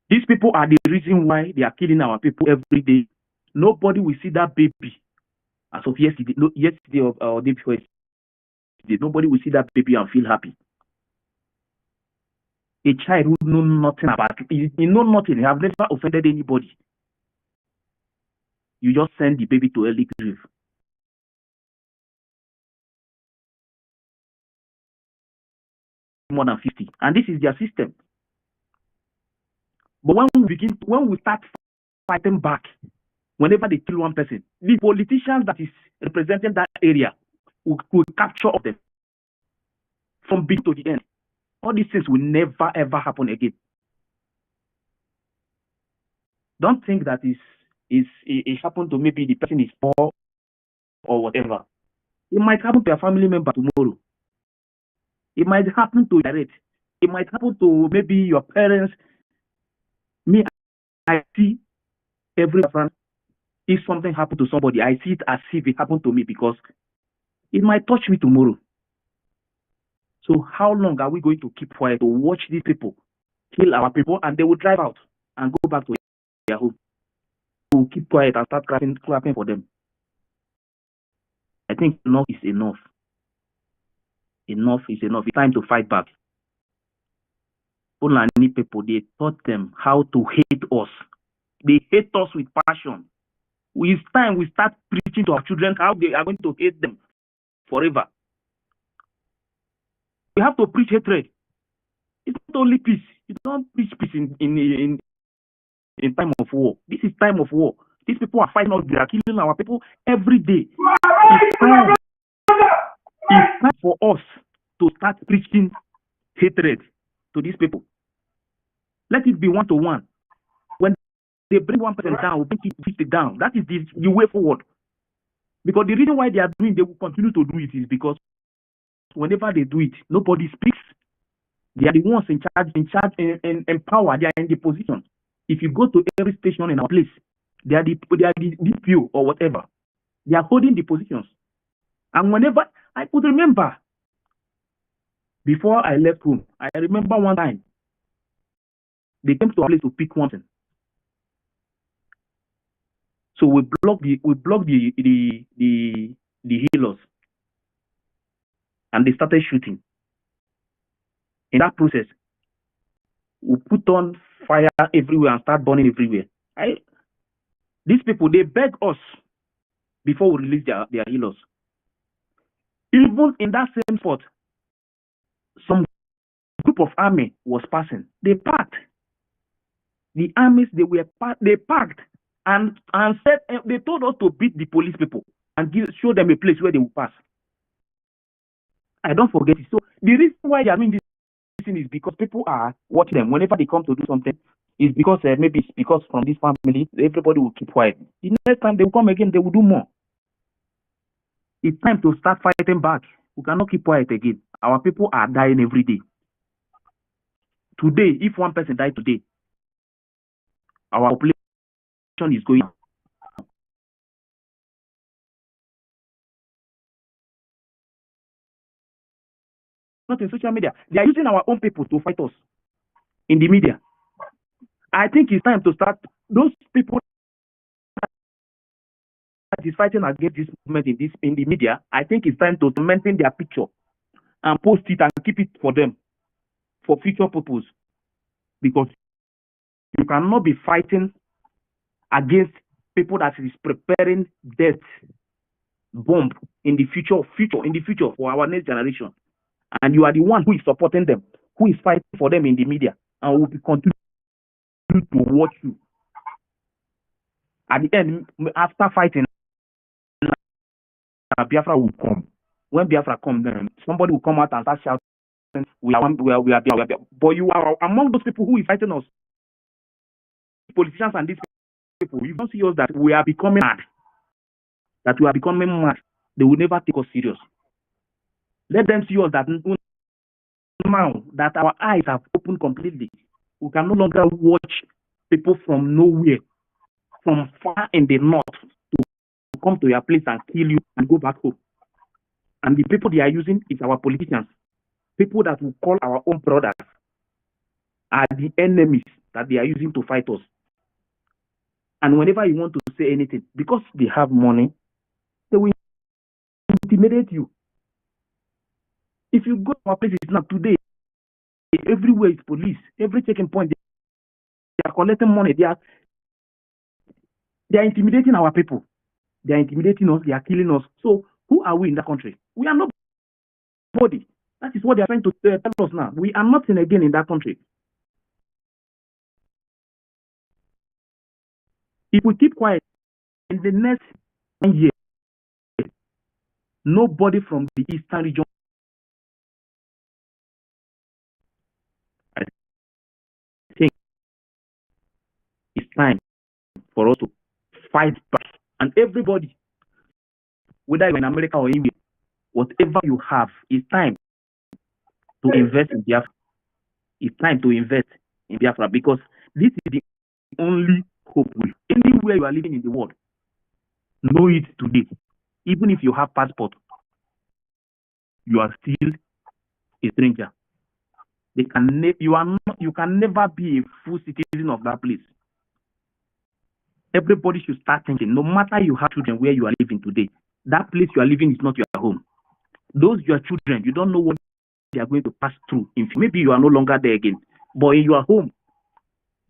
These people are the reason why they are killing our people every day. Nobody will see that baby as of yesterday, yesterday or day before yesterday. Nobody will see that baby and feel happy. A child who knows nothing about it, he knows nothing, he have never offended anybody. You just send the baby to early grave. More than 50, and this is their system. But when we start fighting back, whenever they kill one person, the politicians that is representing that area will capture of them from beginning to the end. All these things will never ever happen again. Don't think that it happened to maybe the person is poor or whatever. It might happen to a family member tomorrow. It might happen to your rate. It might happen to maybe your parents. Me, I see every friend. If something happened to somebody, I see it as if it happened to me because it might touch me tomorrow. So how long are we going to keep quiet to watch these people kill our people and they will drive out and go back to their home? We'll keep quiet and start clapping for them. I think enough is enough. Enough is enough. It's time to fight back. Fulani people, they taught them how to hate us. They hate us with passion. It's time we start preaching to our children how they are going to hate them forever. We have to preach hatred. It's not only peace. You don't preach peace in time of war. This is time of war. These people are fighting us. They are killing our people every day. It's time for us to start preaching hatred to these people. Let it be 1-to-1. When they bring one person down, we bring it down. That is the way forward. Because the reason why they are doing, they will continue to do it is because whenever they do it, nobody speaks. They are the ones in charge, and power. They are in the position. If you go to every station in our place, they are the DPO or whatever. They are holding the positions. And whenever I could remember, before I left home, I remember one time they came to our place to pick one thing. So we blocked the healers, and they started shooting. In that process, we put on fire everywhere and start burning everywhere. These people, they beg us before we release their healers. Even in that same spot, some group of army was passing. They packed. The armies, they packed and said, they told us to beat the police people and show them a place where they will pass. I don't forget it. So the reason why they are doing this is because people are watching them. Whenever they come to do something, it's because maybe it's because from this family, everybody will keep quiet. The next time they will come again, they will do more. It's time to start fighting back. We cannot keep quiet again. Our people are dying every day. Today, if one person died today, our population is going. Not in social media. They are using our own people to fight us in the media. I think it's time to start. Those people that is fighting against this movement in the media, I think it's time to maintain their picture and post it and keep it for them for future purpose. Because you cannot be fighting against people that is preparing death bomb in the future for our next generation. And you are the one who is supporting them, who is fighting for them in the media, and will continue to watch you. At the end, after fighting, Biafra will come. When Biafra comes, then somebody will come out and start shouting, we are Biafra. But you are among those people who is fighting us. Politicians and these people, you don't see us that we are becoming mad. That we are becoming mad. They will never take us serious. Let them see us that now that our eyes have opened completely, we can no longer watch people from nowhere from far in the north to come to your place and kill you and go back home. And the people they are using is our politicians. People that we call our own brothers are the enemies that they are using to fight us. And whenever you want to say anything, because they have money, they will intimidate you. If you go to our places now today, everywhere is police. Every checking point, they are collecting money. They are intimidating our people. They are intimidating us. They are killing us. So who are we in that country? We are nobody. That is what they are trying to tell us now. We are nothing again in that country. If we keep quiet, in the next 1 year, nobody from the eastern region. I think it's time for us to fight back. And everybody, whether you're in America or India, whatever you have, it's time to invest in Biafra. It's time to invest in Biafra because this is the only hope. Anywhere you are living in the world, know it today. Even if you have passport, you are still a stranger. You can never be a full citizen of that place. Everybody should start thinking, no matter you have children where you are living today, that place you are living is not your home. Those your children, you don't know what they are going to pass through. Maybe you are no longer there again. But in your home,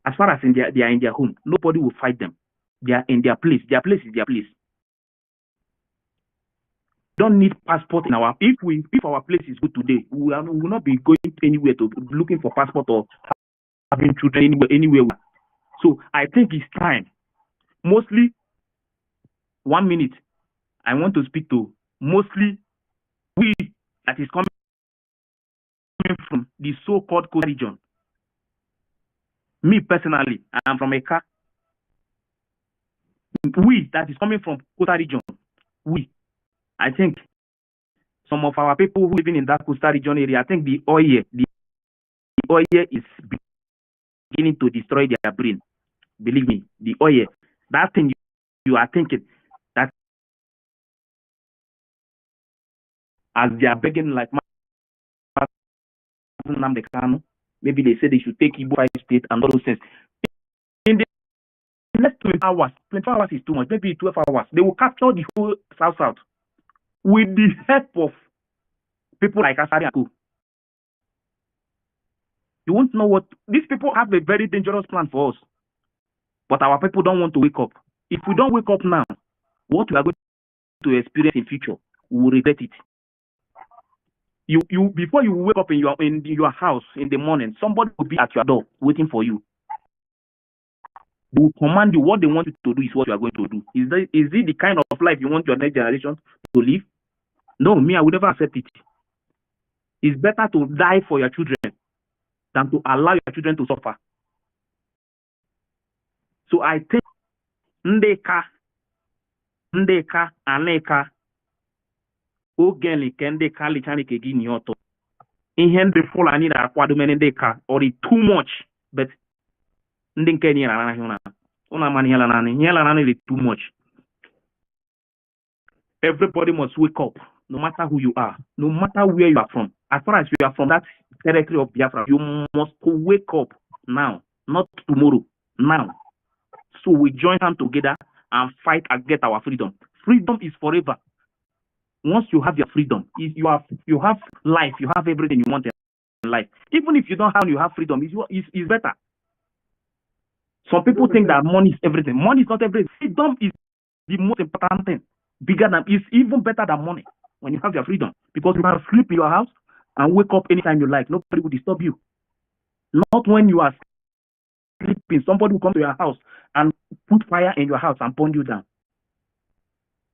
as far as they are in their home, nobody will fight them. They are in their place. Their place is their place. Don't need passport in our if our place is good today, we will not be going anywhere to looking for passport or having children anywhere. So I think it's time. Mostly 1 minute, I want to speak to mostly we that is coming from the so-called Coast region. Me personally, I am from Eka. We that is coming from Coastal region, I think some of our people who living in that Coastal region area, I think the oil is beginning to destroy their brain. Believe me, the oil, that thing you are thinking that as they are begging like maybe they say they should take Igbo 5 states and all those things. In the next 24 hours is too much, maybe 12 hours, they will capture the whole South with the help of people like Asari and Co. You won't know what these people have a very dangerous plan for us. But our people don't want to wake up. If we don't wake up now, what we are going to experience in future, we will regret it. You before you wake up in your house in the morning, somebody will be at your door waiting for you. They will command you. What they want you to do is what you are going to do. Is it the kind of life you want your next generation to live? No, me, I would never accept it. It's better to die for your children than to allow your children to suffer. So I think Ndeka, Aneka, Ogeni, Kendeka, Lichanike, Ginyoto. In hand the full I need a quadumenendeka or it too much, but Ndinkeni Rana Ona is too much. Everybody must wake up, no matter who you are, no matter where you are from. As far as you are from that territory of Biafra, you must wake up now, not tomorrow, now. So we join hands together and fight and get our freedom. Freedom is forever. Once you have your freedom, you have life, you have everything you want in life. Even if you don't have, you have freedom, it's better. Some people think that money is everything. Money is not everything. Freedom is the most important thing. It's even better than money when you have your freedom. Because you can sleep in your house and wake up anytime you like. Nobody will disturb you. Not when you are sleeping. Somebody will come to your house and put fire in your house and burn you down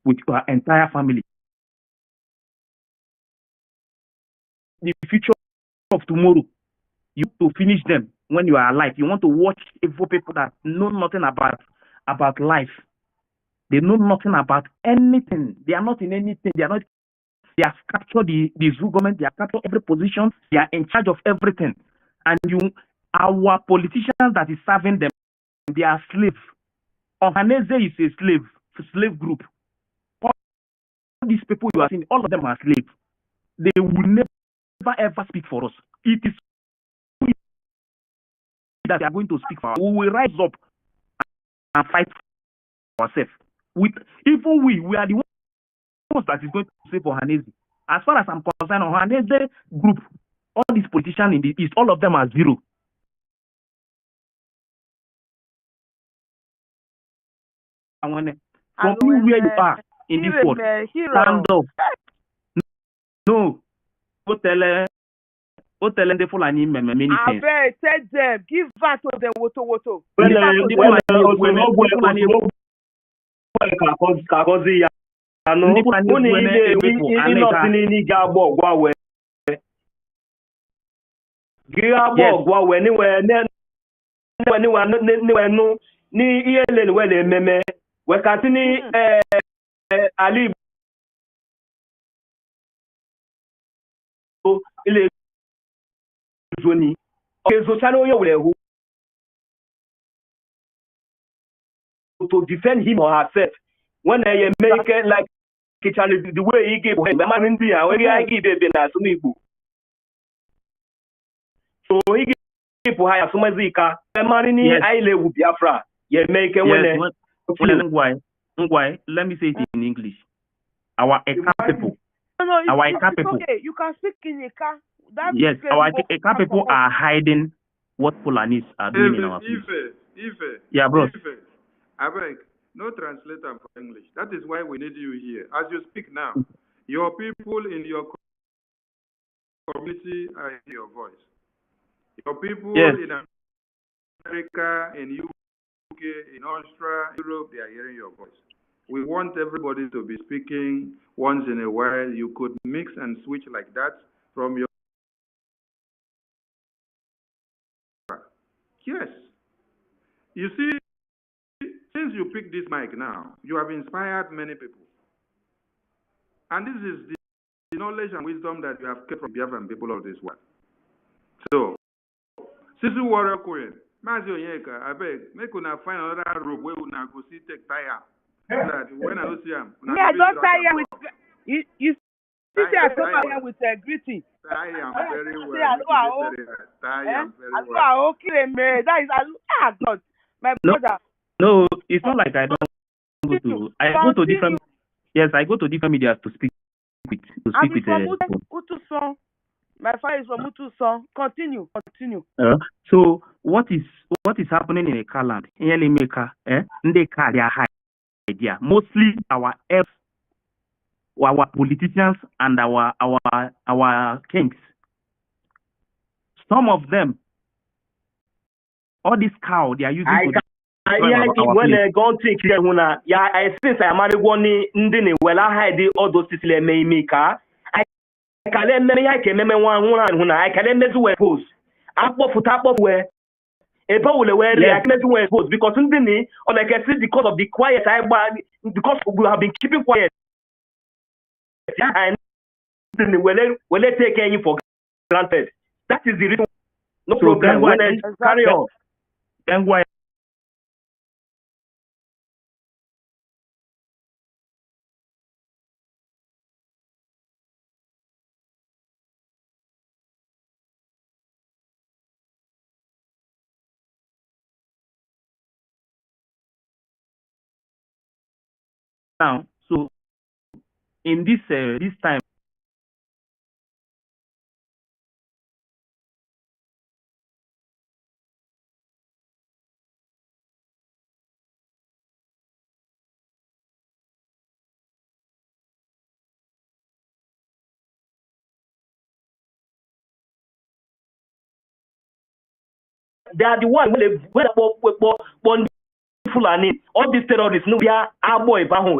with your entire family. The future of tomorrow, you have to finish them when you are alive. You want to watch evil people that know nothing about life. They know nothing about anything. They are not in anything. They have captured the government. They have captured every position. They are in charge of everything. And our politicians that is serving them, they are slaves. Ohaneze is a slave group. All these people you are seeing, all of them are slaves. They will never ever speak for us. It is we that they are going to speak for us. We will rise up and fight for ourselves. Even we are the ones that is going to say for Ohaneze. As far as I'm concerned, Ohaneze group, all these politicians in the East, all of them are zero. From anywhere you are in this world, stand up. No, go tell them the Fulani many things. Tell them, give back to them, woto. Ali ile zoni so chano yo who to defend him or herself when they make it like the way he gave him man India where I give baby na so Igbo so he gave higher so mazika man ni I level Biafra ye make when Why? Let me say it in English. Our Eka people. No, our Eka people. Okay. You can speak in Eka. Yes, our Eka people are hiding what Fulanis are doing in our place. Ife. Yeah, bro. I beg, no translator for English. That is why we need you here. As you speak now, your people in your community are hearing your voice. Your people in America, in UK, in Australia, Europe, they are hearing your voice. We want everybody to be speaking once in a while. You could mix and switch like that from your... Yes. You see, since you picked this mic now, you have inspired many people. And this is the knowledge and wisdom that you have kept from Biafran people of this world. So, Sisu Warrior Queen, Mazio Yeka, I beg, make una find another rope where una go see take tire. That when I don't see him, I don't tire with you. See, I come here with a greeting. I am very well. I am very well. Okay, man. That is God, my brother. No, it's not like I don't go to. I go to different. Yes, I go to different media to speak with. My father is from Utuson. Continue. So what is happening in a land? In Elimeka, they carry a high idea. Mostly our politicians and our kings. Some of them, all this cow they are using when they go take care huna I since I marry one ndini wela hide all those things le meimika I can me ya ke meme wan huna I can mezu we pose akpofuta we ebe wole we react mezu we pose because ndini on like I see because of the quiet because we have been keeping quiet and ndini wele take any for granted. That is the reason. No so problem. When I carry on. Then why? Now, so in this time. They are the one when Fulani, all these terrorists, no, they are our boy, Baho, all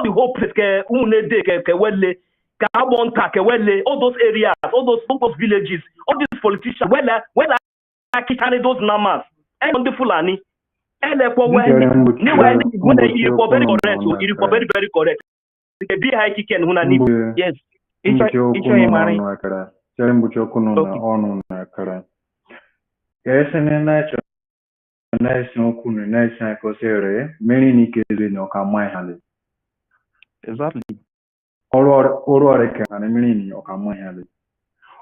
the whole place, all those areas, all those villages, all these politicians, when I carry those numbers, and on the Fulani, and you for very correct, you for very correct. The BIAFRA can Hunani, yes, it's Chere mbuchi okwu nọ na ọnụ na akara. Ka esi na nice no kunu nice na kosere many ni keze no kamai hale. Exactly. Oro ka na many ni okamai hale.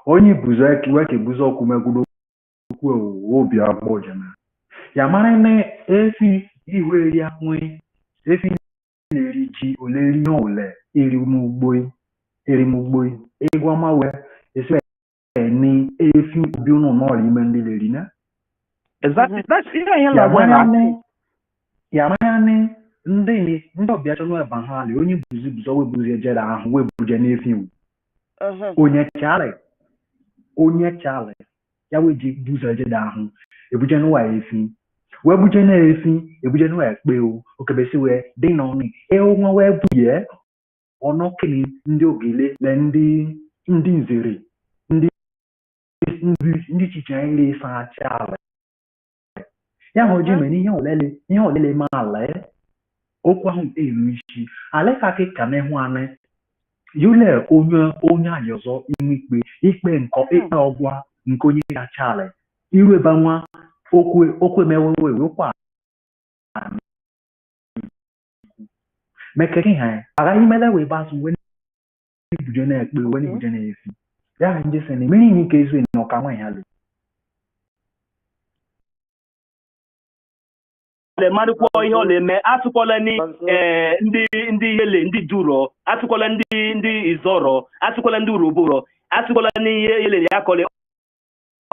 Onye buzo ki weke buzo kumegudo ku obi agboje na. Ya mara ne efi iwe ri anwe efi leri ji oleri no ole eri mugbo egwa mawe ese ni efi bi unu no ri mende leri na. Exactly. That's yeah, Yamani ndị ọbịa chọrọ ebe ha le onye buzo webuzi ejere ahụ webuje n'efi iwu onye chale ya weji buzo ejere ahụ ebuje n'ụwa efi webuje n'efi ebuje n'ụwa ekpe o okebesi wee dị n'ọnụ nwa wee buye ọnọkili ndị ogele le ndị nzere ndị chiche nri ịsa chala ya hụ ji mere ihe olele ma ala okwu ahụ eru isi aleka ka na-ehụ anị yule onye anyị ọzọ inwe ikpe ikpe ọgwa nke onye kacha ala iru ebe nwa okwu emewewe wekwa mekere ha agaghị mele wee bazụ wee ibuje na-ekpe wee ibuje na-efi ya nje sị na mmiri ike ezu na ọka nwa ya le marụkwa ihe ọ na-eme atụkwala ndị hele ndị duro atụkwala ndị izọrọ atụkwala ndị uroboro atụkwala n'ihe hele ya kọle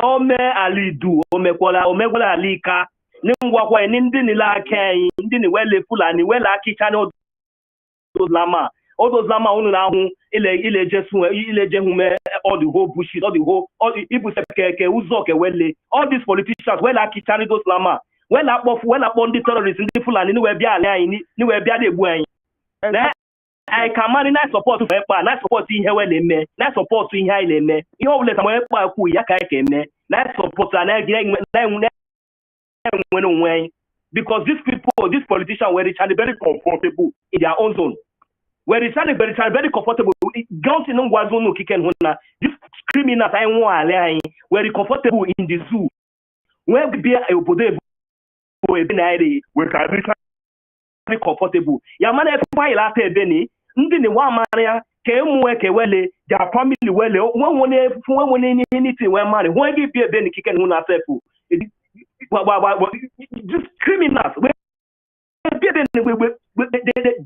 ome alidu omegwala alika ni ngwakwa ni ndị nile aka anyị ndị ni wele fulani wele akicha na odozlama unu na-ahụ ileje hume all the whole bullshit all the whole ibusepeke ụzọ kewele all these politicians wele akicha na dozlama wela akpọ ndị terrorists ndị fulani ni wee bịa ala anyị ni wee bịa na-egbu anyị na anyị ka mmadụ na-asọpọtụ ekpa na-asọpọtụ ihe wee na-eme na-asọpọtụ ihe anyị na-eme ihe ọbụla ka nwee kpa akwu ya ka anyị ka-eme na-asọpọtụ na-enwere onwe anyị because these politicians were very comfortable in their own zone were very comfortable gọọmenti na ngwazi ụnụ okike hụ na these criminals anyị nwụọ ala anyị were comfortable in the zoo wee bịa obodo ebe na ere we can be comfortable ya mana efe ila ata ebe ni ndị ni wa mara ya ka emue ke wele their family wele wonwone ni niti we mara won gi bi ebe ni kiken hu na self just criminals we bi ebe ni we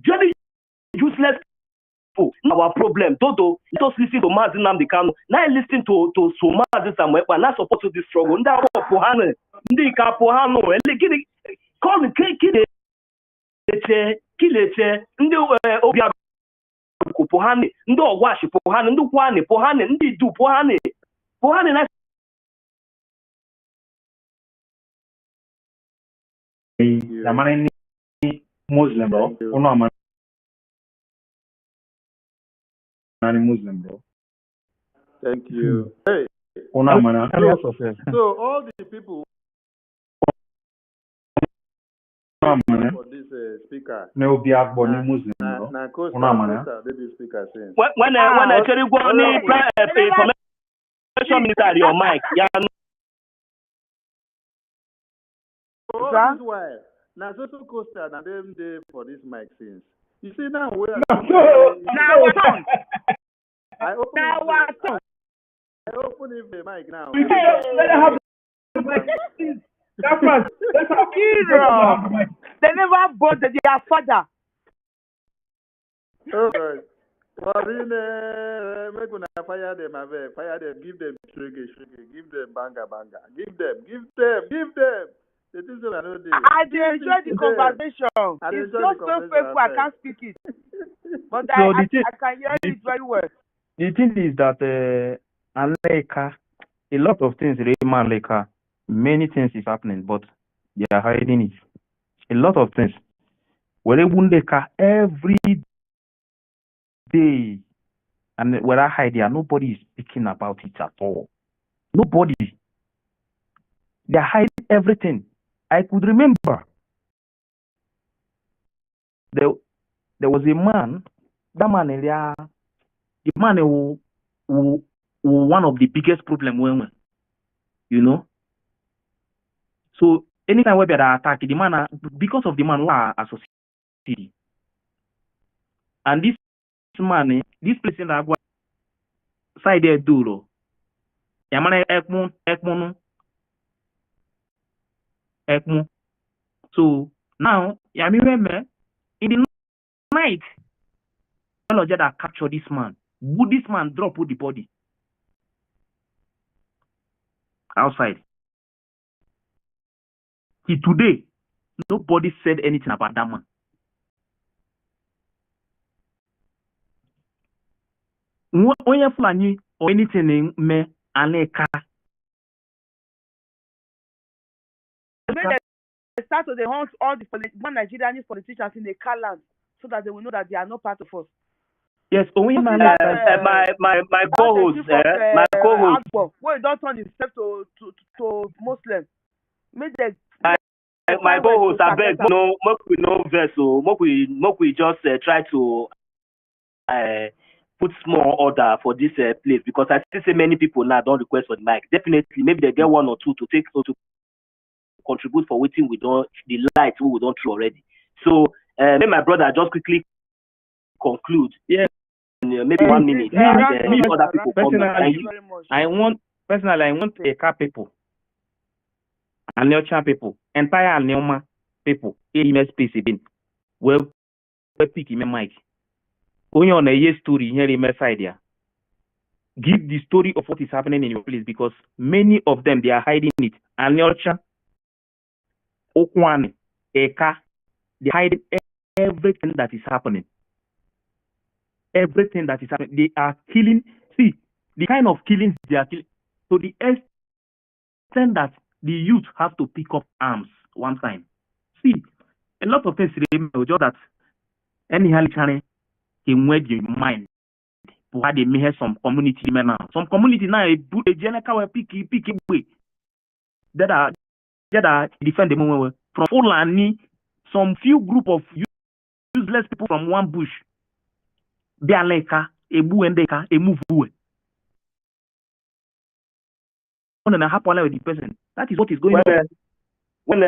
jolly useless people our problem todo just listen to Mazi Nnamdi Kanu na listen to so Mazi Samuel Ekpa na support this struggle ndị akpọ ha ndị ka pụ ha nụ gịnị kọlụ kileche ndị obi agụkụ pụhani ndị ọgwashi pụhani ndị kwani pụhani ndị du pụhani na amara ni Muslim bro ụnụ amara ni Muslim bro. Thank you. Hey, ụnụ amara so all the people for this speaker. No be agbo ni Muslim bro. Una mana. When I tell you go on information minister your mic. Yeah. So that's why. Now social coaster and them day for this mic since. You see now where I open the mic now. That's right. They never bought their father. Oh God. Make una fire them, give them shege, give them banga, give them. The things that I know they. I enjoy the conversation. It's just so painful, I can't speak it. But so I can hear it very well. The thing is that Aleka, a lot of things, Aleka, many things is happening, but they are hiding it. A lot of things. Wundeka every day, and where I hide there, nobody is speaking about it at all. Nobody. They hide everything. I could remember there was a man, that man, the man who one of the biggest problem women, you know. So anytime we be attack the man because of the man who are associated. And this man, this place in the side there duro. Yamana ekmu. So now yami remember in the night, that capture this man. Would this man drop with the body outside? Today, nobody said anything about that man. Onye Fulani or anything in me aneka. They start to hunt all the Nigerian politicians in the car land so that they will know that they are not part of us. Yes, only man. My co-host, my co-host. Well, don't turn himself to Muslim. Make the my co-host, I beg, no vessel, we just try to put small order for this place because I still say many people now don't request for the mic. Definitely, maybe they get one or two to take to contribute for waiting we don't the light we don't throw already. So may my brother just quickly conclude. Yeah. Maybe 1 minute. And other people I want a car people. And Neocha people, entire Neoma people, AMS space again. Well, pick him a mic. Only on a year story here in my side here. Give the story of what is happening in your place because many of them they are hiding it. And Neocha, Okwane, Eka, they hide everything that is happening. Everything that is happening. They are killing. See, the kind of killings they are killing. To the extent that the youth have to pick up arms one time. See, a lot of things just that anyhow can wed your mind. Why they may have some community now. Some community now a general pick way. That are defend the moment from Fulani, some few group of useless people from one bush. They are like a buendeka, a move away. And a happen with the person. That is what is going on. When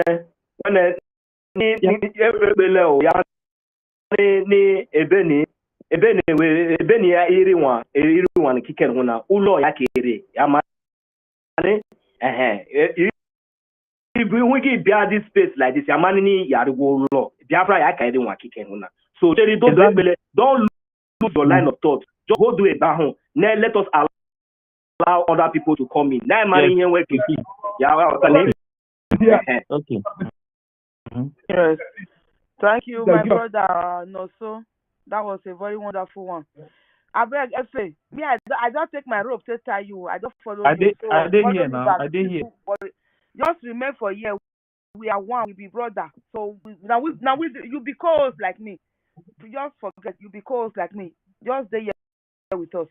ebeni ya iri wan kiken huna ulo ya kere ya ma if we give this space like this ya manini ya go law biafra ya ka iri wan kiken huna so don't lose your line of thought just go do it back home now let us allow other people to come in now man here where to be okay. Yes, thank you my brother Noso. That was a very wonderful one. I beg, Efe, me, I don't take my rope to tie you. I just follow you. I did here now. I did here. Just remain for here. We are one. We be brother. So now you be co-host like me. Just forget you be co-host like me. Just stay here with us.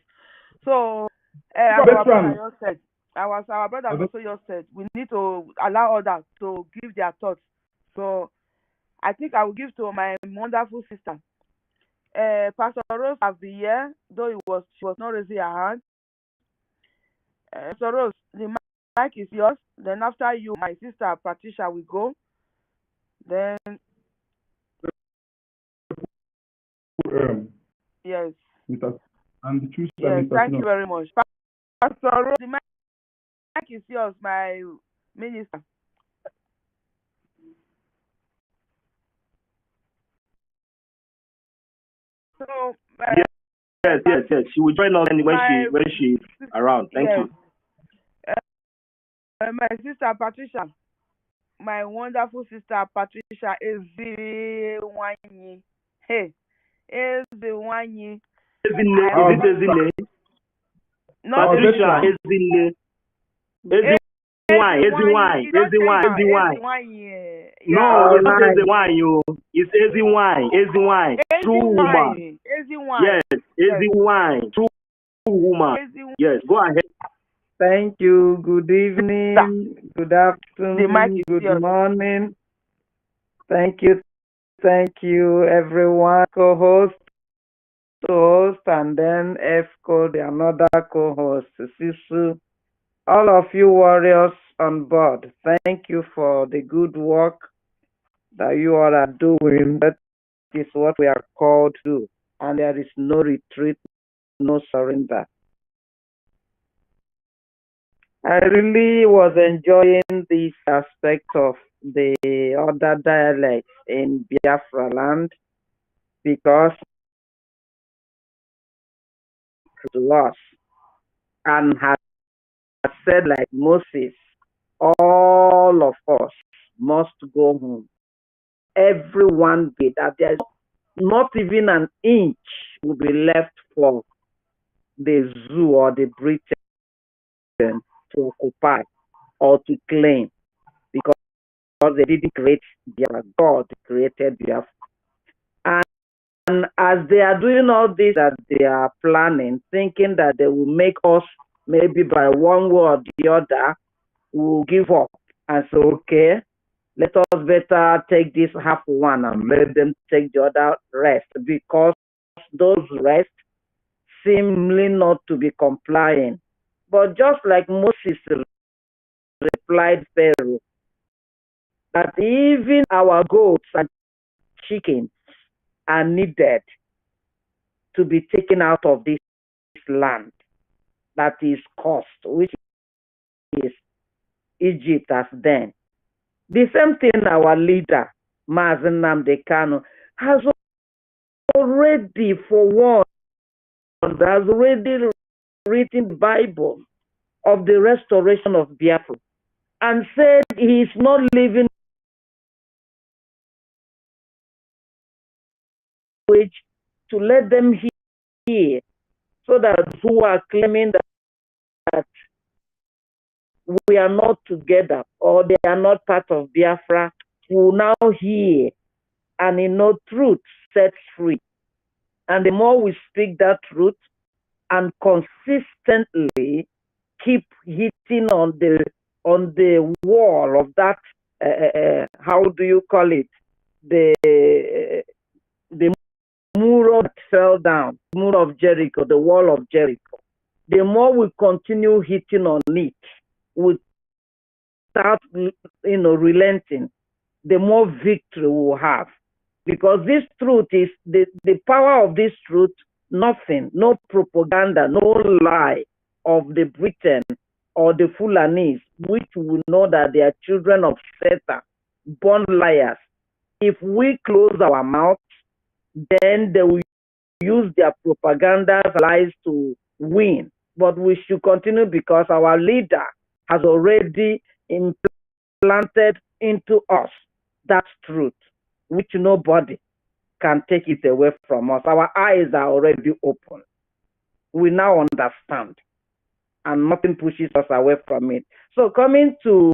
So our brother also just said we need to allow others to give their thoughts. So I think I will give to my wonderful sister. Pastor Rose has been here, though she was not raising her hand. Pastor Rose, the mic is yours. Then after you, my sister Patricia will go. Then yes. And choose yes, thank you very much. Pastor Rose, the mic is yours, my minister. So yes. She will join us when she's around. Thank you. My sister Patricia, my wonderful sister Patricia is the one. Hey, is the one. Patricia is the wine. No, it's not the wine, you. It's easy wine. True woman. Yes, easy wine. True woman. Yes, go ahead. Thank you. Good evening. Good afternoon. Good morning. Thank you, everyone. Co-host, and then F-code, another co-host, Sisu. All of you warriors, on board. Thank you for the good work that you all are doing. That is what we are called to do. And there is no retreat, no surrender. I really was enjoying this aspect of the other dialects in Biafra land because to us and has said like Moses, all of us must go home. Everyone be that there's not even an inch will be left for the zoo or the Britain to occupy or to claim because they didn't create Biafra. God created Biafra. And as they are doing all this that they are planning, thinking that they will make us maybe by one way or the other, will give up and say, okay, let us better take this half one and let them take the other rest because those rest seemingly not to be complying. But just like Moses replied Pharaoh, that even our goats and chickens are needed to be taken out of this land that is cursed, which is Egypt as then. The same thing our leader, Mazen Nnamdi Kanu, has already forewarned, has already written the Bible of the restoration of Biafra and said he is not leaving to let them hear so that who are claiming that we are not together or they are not part of Biafra will now hear and in no truth set free. And the more we speak that truth and consistently keep hitting on the wall of that, how do you call it? The mur that fell down, mur of Jericho, the wall of Jericho. The more we continue hitting on it without relenting, the more victory we'll have. Because this truth is the power of this truth, nothing, no propaganda, no lie of the Britain or the Fulanis, which we know that they are children of Satan, born liars. If we close our mouths, then they will use their propaganda lies to win. But we should continue because our leader has already implanted into us that truth, which nobody can take it away from us. Our eyes are already open. We now understand, and nothing pushes us away from it. So coming to,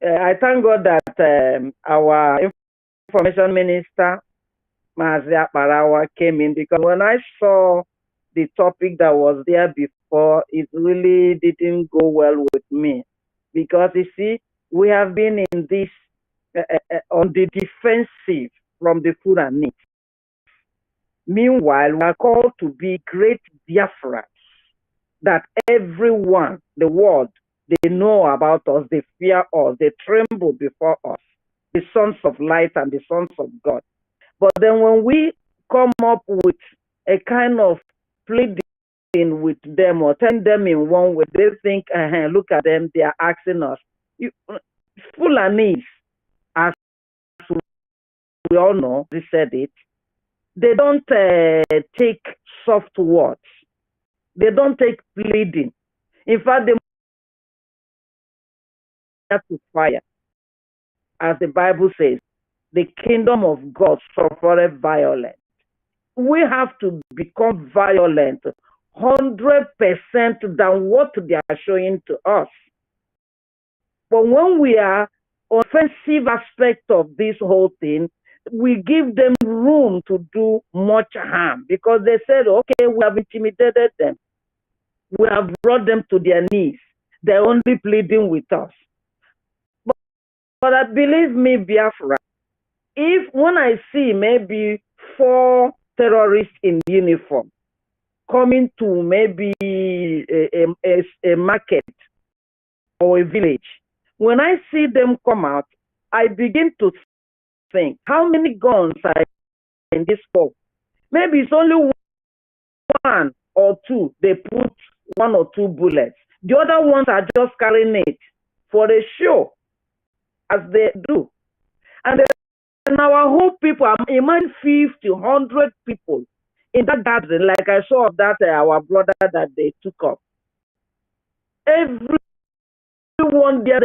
I thank God that our information minister, Mazia Parawa, came in because when I saw the topic that was there before, it really didn't go well with me. Because you see, we have been in this on the defensive from the Fulani. Meanwhile, we are called to be great Biafrans, that everyone, the world, they know about us, they fear us, they tremble before us, the sons of light and the sons of God. But then when we come up with a kind of pleading with them or telling them in one way, they think, look at them, they are asking us. Fulanis, as we all know, they said it, they don't take soft words. They don't take pleading. In fact, they have to fire. As the Bible says, the kingdom of God suffereth violence. We have to become violent 100% than what they are showing to us. But when we are offensive aspect of this whole thing, we give them room to do much harm because they said, okay, we have intimidated them. We have brought them to their knees. They're only pleading with us. But believe me, Biafra, if when I see maybe 4 terrorists in uniform coming to maybe a market or a village. When I see them come out, I begin to think, how many guns are in this pub? Maybe it's only one or two. They put one or two bullets. The other ones are just carrying it for a show, as they do. And then our whole people, imagine 50, 100 people in that gathering, like I saw that our brother that they took up. Everyone there,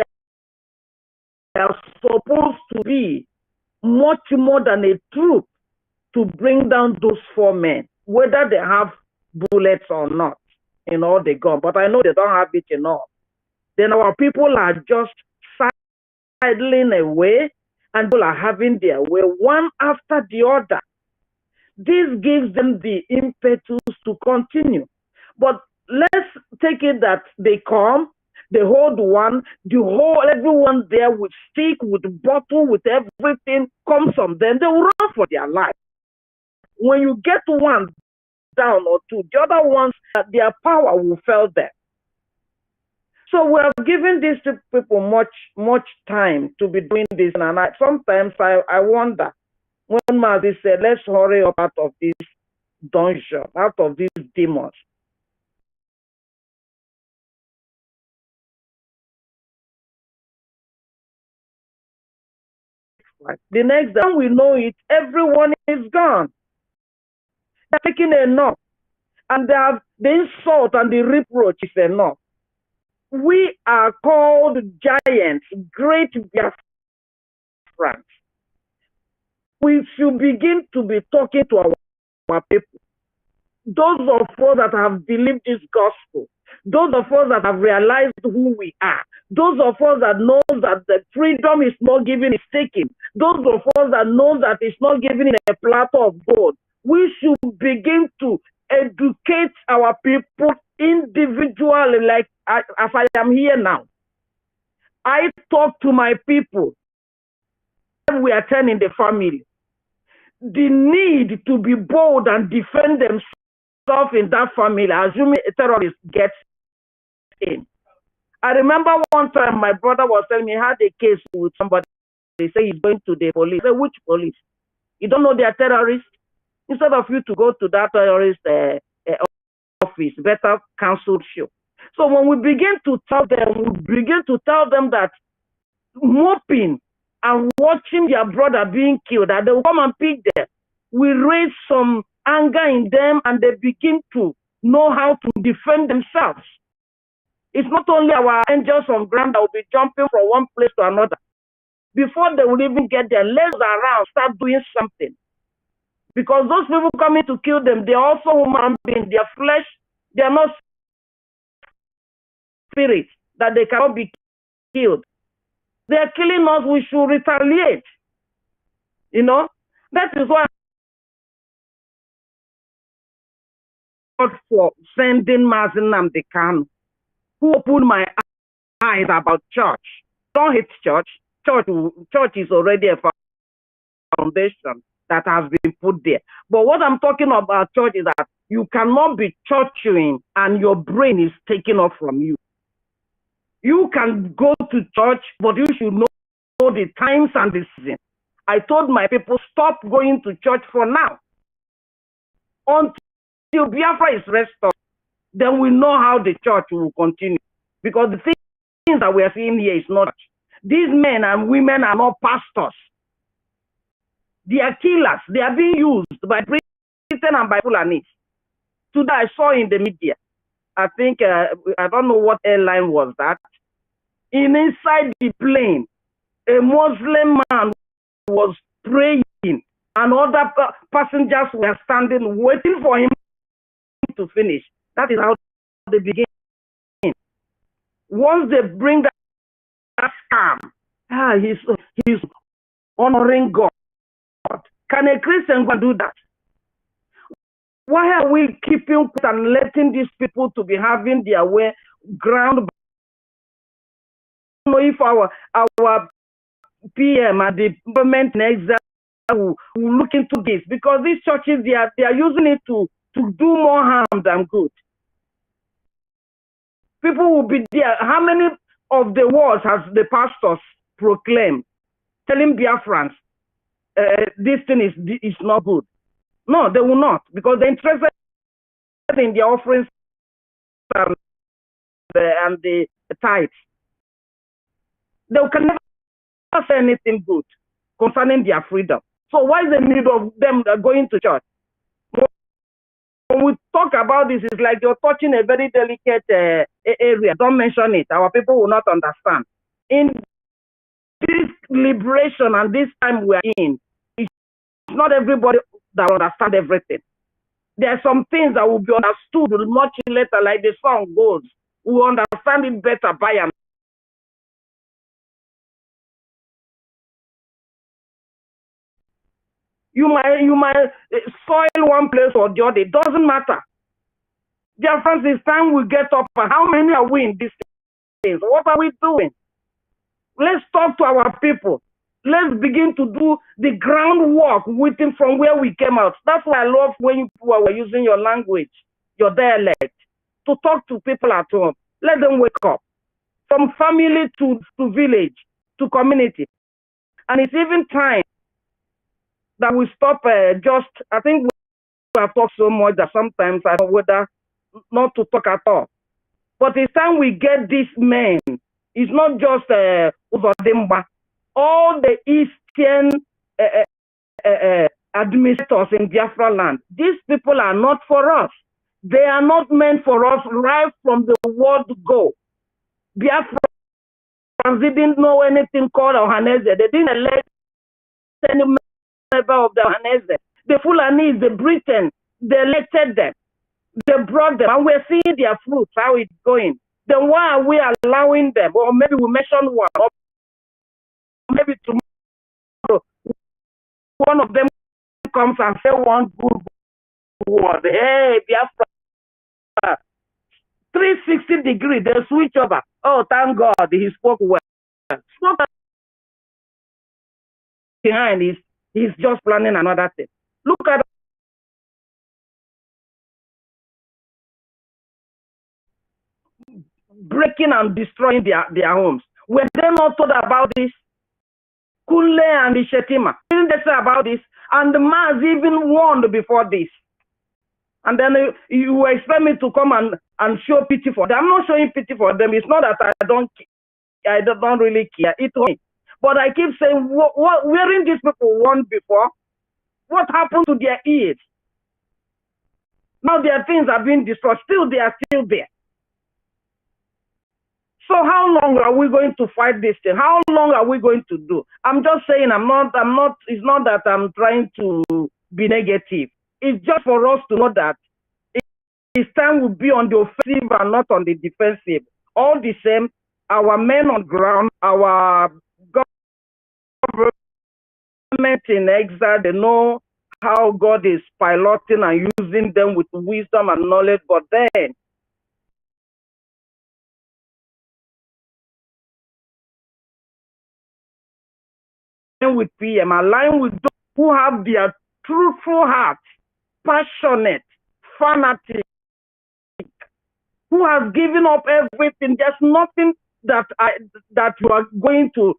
they are supposed to be much more than a troop to bring down those four men, whether they have bullets or not in all they gun. But I know they don't have it enough. Then our people are just sidling away, and people are having their way one after the other. This gives them the impetus to continue. But let's take it that they come, they hold one, everyone there with stick, with bottle, with everything comes on them. They will run for their life. When you get one down or two, the other ones, their power will fail them. So we are giving these people much time to be doing this. And sometimes I wonder, when Mazi said, let's hurry up out of this dungeon, out of these demons. The next time we know it, everyone is gone. They're taking enough. And the insult and the reproach is enough. We are called giants, great BIAFRANS. We should begin to be talking to our people. Those of us that have believed this gospel, those of us that have realized who we are, those of us that know that the freedom is not given, it's taken, those of us that know that it's not given in a platter of gold, we should begin to educate our people individually, like as I am here now. I talk to my people. We are turning the family. The need to be bold and defend themselves in that family, assuming a terrorist gets in. I remember one time my brother was telling me he had a case with somebody. They say he's going to the police. I say, which police? You don't know they are terrorists? Instead of you to go to that terrorist office, better cancel show. So when we begin to tell them, that moping and watching their brother being killed, that they will come and pick them, we raise some anger in them, and they begin to know how to defend themselves. It's not only our angels on ground that will be jumping from one place to another. Before they will even get their legs around, start doing something. Because those people coming to kill them, they are also human beings. Their flesh, they are not spirits that they cannot be killed. They are killing us, we should retaliate. You know? That is why I'm for sending Mazi Nnamdi Kanu, who opened my eyes about church. Don't hate church. Church is already a foundation that has been put there. But what I'm talking about church is that you cannot be churching and your brain is taken off from you. You can go to church, but you should know the times and the season. I told my people, stop going to church for now. Until Biafra is restored, then we know how the church will continue. Because the things that we are seeing here is not. These men and women are not pastors. They are killers. They are being used by Britain and by Fulani. Today I saw in the media, I think, I don't know what airline was that. Inside the plane, a Muslim man was praying, and other passengers were standing waiting for him to finish. That is how they begin. Once they bring that scam, he's honoring God. Can a Christian go do that? Why are we keeping and letting these people to be having their way ground? I don't know if our PM and the government in exile will look into this, because these churches, they are using it to do more harm than good. People will be there. How many of the words as the pastors proclaim, telling Biafrans this thing is not good. No, they will not, because they're interested in their offerings and the tithes. They can never say anything good concerning their freedom. So why is the need of them going to church? When we talk about this, it's like you're touching a very delicate area. Don't mention it. Our people will not understand. In this liberation and this time we're in, it's not everybody that understands everything. There are some things that will be understood much later, like the song goes. We will understand it better by and you might soil one place or the other. It doesn't matter. Dear friends, it's time we get up. And how many are we in these things? What are we doing? Let's talk to our people. Let's begin to do the groundwork within from where we came out. That's why I love when you were using your language, your dialect, to talk to people at home. Let them wake up. From family to village to community. And it's even time that we stop I think we have talked so much that sometimes I don't know whether not to talk at all. But it's time we get these men. It's not just Uzodimba. All the Eastern administrators in Biafra land, these people are not for us. They are not meant for us right from the word go. Biafrans didn't know anything called Ohaneze. They didn't elect any member of the Ohaneze. The Fulani, the Britain, they elected them. They brought them, and we're seeing their fruits, how it's going. Then why are we allowing them? Or maybe we mention one, or maybe tomorrow one of them comes and say one good word. Hey, Biafra, 360-degree, they switch over. Oh, thank God, he spoke well. Spoke behind, he's just planning another thing. Look at breaking and destroying their homes. Were they not told about this? Kule and the Shetima, didn't they say about this? And the Mars even warned before this. And then you expect me to come and show pity for them. I'm not showing pity for them. It's not that I don't really care. It's me. But I keep saying, weren't these people warned before? What happened to their ears? Now their things are being destroyed. Still, they are still there. So how long are we going to fight this thing? How long are we going to do? I'm just saying, it's not that I'm trying to be negative. It's just for us to know that it's time we be on the offensive and not on the defensive. All the same, our men on ground, our government in exile, they know how God is piloting and using them with wisdom and knowledge, but then with PM, align with those who have their truthful heart, passionate, fanatic, who has given up everything. There's nothing that you are going to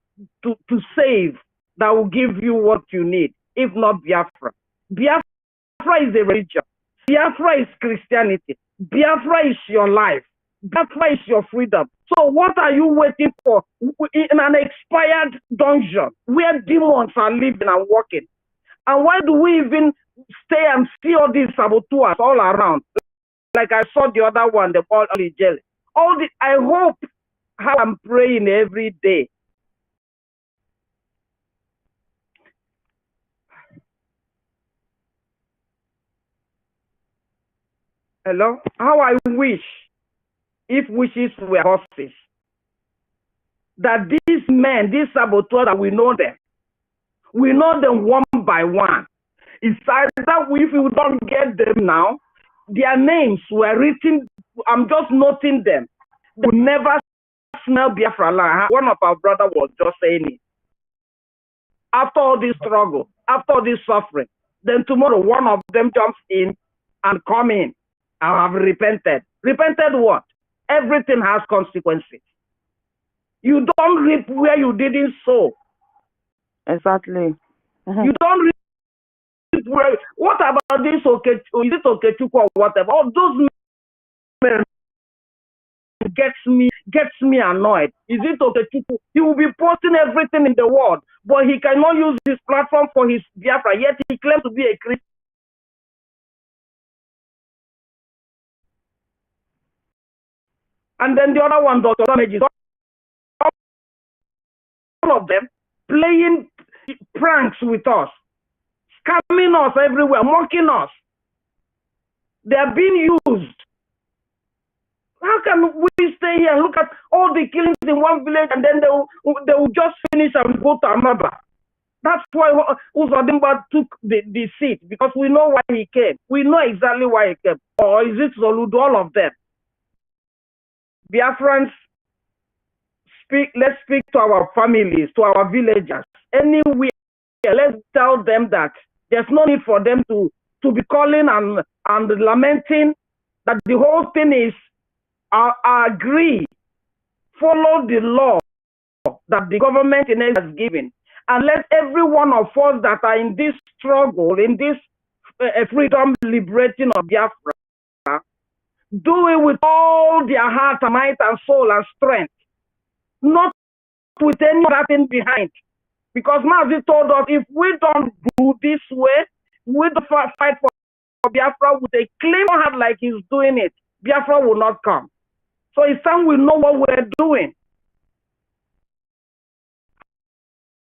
save that will give you what you need, if not Biafra. Biafra is a religion. Biafra is Christianity. Biafra is your life. Biafra is your freedom. So what are you waiting for in an expired dungeon where demons are living and working? And why do we even stay and see all these saboteurs all around? Like I saw the other one, they called jelly. I hope how I'm praying every day. Hello? How I wish, if wishes were horses, that these men, these saboteurs, that we know them one by one. It's either if we don't get them now, their names were written, I'm just noting them. They will never smell Biafra land. One of our brothers was just saying it. After all this struggle, after all this suffering, then tomorrow one of them jumps in and come in. I have repented. Repented what? Everything has consequences. You don't reap where you didn't sow. Exactly. You don't reap where. What about this? Okay, is it Okechukwu or whatever? All those men gets me annoyed. Is it Okechukwu? He will be posting everything in the world, but he cannot use his platform for his Biafra. Yet he claims to be a Christian. And then the other one, Dr. Damages, all of them playing pranks with us, scamming us everywhere, mocking us. They are being used. How can we stay here and look at all the killings in one village and then they will just finish and go to another? That's why Uzodimba took the seat, because we know why he came. We know exactly why he came. Or is it Soludo? All of them. Biafrans, let's speak to our families, to our villagers. Anywhere, let's tell them that there's no need for them to be calling and lamenting, that the whole thing is agree, follow the law that the government has given, and let every one of us that are in this struggle, in this freedom liberating of Biafra, do it with all their heart and might and soul and strength, not with any other thing behind. Because Mazi told us, if we don't do this way, we don't fight for Biafra with a clean heart like he's doing it, Biafra will not come. So it's time we know what we're doing.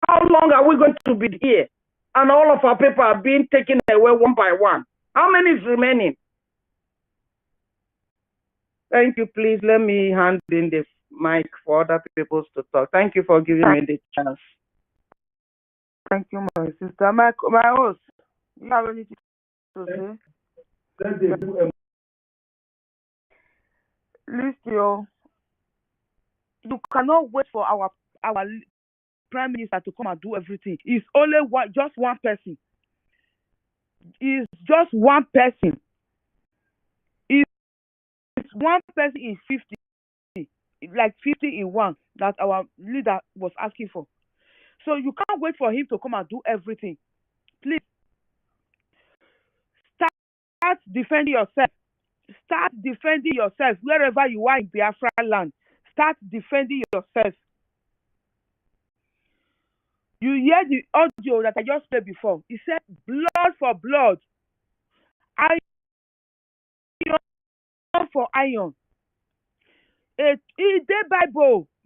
How long are we going to be here? And all of our people are being taken away one by one. How many is remaining? Thank you. Please let me hand in the mic for other people to talk. Thank you for giving me the chance. Thank you, my sister. My host, you have anything to say? Listen, you cannot wait for our prime minister to come and do everything. It's only just one person. It's just one person. It's one person in 50, like 50 in one that our leader was asking for. So you can't wait for him to come and do everything. Please start defending yourself. Start defending yourself wherever you are in Biafra land. Start defending yourself. You hear the audio that I just played before. He said, blood for blood. Iron for iron. In the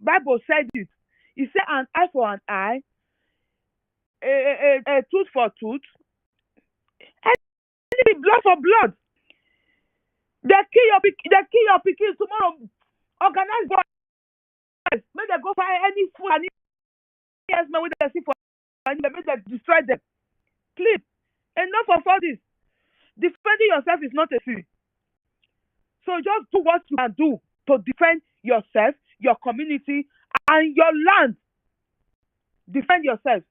Bible said it. He said, an eye for an eye, a tooth for tooth, and blood for blood. They kill your pikin tomorrow. Organize boys. Make them go find any food and yes, man, with the see for and make them destroy them. Please, enough of all this. Defending yourself is not a sin. So just do what you can do to defend yourself, your community, and your land. Defend yourself.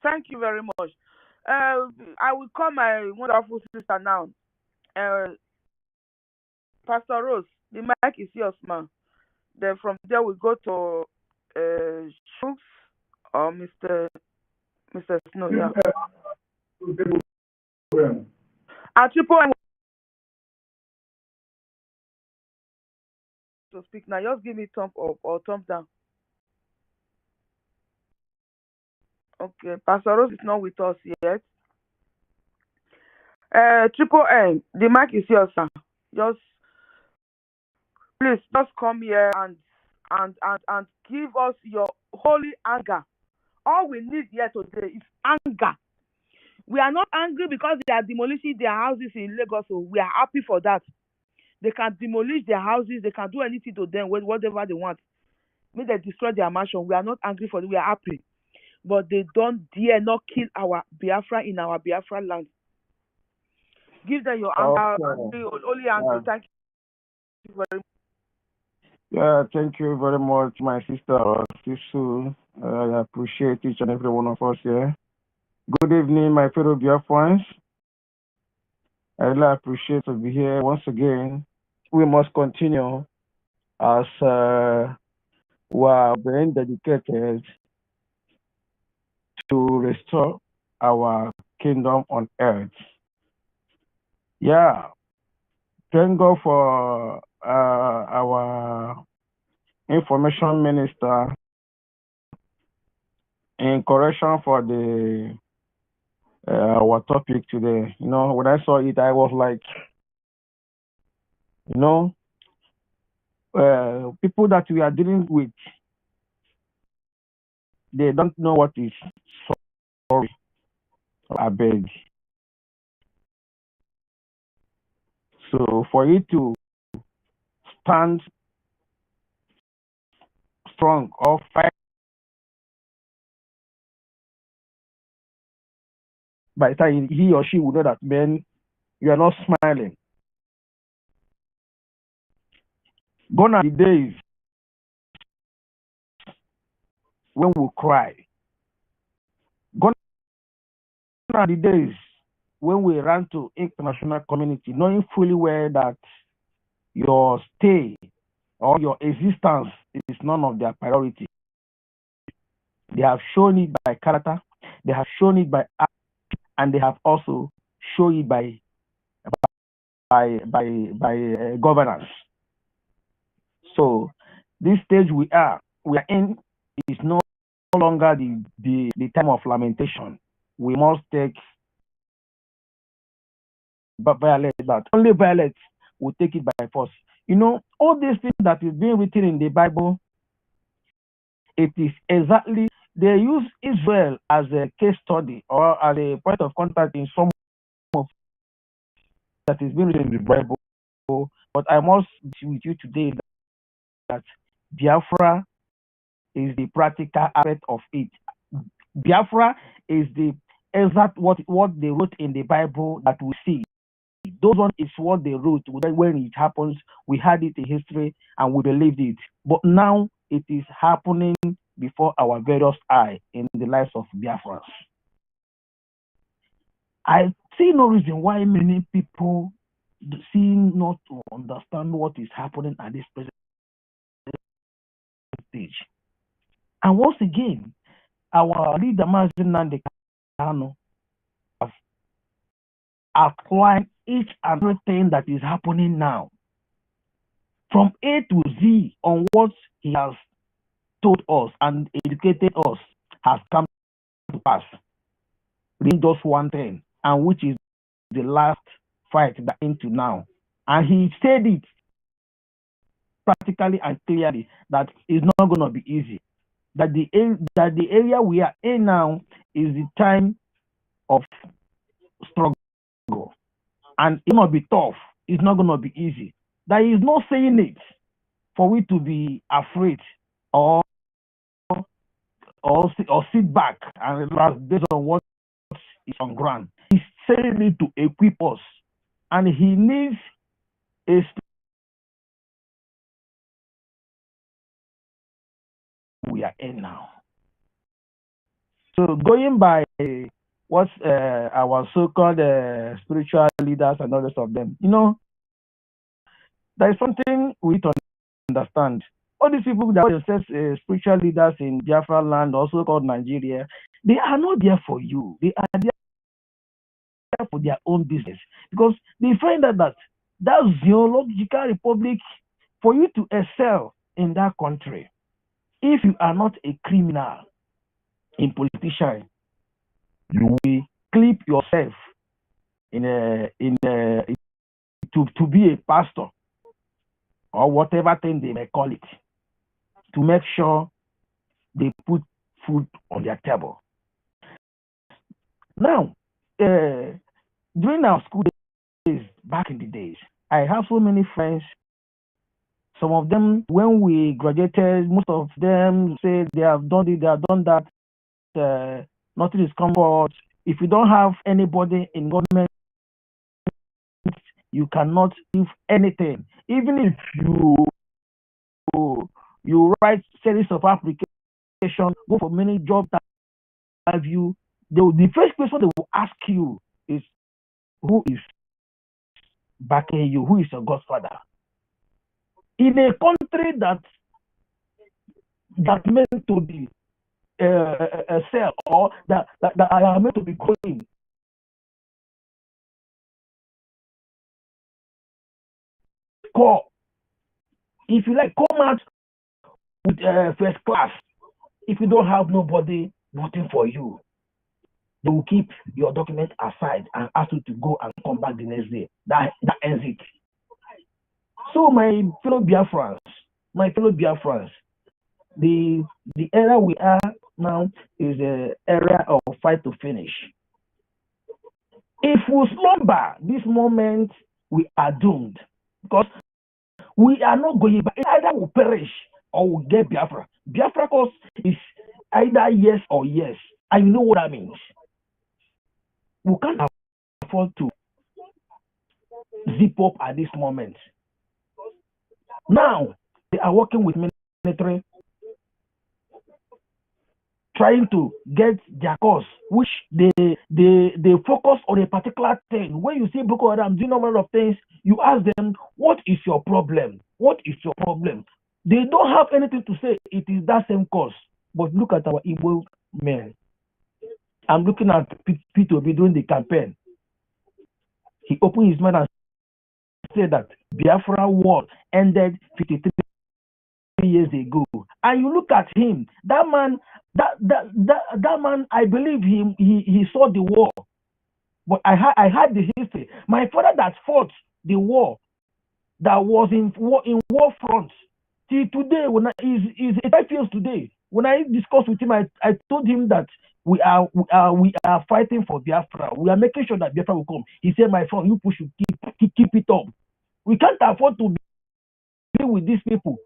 Thank you very much. I will call my wonderful sister now. Pastor Rose, the mic is yours, ma'am. Then from there we go to Shooks or Mr. Snow. Yeah. Triple M to speak now. Just give me thumb up or thumb down. Okay, Pastor Rose is not with us yet. Triple M, the mic is yours, sir. Please just come here and give us your holy anger. All we need here today is anger. We are not angry because they are demolishing their houses in Lagos, so we are happy for that. They can demolish their houses, they can do anything to them, whatever they want. May they destroy their mansion. We are not angry for it, we are happy. But they don't dare not kill our Biafra in our Biafra land. Give them your anger, only anger. Thank you very much. Yeah, thank you very much, my sister Sisu. I appreciate each and every one of us here. Good evening, my fellow Biafrans. I really appreciate to be here once again. We must continue as we are being dedicated to restore our kingdom on earth. Yeah, thank God for our information minister in correction for the our topic today. You know, when I saw it, I was like, you know, people that we are dealing with, they don't know what is sorry. I beg. So for you to stand strong or fight by the time he or she will know that, man, you are not smiling. Gone are the days when we cry. Gone are the days when we run to international community, knowing fully well that your stay or your existence is none of their priority. They have shown it by character, they have shown it by act, and they have also shown it by governance. So this stage we are in is no longer the time of lamentation. We must take violence, that only violence will take it by force. You know, all these things that is being written in the Bible, it is exactly, they use Israel as a case study or as a point of contact in some of that is being written in the Bible. But I must be with you today that Biafra is the practical aspect of it. Biafra is the exact what they wrote in the Bible that we see. Those one is what they wrote. When it happens, we had it in history and we believed it. But now it is happening before our various eyes in the lives of Biafrans. I see no reason why many people seem not to understand what is happening at this present stage. And once again, our leader, Mazin Nandekano, have outlined each and everything that is happening now, from A to Z, on what he has told us and educated us has come to pass. Read just one thing, and which is the last fight that into now. And he said it practically and clearly that it's not going to be easy. That the area we are in now is the time of struggle, and it's going to be tough. It's not going to be easy. That is not saying it for we to be afraid or sit back and relax based on what is on ground. He's saying it to equip us, and he needs a we are in now. So going by what our so-called spiritual leaders and all the rest of them, you know, there is something we need to understand. All these people that are themselves spiritual leaders in Biafra land, also called Nigeria, they are not there for you. They are there for their own business, because they find out that zoological republic, for you to excel in that country, if you are not a criminal in politician, you will clip yourself to be a pastor or whatever thing they may call it, to make sure they put food on their table. Now, during our school days, back in the days, I have so many friends. Some of them, when we graduated, most of them say they have done it, they have done that. Nothing is comfort. If you don't have anybody in government, you cannot give anything. Even if you write series of applications, go for many jobs that have you, the first question they will ask you is, who is backing you? Who is your godfather? In a country country that meant to be a cell, or that I am meant to be growing. Score. If you like, come out with first class. If you don't have nobody voting for you, they will keep your document aside and ask you to go and come back the next day. That ends it. So my fellow Biafrans, the era we are now is the era of fight to finish. If we slumber this moment, we are doomed, because we are not going back. Either we perish or we get Biafra. Biafra course is either yes or yes. I know what that means. We can't afford to zip up at this moment. Now they are working with military, trying to get their cause, which they focus on a particular thing. When you see Boko Haram doing a lot of things, you ask them, what is your problem? What is your problem? They don't have anything to say. It is that same cause. But look at our Igbo men. I'm looking at Peter Obi doing the campaign. He opened his mouth and said that Biafra war ended 53 years ago. And you look at him, that man, I believe he saw the war. But I had the history. My father that fought the war, that was in war front. Till today, when he's 85 years today, when I discussed with him, I told him that we are fighting for Biafra. We are making sure that Biafra will come. He said, my friend, you should keep it up. We can't afford to be with these people.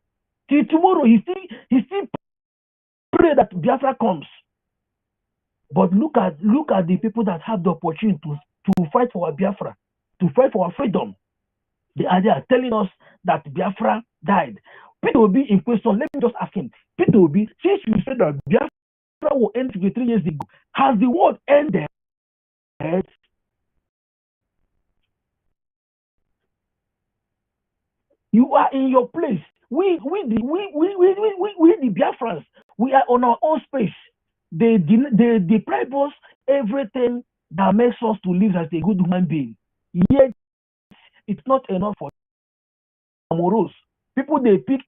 Till tomorrow, he still pray that Biafra comes. But look at the people that have the opportunity to fight for our Biafra, to fight for our freedom. They are there telling us that Biafra died. Peter will be in question. Let me just ask him. Peter will be, since you said that Biafra will end 53 years ago, has the world ended? You are in your place. We the Biafrans, we are on our own space. They deprive us everything that makes us to live as a good human being. Yet it's not enough for Amoros. People they picked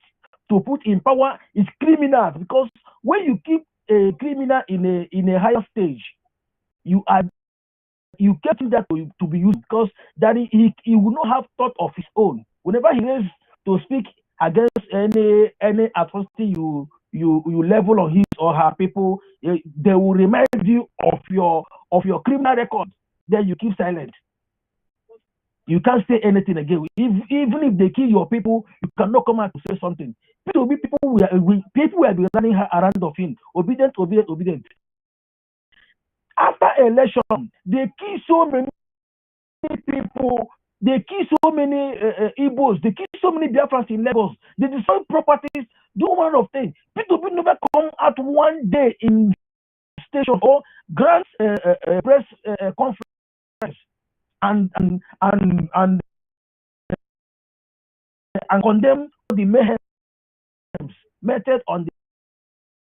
to put in power is criminals, because when you keep a criminal in a higher stage, you get him that to be used, because that he will not have thought of his own. Whenever he is to speak against any atrocity you level on his or her people, they will remind you of your criminal record. Then you keep silent. You can't say anything again. Even if they kill your people, you cannot come out to say something. People will be running around of him, obedient. After election, they kill so many people. They kill so many Igbos. They kill so many Biafrans in Lagos. They destroy properties. Do one of things. People will never come out one day in station or grant press conference and condemn the mayhem method on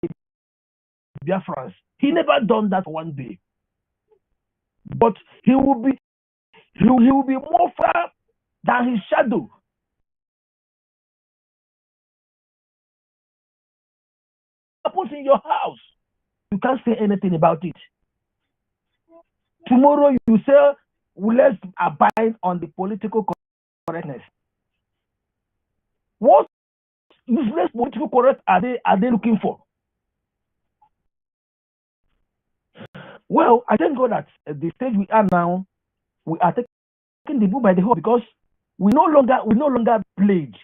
the Biafrans. He never done that one day. But he will be more far than his shadow. Happens in your house, you can't say anything about it. Tomorrow you say, well, let's abide on the political correctness. What useless political correct are they looking for? Well, I thank God that at the stage we are now, we are taking the bull by the horn, because we no longer pledge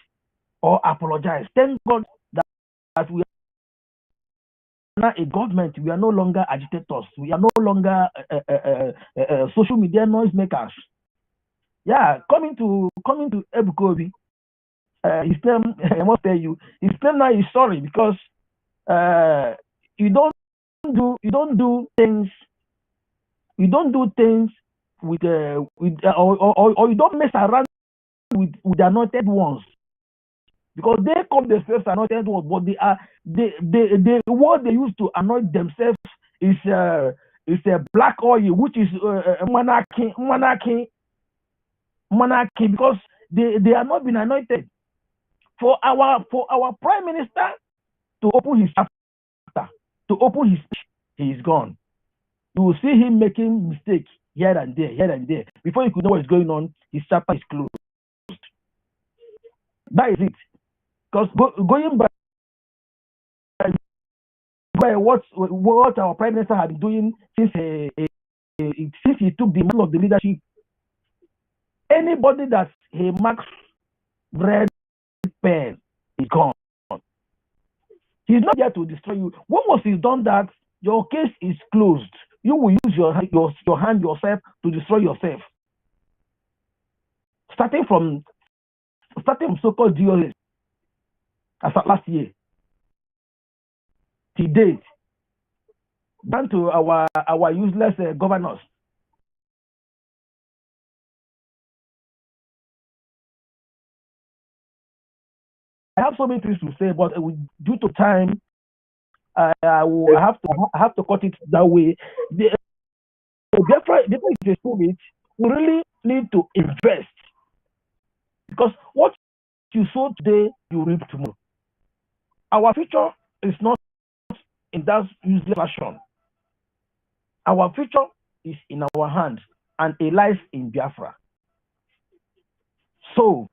or apologize. Thank God that we are not a government. We are no longer agitators. We are no longer social media noisemakers. Yeah, coming to Ebukobi, his name, I must tell you, his name now is sorry, because you don't do things with or you don't mess around with the anointed ones. because they call themselves anointed ones, but they what they used to anoint themselves is a black oil, which is monarchy, because they are not been anointed. For our prime minister to open his chapter, to open his speech, he is gone. You will see him making mistakes here and there. Before you could know what is going on, his chapter is closed. That is it. Because going by what our prime minister had been doing since he took the mantle of the leadership, anybody that he marks red pen is gone. He's not here to destroy you. Once he's done that, your case is closed. You will use your hand yourself to destroy yourself. Starting from so-called DOS as of last year, to date, down to our useless governors. I have so many things to say, but due to time, I have to cut it that way. The difference is we really need to invest, because what you sow today, you reap tomorrow. Our future is not in that useless fashion. Our future is in our hands, and it lies in Biafra. So,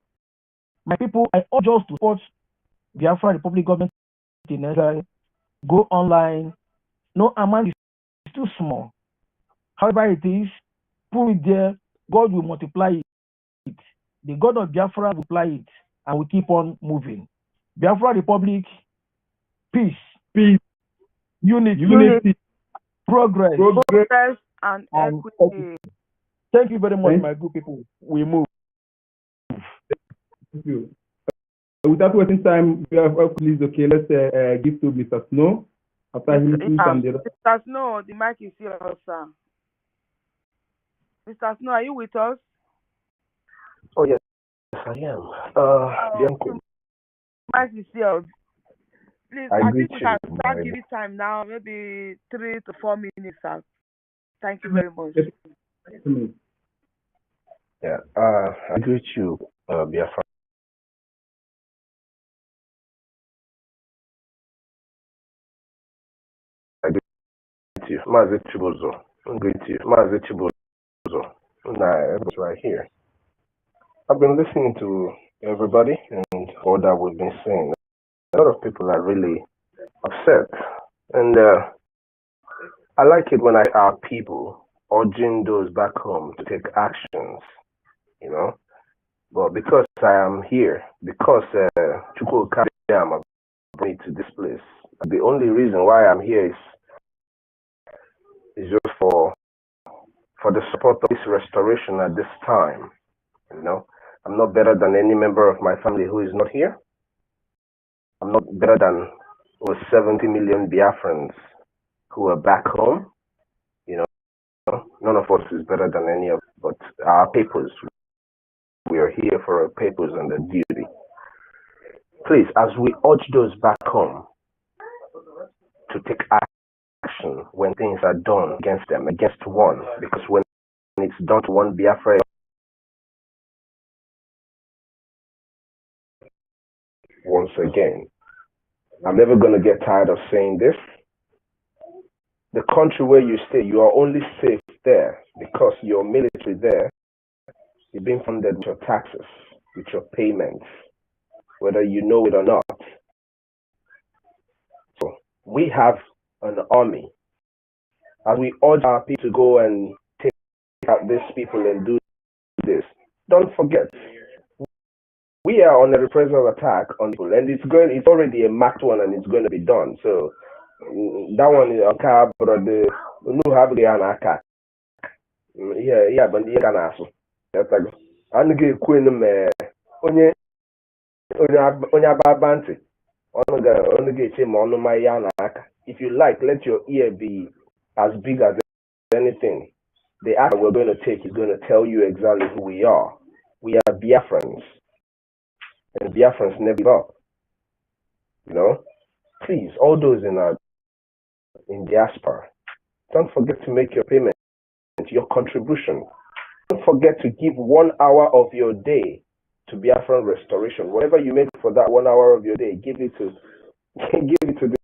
my people, I urge us to support Biafra Republic government in Israel. Go online. No amount is too small. However it is, put it there. God will multiply it. The God of Biafra will apply it, and we keep on moving. Biafra Republic, peace, unity, progress, and equity. Thank you very much, my good people. We move. Thank you. Without wasting time, please, okay, let's give to Mr. Snow. After he leaves Mr. Snow, the mic is yours, sir. Mr. Snow, are you with us? Oh, yes, I am. The mic is yours. Please, I think we can start giving time now, maybe 3 to 4 minutes, sir. Thank you very much. Yeah, I greet you, Biafra. I greet you, Mazi Chibuzo. I greet you, Mazi Chibuzo. Everybody's right here. I've been listening to everybody and all that we've been saying. A lot of people are really upset, and I like it when our people urging those back home to take actions, you know. But because I am here, because Chukwu Kadiama brought me to this place, the only reason why I'm here is just for the support of this restoration at this time. You know, I'm not better than any member of my family who is not here. I'm not better than over 70 million Biafrans who are back home. You know, none of us is better than any of, but our papers. We are here for our papers and the duty. Please, as we urge those back home to take action when things are done against them, against one, because when it's done to one Biafra, once again, I'm never going to get tired of saying this. The country where you stay, you are only safe there because your military there is being funded with your taxes, with your payments, whether you know it or not. So we have an army. As we urge our people to go and take out these people and do this, don't forget, we are on a reprisal attack on people, and it's already a marked one, and it's going to be done. So that one is okay, but the new have the anaka. Yeah, but the anaso. That's like I'm going to onye babanti. If you like, let your ear be as big as anything. The act we're going to take is going to tell you exactly who we are. We are Biafrans. and Biafrans never give up. You know, please, all those in diaspora, don't forget to make your payment, your contribution. Don't forget to give 1 hour of your day to Biafran restoration. Whatever you make for that 1 hour of your day, give it to the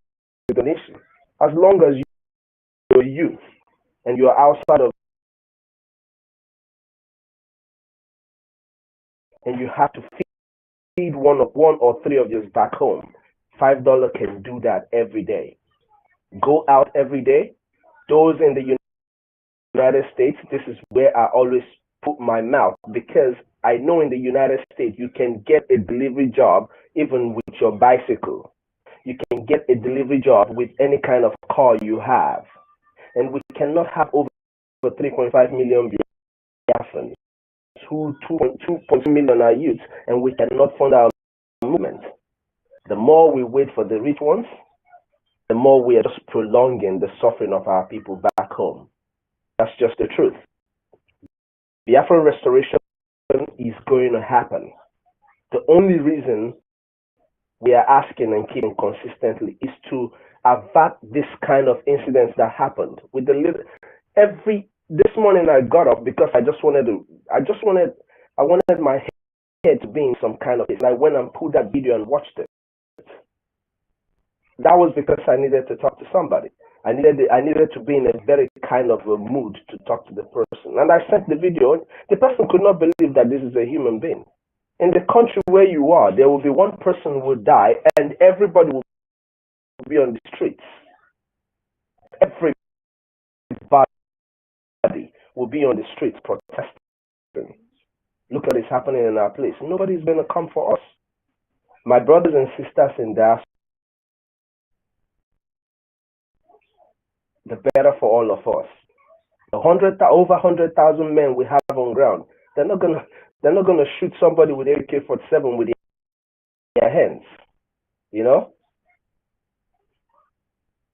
donation. As long as you're youth and you're outside of, and you have to feed one or three of yours back home, $5 can do that every day. Go out every day. Those in the United States, this is where I always put my mouth, because I know in the United States you can get a delivery job even with your bicycle. You can get a delivery job with any kind of car you have. And we cannot have over 3.5 million Biafrans, 2.2 million are youth, and we cannot fund our movement. The more we wait for the rich ones, the more we are just prolonging the suffering of our people back home. That's just the truth. Biafran restoration is going to happen. The only reason we are asking and keeping consistently is to avert this kind of incidents that happened. With the this morning I got up because I wanted my head to be in some kind of place. And I went and pulled that video and watched it. That was because I needed to talk to somebody. I needed to be in a very kind of a mood to talk to the person. And I sent the video. The person could not believe that this is a human being. In the country where you are, there will be one person who will die and everybody will be on the streets. Everybody will be on the streets protesting. Look at what's happening in our place. Nobody's going to come for us. My brothers and sisters in diaspora, the better for all of us. Over 100,000 men we have on ground. They're not gonna shoot somebody with AK-47 with their hands. You know,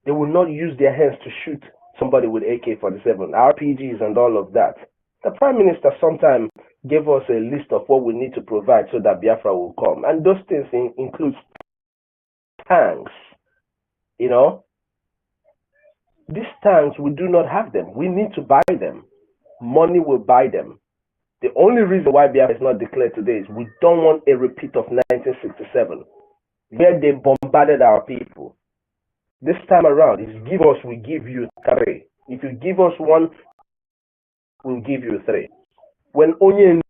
they will not use their hands to shoot somebody with AK-47, RPGs, and all of that. The Prime Minister sometime gave us a list of what we need to provide so that Biafra will come, and those things include tanks. You know. These tanks, we do not have them. We need to buy them. Money will buy them. The only reason why Biafra is not declared today is we don't want a repeat of 1967, where they bombarded our people. This time around, it's give us, we give you 3. If you give us 1, we'll give you 3. When Onye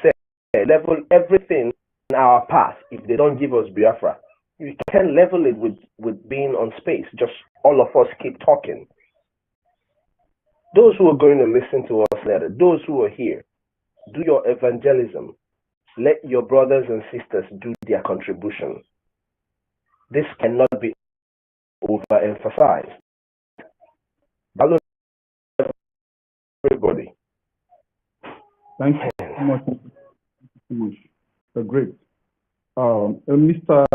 said, level everything in our path, if they don't give us Biafra, you can level it with being on space. Just all of us keep talking. Those who are going to listen to us later, those who are here, do your evangelism. Let your brothers and sisters do their contribution. This cannot be overemphasized. Hello, everybody. Thank you so much. Great. Mr.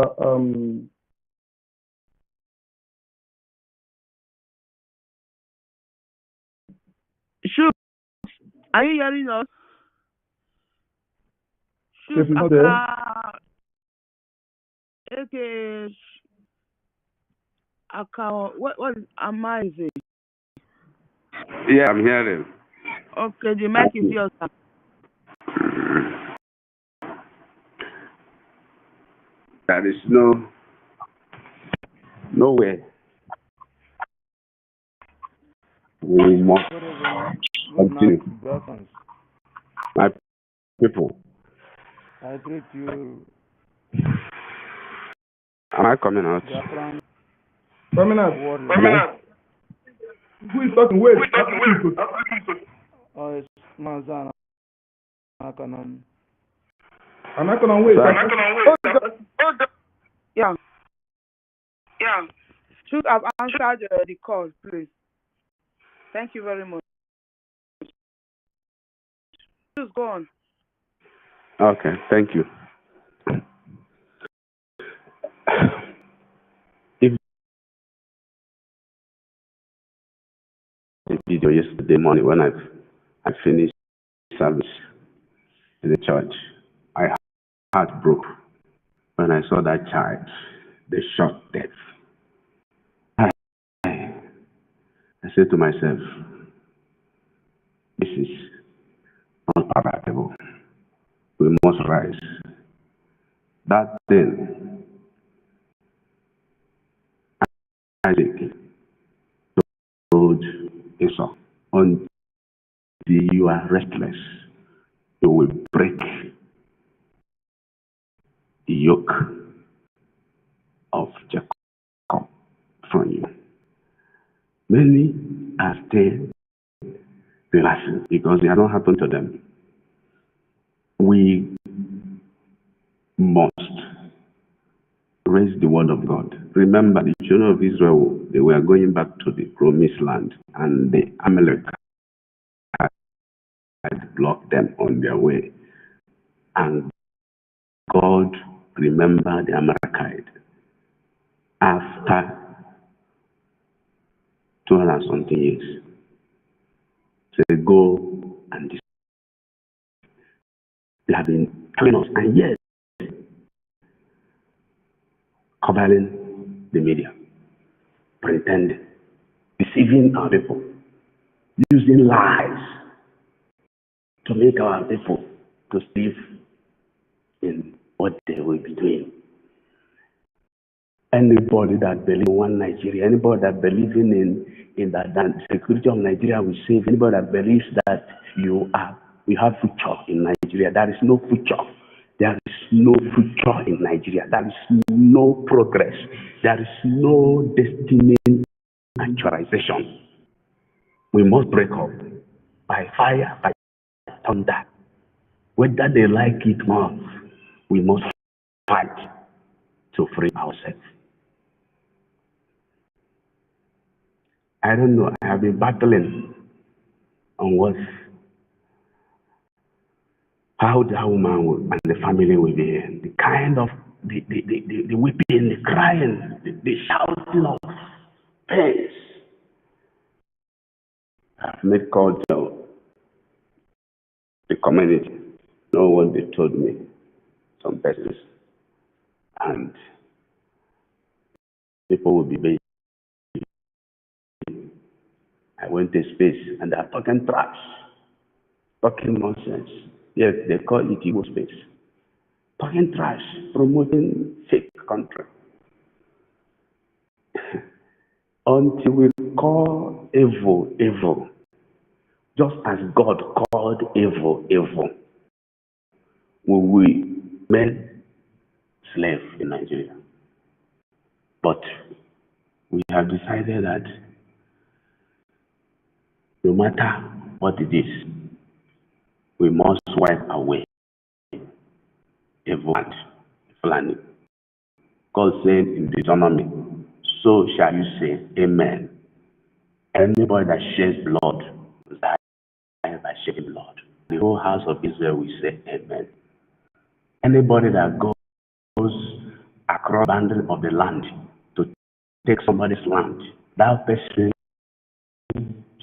Shoot, are you hearing us? Shoot, okay. What is amazing? Yeah, I'm hearing. Okay, the mic is yours, sir. There is no way we must continue. My people. I greet you. Am I coming out? Coming out. Who is talking? Wait. Oh, it's Mazana. Akanan. Wait. Yeah. Should have answered the call, please. Thank you very much. Just go on. Okay, thank you. If the video yesterday morning when I finished service in the church, I heart broke when I saw that child, the shot death. I said to myself, this is not palatable. We must rise. That thing, Isaac told Esau, until you are restless, you will break the yoke of Jacob from you. Many are still relaxing because they have not happened to them. We must raise the word of God. Remember, the children of Israel, they were going back to the promised land, and the Amalek had blocked them on their way. And God remembered the Amalekite after 200 something years. Say, go and they have been killing us, and yet covering the media, pretending, deceiving our people, using lies to make our people to live in what they will be doing. Anybody that believes in one Nigeria, anybody that believes in that security of Nigeria will save, anybody that believes that you have future in Nigeria, there is no future. There is no future in Nigeria. There is no progress. There is no destiny actualization. We must break up by fire, by thunder. Whether they like it or not, we must fight to free ourselves. I don't know. I have been battling on how the woman and the family will be, the kind of the weeping, the crying, the shouting of pains. I've made call to the community. Know what they told me, some persons, and people will be busy. I went to space and they are talking trash, talking nonsense. Yes, they call it Igbo space. Talking trash, promoting fake country. Until we call evil, evil, just as God called evil, evil, will we made slaves in Nigeria. But we have decided that no matter what it is, we must wipe away evil and planning. God said in Deuteronomy, so shall you say, Amen. Anybody that sheds blood will die by shedding blood. The whole house of Israel will say, Amen. Anybody that goes across the boundary of the land to take somebody's land, that person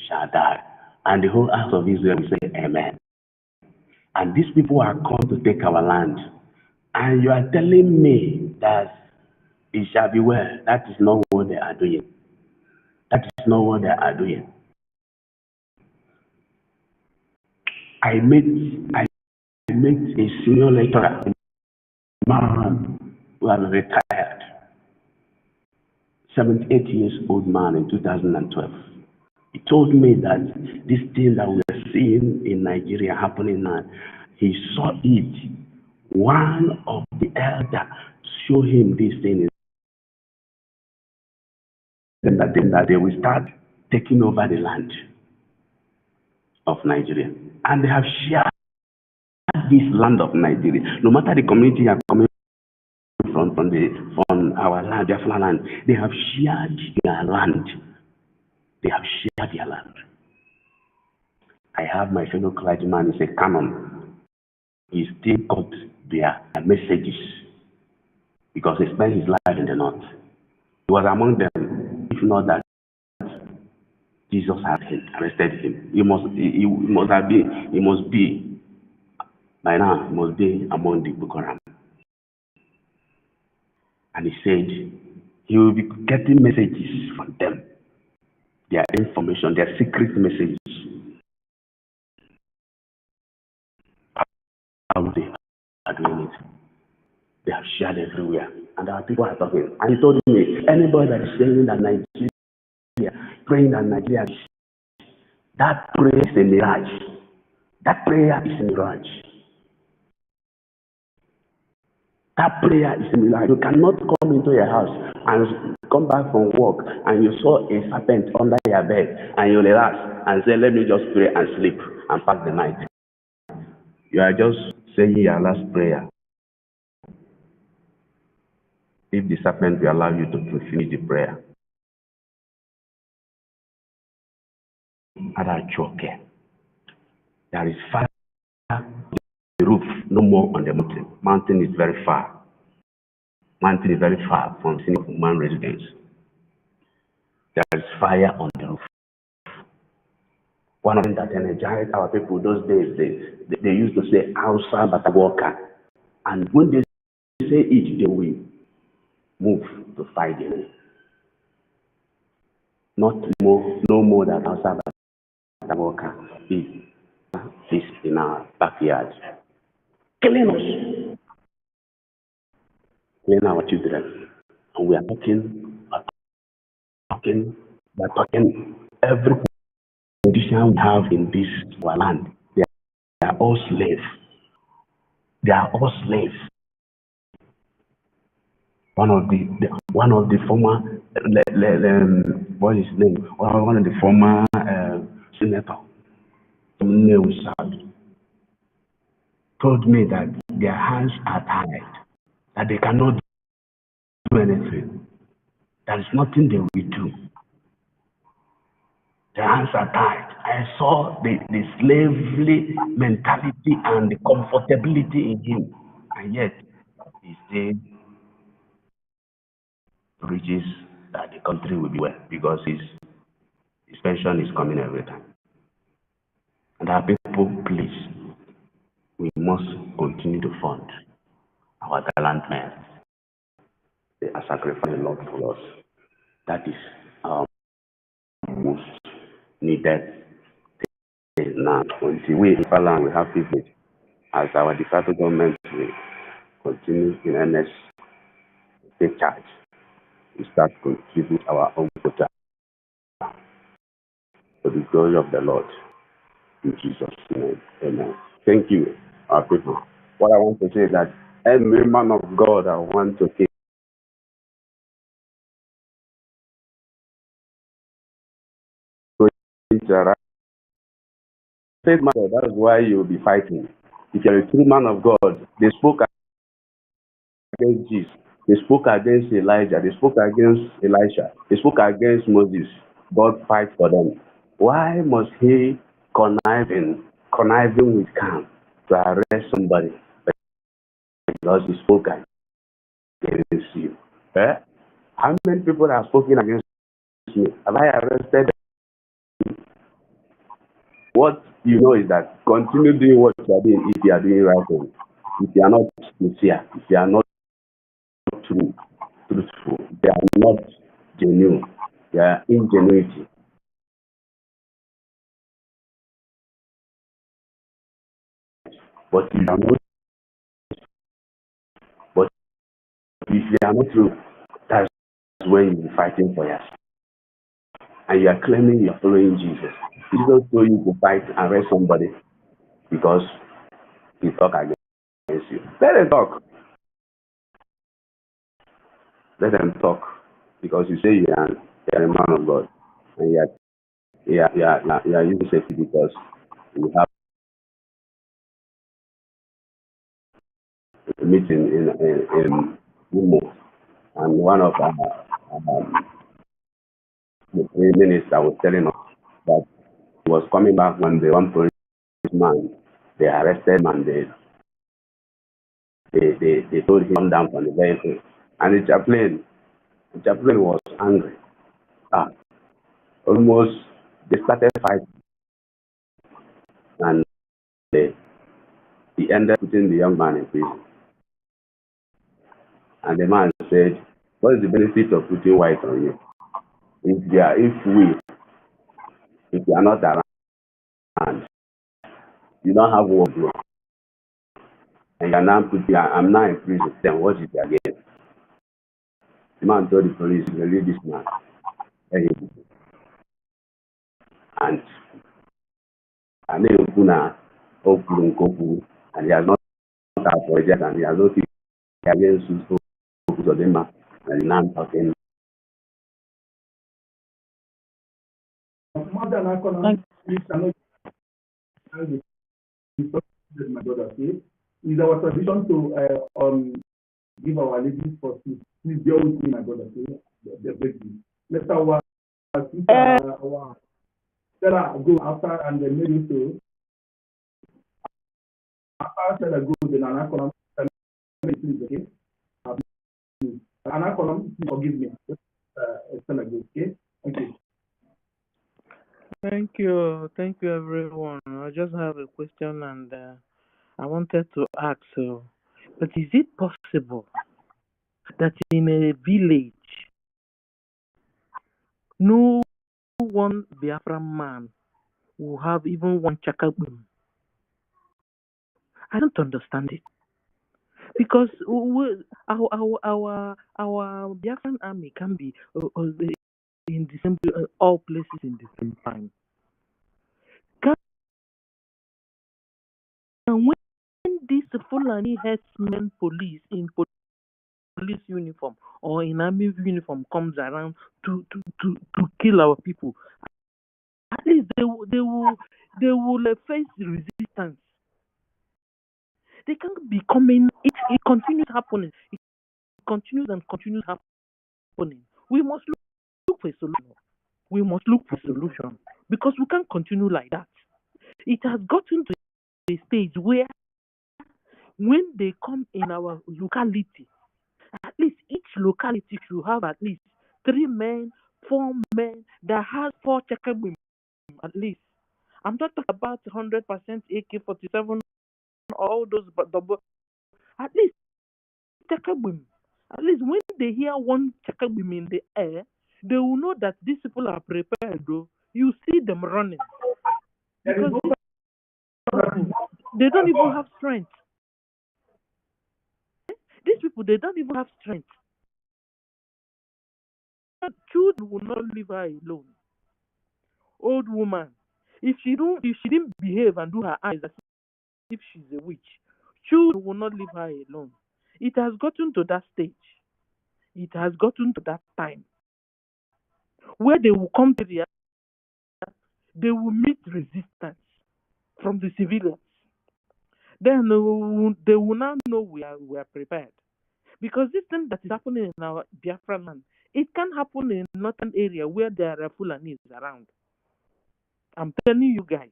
shall die. And the whole house of Israel will say, Amen. And these people are come to take our land. And you are telling me that it shall be well. That is not what they are doing. That is not what they are doing. I met a senior lecturer, a man who has retired, 78 years old man in 2012. He told me that this thing that we are seeing in Nigeria happening now, he saw it. One of the elders showed him this thing. Then that they will start taking over the land of Nigeria. And they have shared this land of Nigeria. No matter the community you are coming from our land, BIAFRA land, they have shared their land. They have shared their land. I have my fellow clergyman, he's a canon. He still got their messages because he spent his life in the north. He was among them, if not that Jesus had arrested him. He must be by now, he must be among the Boko Haram. And he said he will be getting messages from them, their information, their secret messages. How they are doing it. They have shared everywhere. And our people are talking. And he told me, anybody that is saying that Nigeria, praying that Nigeria, that prayer is a mirage. That prayer is a mirage. That prayer is a mirage. You cannot come into your house and come back from work and you saw a serpent under your bed and you relax and say, let me just pray and sleep and pass the night. You are just saying your last prayer. If the serpent will allow you to finish the prayer. There is fire on the roof, no more on the mountain. Mountain is very far. Mountain is very far from human residence. There is fire on the roof. One of them that energized our people those days, they used to say Hausa Batawoka. And when they say it, they will move to fight the enemy. No more than Hausa Batawoka is in our backyard. Killing us. Killing our children. And we are talking every condition we have in this our land. They are all slaves. They are all slaves. One of the former what is his name? One of the former senator told me that their hands are tied, that they cannot do anything. There is nothing they will do. Their hands are tied. I saw the slavery mentality and the comfortability in him, and yet he still preaches that the country will be well because his pension is coming every time. And our people, please, we must continue to fund our gallant men. They are sacrificing a lot for us. That is our most needed thing now. Until we in Ireland we have people, as our de facto government will continue in earnest to take charge. We start to contribute our own quota for the glory of the Lord. In Jesus' name, amen. Thank you, our people. What I want to say is that every man of God I want to keep interact. That is why you'll be fighting. If you're a true man of God, they spoke against Jesus, they spoke against Elijah, they spoke against Elisha, they spoke against Moses. God fight for them. Why must he conniving with Cam to arrest somebody because he spoke against you? How many people have spoken against me? Have I arrested them? What you know is that continue doing what you are doing if you are doing right thing. If you are not sincere, if you are not truthful, they are not genuine, they are ingenuity. But if you are not true, that's when you are fighting for yourself. And you are claiming you are following Jesus. Jesus told you to fight and arrest somebody because he talk against you. Let them talk. Let them talk. Because you say you are a man of God. And you are using safety because you have a meeting in Umo. And one of the minister was telling us that he was coming back when the one policeman, they arrested him and they told him to come down from the vehicle. And the chaplain was angry. Almost they started fighting. And he ended up putting the young man in prison. And the man said What is the benefit of putting white on you? If you are not around, you don't have one blow, and you're now putting, I'm now in prison, then what is it again? The man told the police, release this man. And I know Kuna Okuru Nkoku, and he has not apologized, and he has not taken against Uzodema, and now I'm talking. My brother, okay? It's our tradition to give our ladies for sleep. Please bear with me, my brother, okay? Let our Sarah go after, and then maybe so. After Sarah goes, then Anakolam, please, okay? Anakolam, please forgive me. Sarah goes, okay? Thank you. Thank you, everyone. I just have a question, and I wanted to ask. But is it possible that in a village, no one Biafran man will have even one chakabum? I don't understand it, because our Biafran army can be in the same all places in the same time. And when this Fulani herdsmen police in police uniform or in army uniform comes around to kill our people, at least they will face resistance. They can't be coming. It continues happening. It continues and continues happening. We must look for a solution. We must look for a solution, because we can't continue like that. It has gotten to a stage where when they come in our locality, at least each locality should have at least 3 men, 4 men that has 4 chakabim at least. I'm not talking about 100% AK-47, all those, but double. At least chakabim. At least when they hear one chakabim in the air, they will know that these people are prepared. Though you see them running, because they don't even have strength. These people, they don't even have strength. Children will not leave her alone. Old woman, if she didn't behave and do her eyes as if she's a witch, children will not leave her alone. It has gotten to that stage. It has gotten to that time where they will come to they will meet resistance from the civilians. Then they will now know we are prepared. Because this thing that is happening in our Biafra land, it can happen in northern area where there are Fulanis around. I'm telling you guys.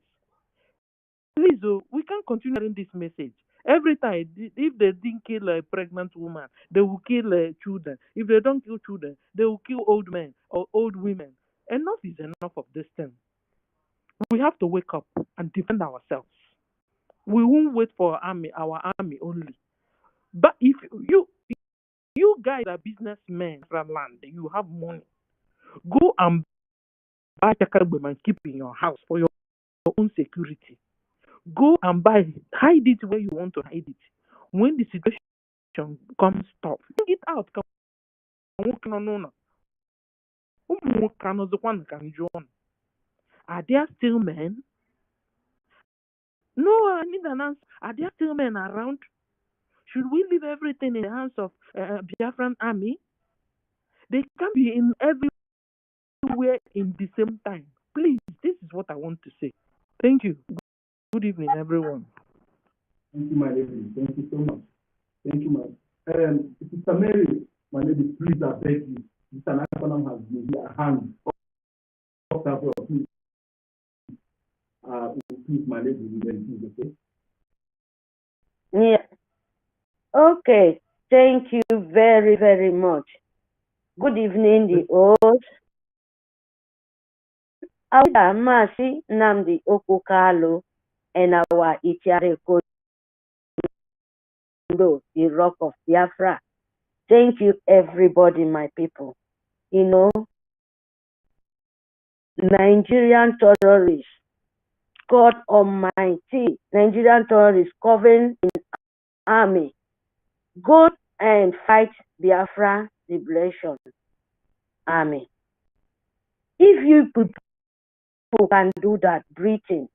Please, we can't continue hearing this message. Every time, if they didn't kill a pregnant woman, they will kill children. If they don't kill children, they will kill old men or old women. Enough is enough of this thing. We have to wake up and defend ourselves. We won't wait for our army only. But if you guys are businessmen from land, you have money, go and buy Chakarbem and keep in your house for your own security. Go and buy, hide it where you want to hide it. When the situation comes tough, bring it out. Are there still men? No, I need an answer. Are there still men around? Should we leave everything in the hands of Biafran army? They can be in everywhere in the same time. Please, this is what I want to say. Thank you. Good evening, everyone. Thank you, my lady. Thank you so much. Thank you, my. Sister Mary, my lady, please, I beg you. Mr. National has been here, hand. Please, please, my lady, please, okay? Yeah. Okay. Thank you very, very much. Good evening, the host. Our Masi Namdi Okukalo and our IHIALA, the Rock of Biafra. Thank you, everybody, my people. You know, Nigerian terrorists, God Almighty, Nigerian terrorists covering in army, go and fight Biafra Liberation Army. If you people can do that, Britain,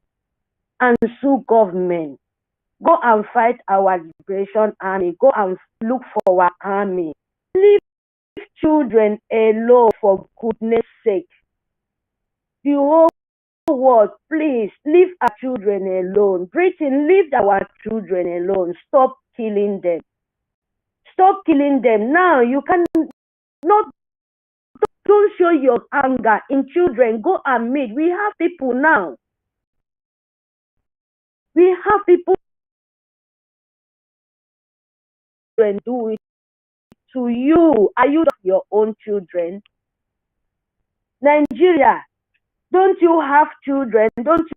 and sue government, go and fight our liberation army, go and look for our army. Leave children alone, for goodness sake. The whole world, please, leave our children alone. Britain, leave our children alone. Stop killing them. Stop killing them. Now you can not, don't show your anger in children. Go and meet. We have people now. We have people and do it to you. Are you your own children? Nigeria, don't you have children? Don't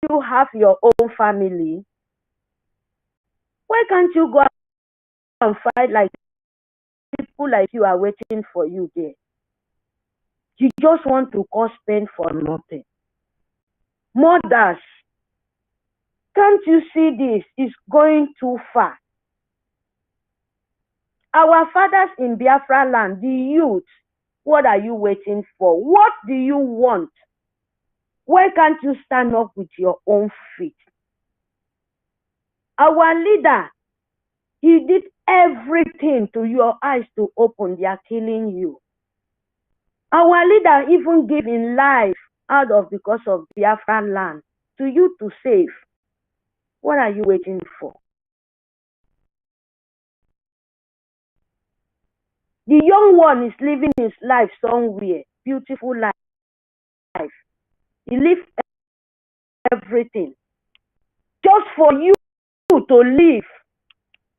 you have your own family? Why can't you go and fight like people like you are waiting for you there? You just want to cause pain for nothing. Mothers, can't you see this is going too far? Our fathers in Biafra land, the youth, what are you waiting for? What do you want? Why can't you stand up with your own feet? Our leader, he did everything to your eyes to open. They are killing you. Our leader even giving life out of because of Biafra land to you to save. What are you waiting for? The young one is living his life somewhere, beautiful life. He lives everything just for you to live.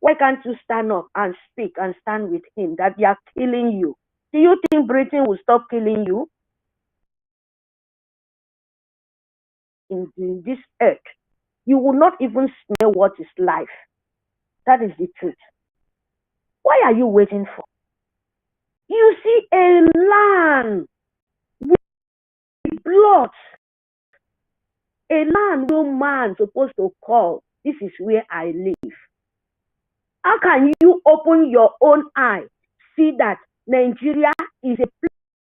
Why can't you stand up and speak and stand with him that they are killing you? Do you think Britain will stop killing you? In this earth, you will not even smell what is life. That is the truth. Why are you waiting for? You see a land with blood, a land no man supposed to call, this is where I live. How can you open your own eye, see that Nigeria is a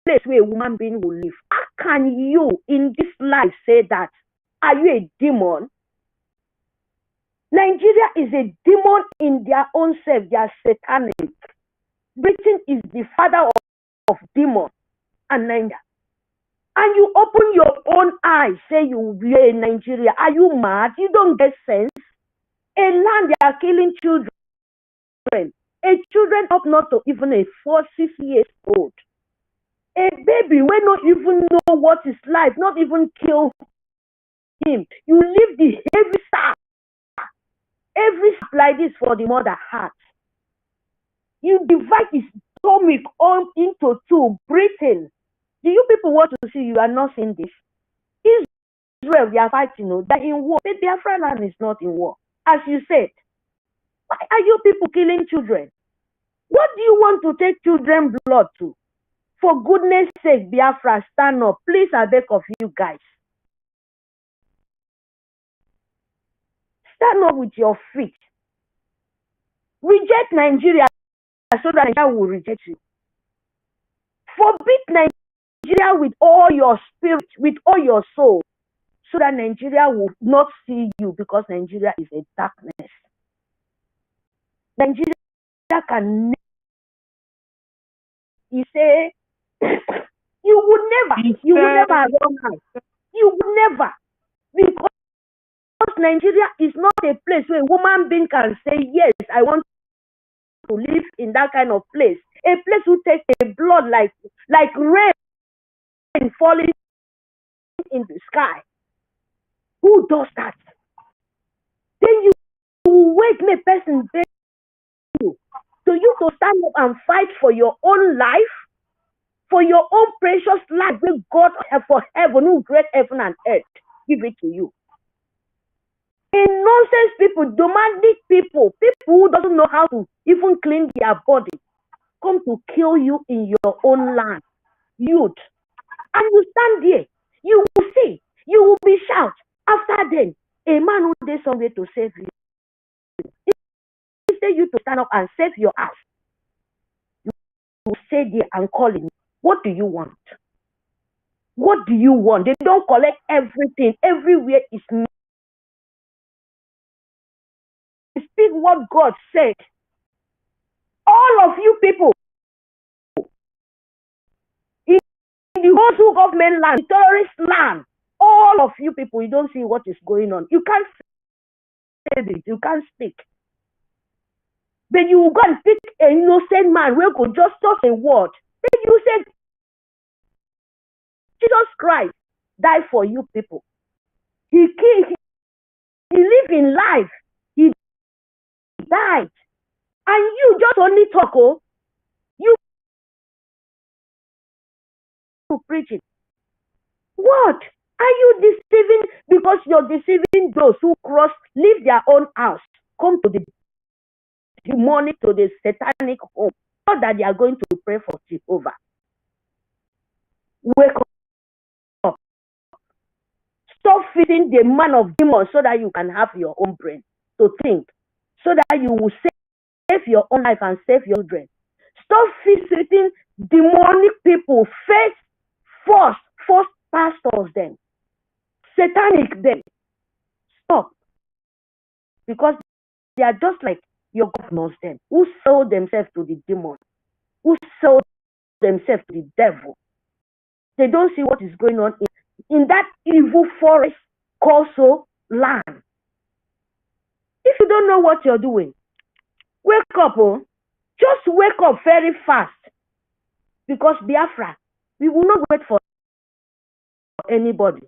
place where a human being will live? How can you in this life say that? Are you a demon? Nigeria is a demon in their own self. They are satanic. Britain is the father of demon and Nigeria. And you open your own eyes, say you will be in Nigeria. Are you mad? You don't get sense. A land they are killing children. A children up not to even a 4-6 years old. A baby will not even know what is life, not even kill him. You leave the heavy sack. Every sack like this for the mother heart. You divide his stomach into two, breathing. Do you people want to see? You are not seeing this. Israel, they are fighting. They're in war. The Biafra land is not in war. As you said, why are you people killing children? What do you want to take children's blood to? For goodness sake, Biafra, stand up. Please, I beg of you guys. Stand up with your feet. Reject Nigeria so that Nigeria will reject you. Forbid Nigeria with all your spirit, with all your soul, so that Nigeria will not see you, because Nigeria is a darkness. Nigeria can you say you would never run out. You would never, because Nigeria is not a place where a woman being can say, yes, I want to live in that kind of place. A place who takes a blood like rain falling in the sky. Who does that? Then you wake me person beg you. So you to stand up and fight for your own life, for your own precious life with God for heaven, who created heaven and earth, give it to you. In nonsense people, domestic people, people who doesn't know how to even clean their body, come to kill you in your own land, youth. And you stand there, you will see, you will be shout. After then, a man who did somewhere to save you. Instead you to stand up and save your house, you will stay there and call him. What do you want? What do you want? They don't collect everything. Everywhere is speak what God said. All of you people in the whole government land, the terrorist land, all of you people, you don't see what is going on. You can't say it, you can't speak. But you will go and pick an innocent man who could just talk a word. Then you said, Jesus Christ died for you people. He lived in life. He died. And you just only talk, oh, you preaching. What? Are you deceiving? Because you're deceiving those who leave their own house, come to the demonic, to the satanic home, not that they are going to pray for Jehovah. Wake up. Stop feeding the man of demons so that you can have your own brain to think, so that you will save your own life and save your children. Stop feeding demonic people, false pastors them, satanic them. Stop. Because they are just like your governors then, who sold themselves to the demon, who sold themselves to the devil. They don't see what is going on in that evil forest called land. If you don't know what you're doing, wake up, oh. Just wake up very fast. Because Biafra, we will not wait for anybody.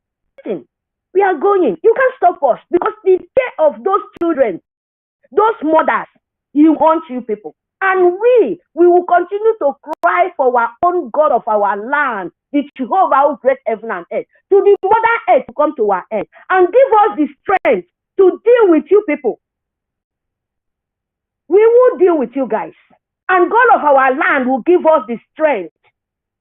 Listen, we are going. You can't stop us because the care of those children, those mothers, you want you people. And we will continue to cry for our own God of our land, the Jehovah who created heaven and earth, to the Mother Earth to come to our earth and give us the strength to deal with you people. We will deal with you guys. And God of our land will give us the strength.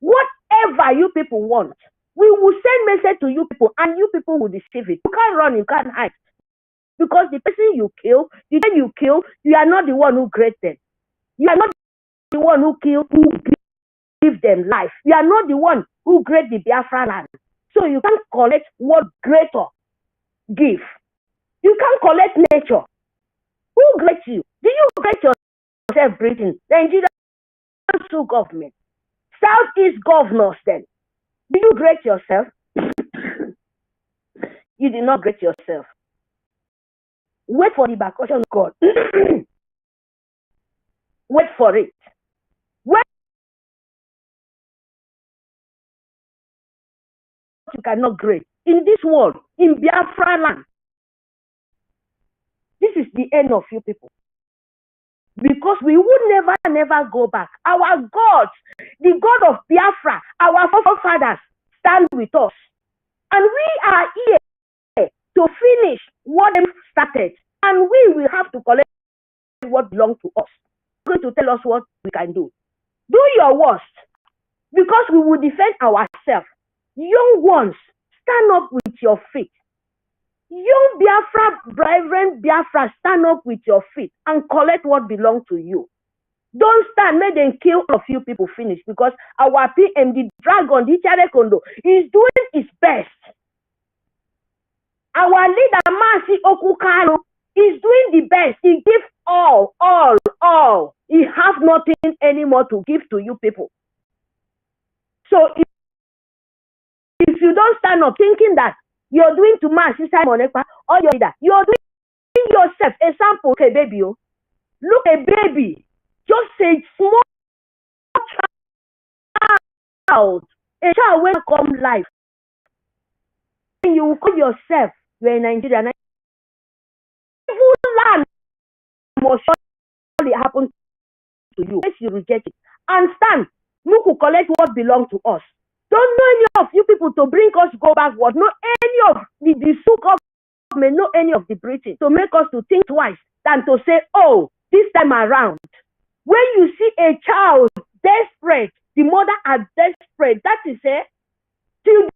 Whatever you people want, we will send message to you people and you people will receive it. You can't run, you can't hide. Because the person you kill, the person you kill, you are not the one who created them. You are not the one who give them life. You are not the one who created the Biafra land. So you can't collect what greater give. You can't collect nature. Who created you? Do you create yourself, Britain? The Nigerian government. Southeast governors then. Do you create yourself? You did not create yourself. Wait for the backwardation of God. Wait for it. Wait. You cannot grade in this world, in Biafra land. This is the end of you people. Because we would never go back. Our God, the God of Biafra, our forefathers, stand with us. And we are here to finish what they started. And we will have to collect what belongs to us. Going to tell us what we can do. Do your worst. Because we will defend ourselves. Young ones, stand up with your feet. Young Biafra, brethren Biafra, stand up with your feet and collect what belongs to you. Don't stand, make them kill a few people finish because our PM, the dragon, the Charekondo, is doing his best. Our leader, Masi Okukano, is doing the best. He gives all. He has nothing anymore to give to you people. So if you don't stand up thinking that you're doing to man, Sister Monepa, or your leader, you're doing yourself. Example, okay, baby. Look a baby. Just say small child. A child will come life. And you will call yourself, you're in Nigeria. Evil land must surely happen to you. If you reject it. And stand. Look who collect what belongs to us. Don't know any of you people to bring us go backward. Not any of the government know any of the breathing to make us to think twice than to say, oh, this time around. When you see a child desperate, the mother are desperate, that is it. Till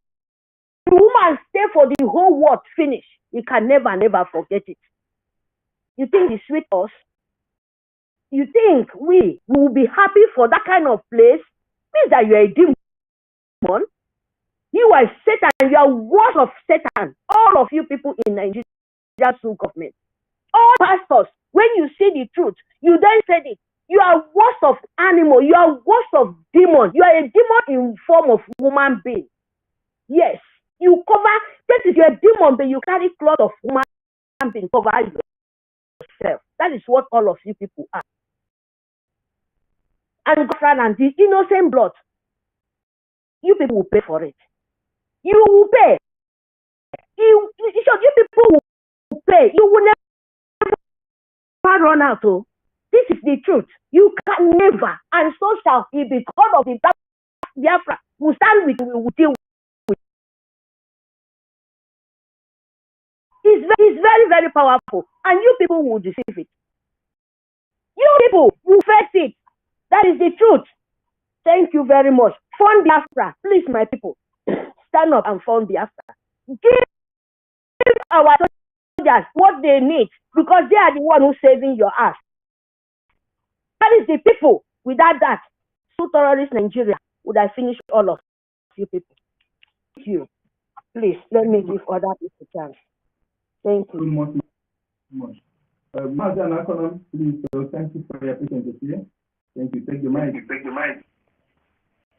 the woman stay for the whole world finish, you can never forget it. You think it's sweet us? You think we will be happy for that kind of place? Means that you are a demon. You are Satan. You are worse of Satan. All of you people in Nigeria government, all pastors, when you see the truth, you then say it. You are worse of animal. You are worse of demon. You are a demon in form of human being. Yes, you cover. That is your demon, but you carry cloth of human being cover yourself. That is what all of you people are. And God and the innocent blood, you people will pay for it. You will pay. You people will pay. You will never run out. Oh, this is the truth. You can never, and so shall he be. God of the Biafra will stand with you. We will deal with. He's very powerful, and you people will deceive it. You people will face it. That is the truth. Thank you very much. Fund Biafra, please, my people. Stand up and fund Biafra. Give our soldiers what they need, because they are the one who's saving your ass. That is the people. Without that, so terrorist Nigeria would have finished all of you people. Thank you. Please let me give other people a chance. Thank you. Madam Econom, please, thank you for your presence here. Thank you. Take the mic.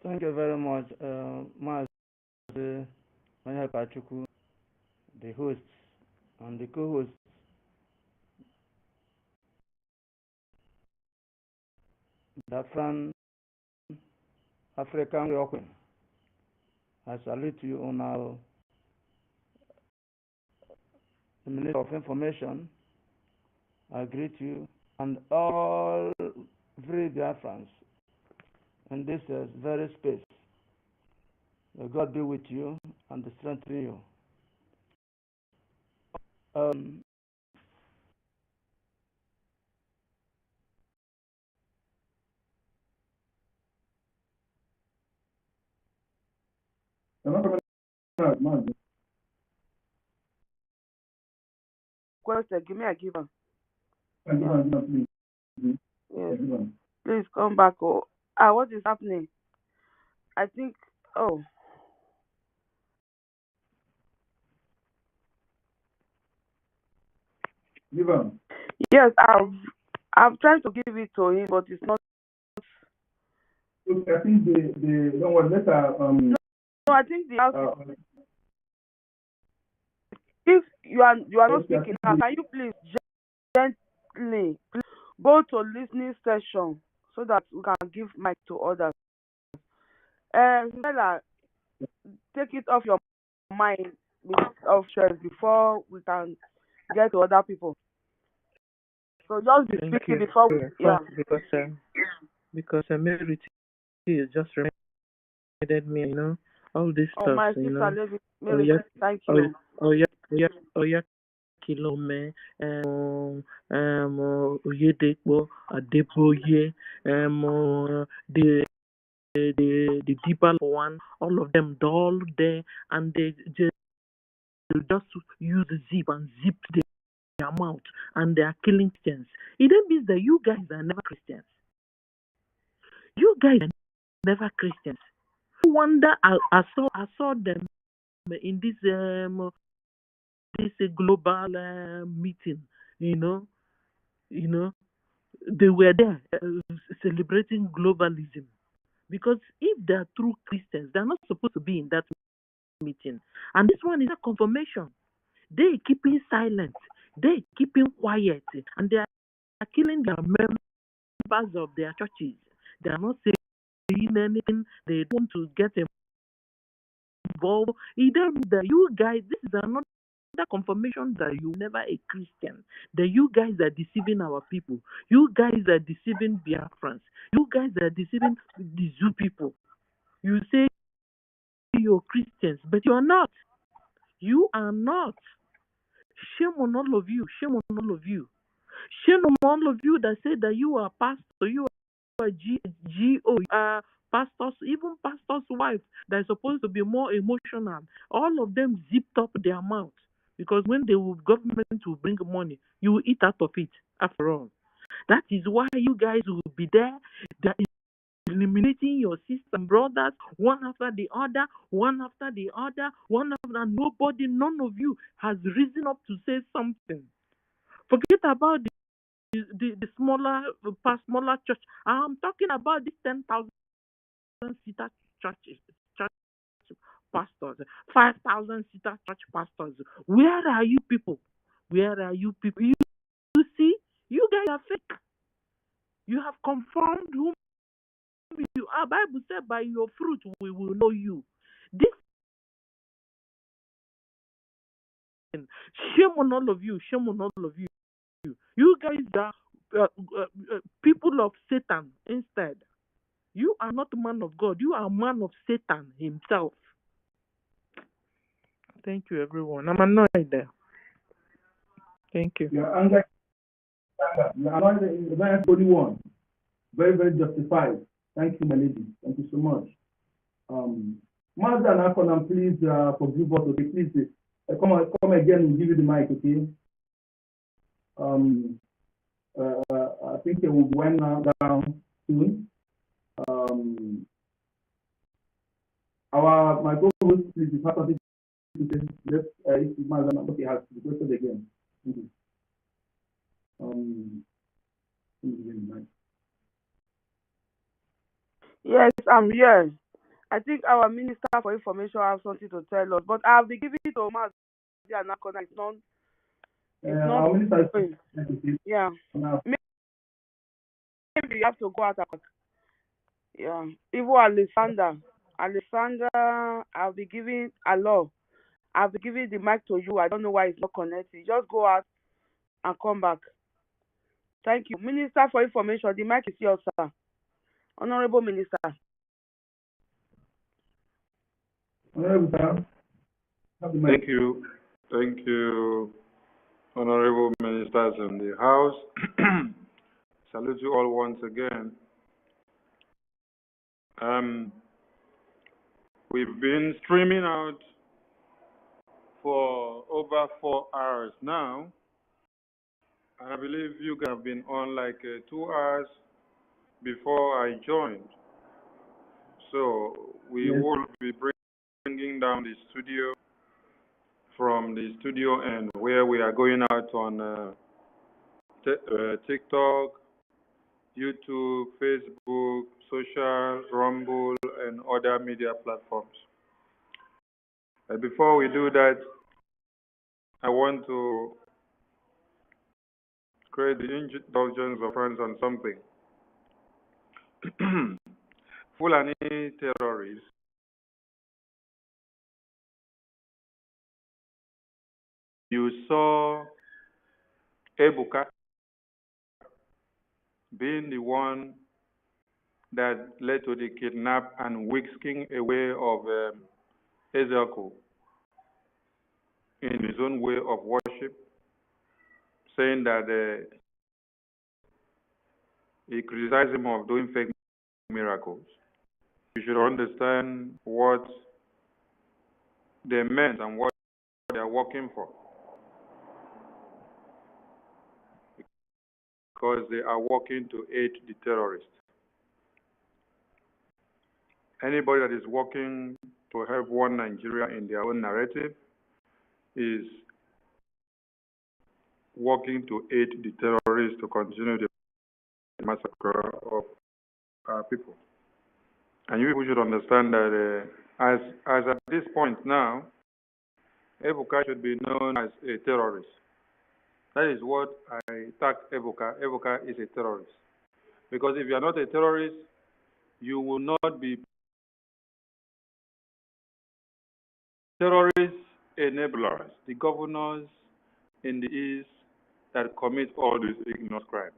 Thank you very much, Maazị Onyekachuku, the host and the co-host. BIAFRAN African Rockwen. I salute you on our Minister of Information. I greet you and all free Biafrans in this very space. May God be with you and strengthen you. Question, give me a given. Please. Yes. Please come back. Oh, what is happening? I think. Oh. Yes, I'm trying to give it to him, but it's not. I think the don't want letter. No, I think the house. If you are not speaking now, can you please gently go to listening session so that we can give mic to others? Stella, take it off your mind of stress before we can get to other people. So just be speaking before we, yeah. Because Mary just reminded me, all this stuff, my sister, Mary, thank you. Kilome, Oyedepo, Adeboye, the deeper one, all of them all there, and they just use the zip and zip their mouth, and they are killing Christians. It then means that you guys are never Christians. You guys are never Christians. No wonder I saw them in this global meeting. They were there celebrating globalism, because if they are true Christians, they are not supposed to be in that meeting. And this one is a confirmation. They keeping silent, they keeping quiet, and they are killing their members of their churches. They are not saying anything. They don't want to get involved. Either that you guys, this is another confirmation that you never a Christian. That you guys are deceiving our people. You guys are deceiving Biafrans. You guys are deceiving the Zoo people. You say you're Christians, but you're not. You are not. Shame on all of you. Shame on all of you. Shame on all of you that say that you are pastor, you are GO, pastors, even pastors' wives that are supposed to be more emotional. All of them zipped up their mouth because when the government will bring money, you will eat out of it. After all, that is why you guys will be there. They are eliminating your sisters and brothers one after the other, one after the other, one after nobody, none of you has risen up to say something. Forget about the smaller smaller church. I'm talking about this 10,000 seater church pastors, 5,000 seater church pastors. Where are you people? Where are you people? You see, you guys are fake. You have confirmed whom you are. Bible said, "By your fruit we will know you." This shame on all of you. Shame on all of you. You guys are people of Satan instead. You are not a man of God. You are a man of Satan himself. Thank you, everyone. I'm annoyed there. Thank you. Your anger, you are not the only one. Very, very justified. Thank you, my lady. Thank you so much. Mazda and Akonam, please forgive us, okay? Please come again. We'll give you the mic, okay? I think it will wind down soon. My co-host, please, if you have something to say, if Mazda okay, has requested again. Thank you. Yes, I'm here. I think our Minister for Information has something to tell us, but I'll be giving it to Omar. It's not. Our minister is Yeah. Maybe you have to go out. Yeah. Even Alexander, I'll be giving I'll be giving the mic to you. I don't know why it's not connected. Just go out and come back. Thank you. Minister for Information, the mic is yours, sir. Honorable Minister. Thank you. Thank you, honorable ministers in the House. Salute you all once again. We've been streaming out for over 4 hours now. And I believe you guys have been on like 2 hours before I joined. So we will be bringing down the studio from the studio end where we are going out on TikTok, YouTube, Facebook, social, Rumble, and other media platforms. But before we do that, I want to create the indulgence of friends on something. Fulani terrorists you saw Ebuka being the one that led to the kidnap and whisking away of Ezekiel in his own way of worship, saying that he criticized him of doing fake miracles. You should understand what they meant and what they are working for, because they are working to aid the terrorists. Anybody that is working to help one Nigeria in their own narrative is working to aid the terrorists to continue the massacre of our people. And you people should understand that as at this point now, Ebuka should be known as a terrorist. That is what I tag Ebuka. Ebuka is a terrorist. Because if you are not a terrorist, you will not be terrorist enablers, the governors in the East that commit all these ignorant crimes.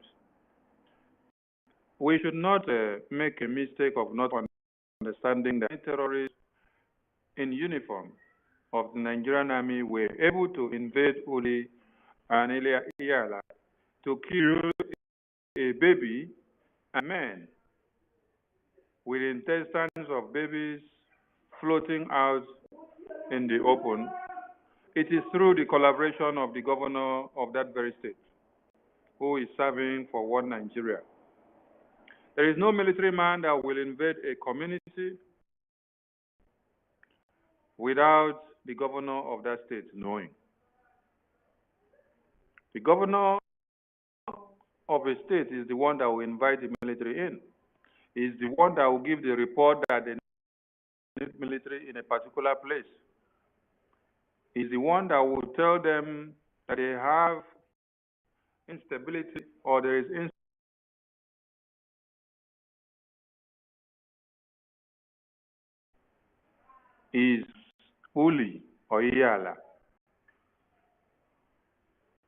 We should not make a mistake of not understanding that terrorists in uniform of the Nigerian army were able to invade ULI and IHIALA to kill a baby and men with intestines of babies floating out in the open, it is through the collaboration of the governor of that very state, who is serving for one Nigeria. There is no military man that will invade a community without the governor of that state knowing. The governor of a state is the one that will invite the military in. He is the one that will give the report that they need military in a particular place. He is the one that will tell them that they have instability or there is is ULI or IHIALA,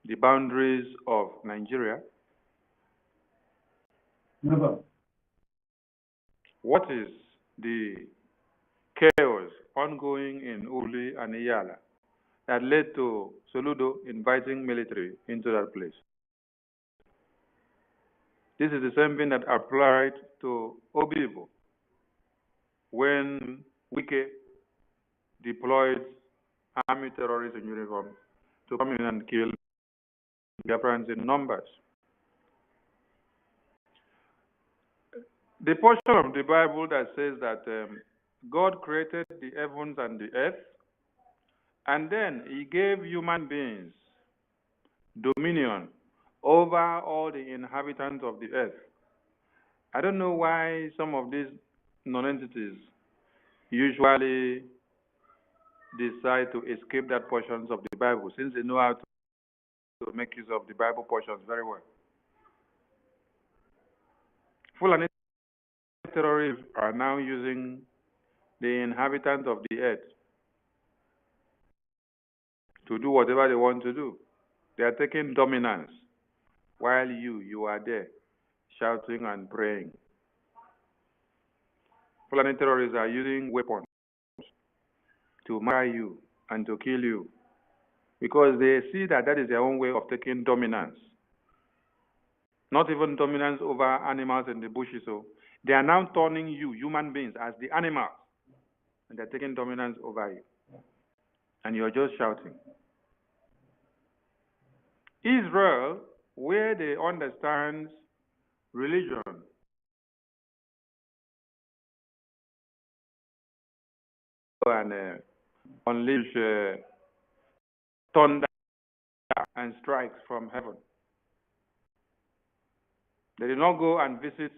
the boundaries of Nigeria. Never. What is the chaos ongoing in ULI and IHIALA that led to SOLUDO inviting military into that place? This is the same thing that applied to Obibo when Wike deployed army terrorists in uniform to come in and kill BIAFRANS in numbers. The portion of the Bible that says that God created the heavens and the earth, and then he gave human beings dominion over all the inhabitants of the earth. I don't know why some of these non-entities usually decide to escape that portions of the Bible, since they know how to make use of the Bible portions very well. Fulani terrorists are now using the inhabitants of the earth to do whatever they want to do. They are taking dominance while you are there shouting and praying. Fulani terrorists are using weapons to murder you and to kill you because they see that that is their own way of taking dominance. Not even dominance over animals in the bushes. So they are now turning you, human beings, as the animals, and they're taking dominance over you. And you're just shouting. Israel, where they understand religion and unleash thunder and strikes from heaven. They did not go and visit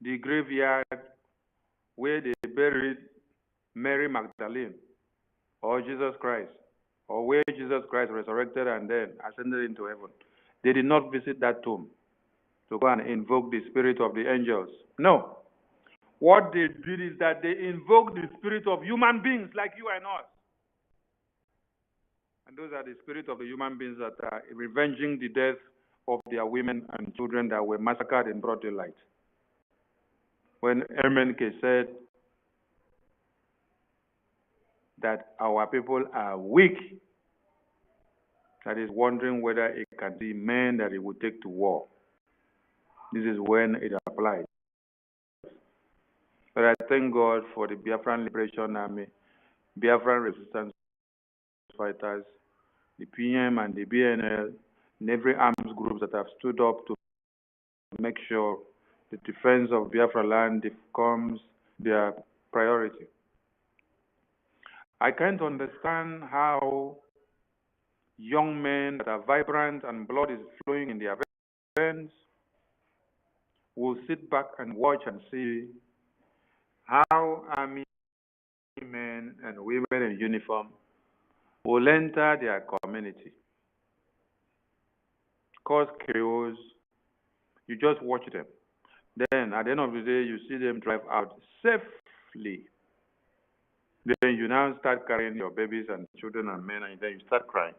the graveyard where they buried Mary Magdalene or Jesus Christ, or where Jesus Christ resurrected and then ascended into heaven. They did not visit that tomb to go and invoke the spirit of the angels. No. What they did is that they invoked the spirit of human beings like you and us. And those are the spirit of the human beings that are revenging the death of their women and children that were massacred in broad daylight. When Ermenke said that our people are weak, that is wondering whether it can be men that it would take to war. This is when it applies. But I thank God for the Biafran Liberation Army, Biafran Resistance Fighters, the PM and the BNL, and every arms groups that have stood up to make sure the defense of Biafra land becomes their priority. I can't understand how young men that are vibrant and blood is flowing in their veins will sit back and watch and see how army men and women in uniform will enter their community, cause chaos. You just watch them. Then, at the end of the day, you see them drive out safely. Then you now start carrying your babies and children and men, and then you start crying.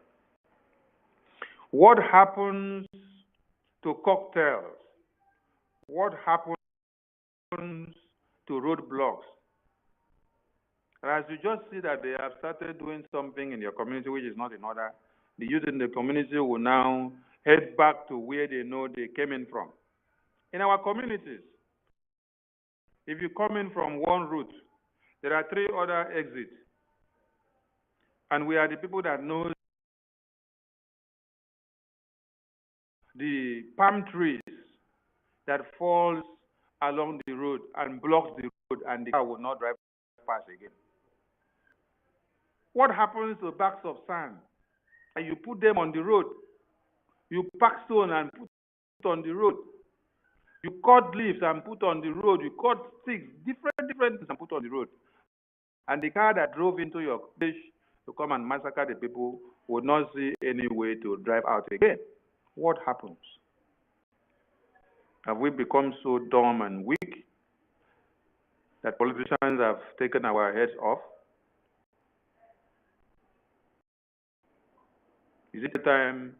What happens to cocktails? What happens to roadblocks And as you just see that they have started doing something in your community which is not in order, the youth in the community will now head back to where they know they came in from. In our communities, if you come in from one route, there are 3 other exits. And we are the people that know the palm trees that falls along the road and blocks the road, and the car will not drive past again. What happens to bags of sand? And you put them on the road. You pack stone and put on the road. You cut leaves and put on the road. You cut sticks, different things and put on the road. And the car that drove into your place to come and massacre the people would not see any way to drive out again. What happens? Have we become so dumb and weak that politicians have taken our heads off? Is it the time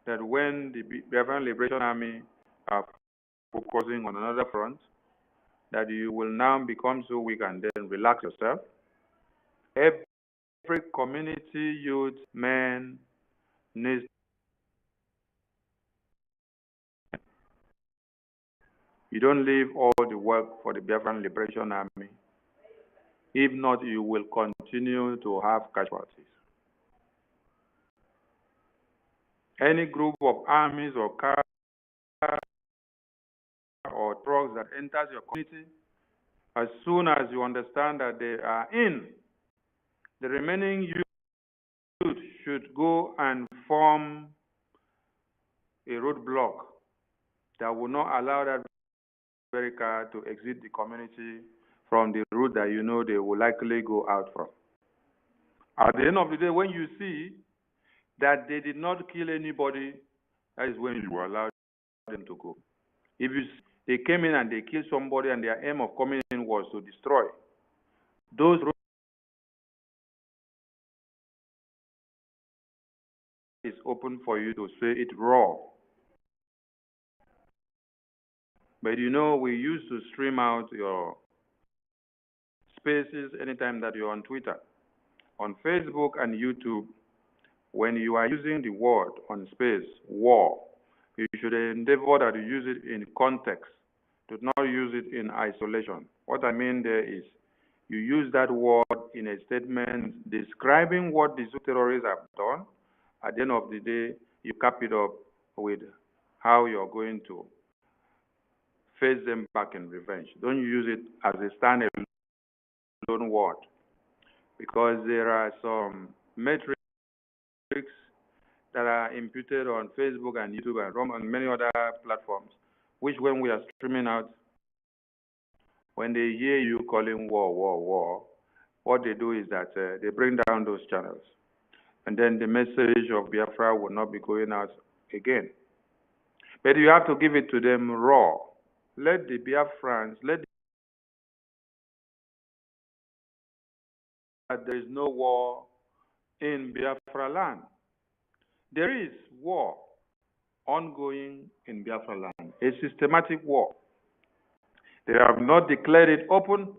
that when the Biafran Liberation Army are focusing on another front, that you will now become so weak and then relax yourself? Every community youth man needs. You don't leave all the work for the Biafran Liberation Army. If not, you will continue to have casualties. Any group of armies or cars or trucks that enters your community, as soon as you understand that they are in, the remaining youth should go and form a roadblock that will not allow that very car to exit the community from the route that you know they will likely go out from. At the end of the day, when you see that they did not kill anybody, that is when you allow them to go. If they came in and they killed somebody and their aim of coming in was to destroy, those roads is open for you to say it raw. But you know, we used to stream out your spaces anytime that you're on Twitter, on Facebook and YouTube. When you are using the word on space, war, you should endeavor that you use it in context. Do not use it in isolation. What I mean there is, you use that word in a statement describing what the terrorists have done. At the end of the day, you cap it up with how you're going to face them back in revenge. Don't use it as a standalone word, because there are some metrics that are imputed on Facebook and YouTube and many other platforms, which when we are streaming out, when they hear you calling war, what they do is that they bring down those channels. And then the message of Biafra will not be going out again. But you have to give it to them raw. Let the Biafrans, there is no war in Biafra land. There is war ongoing in Biafra land, a systematic war. They have not declared it open,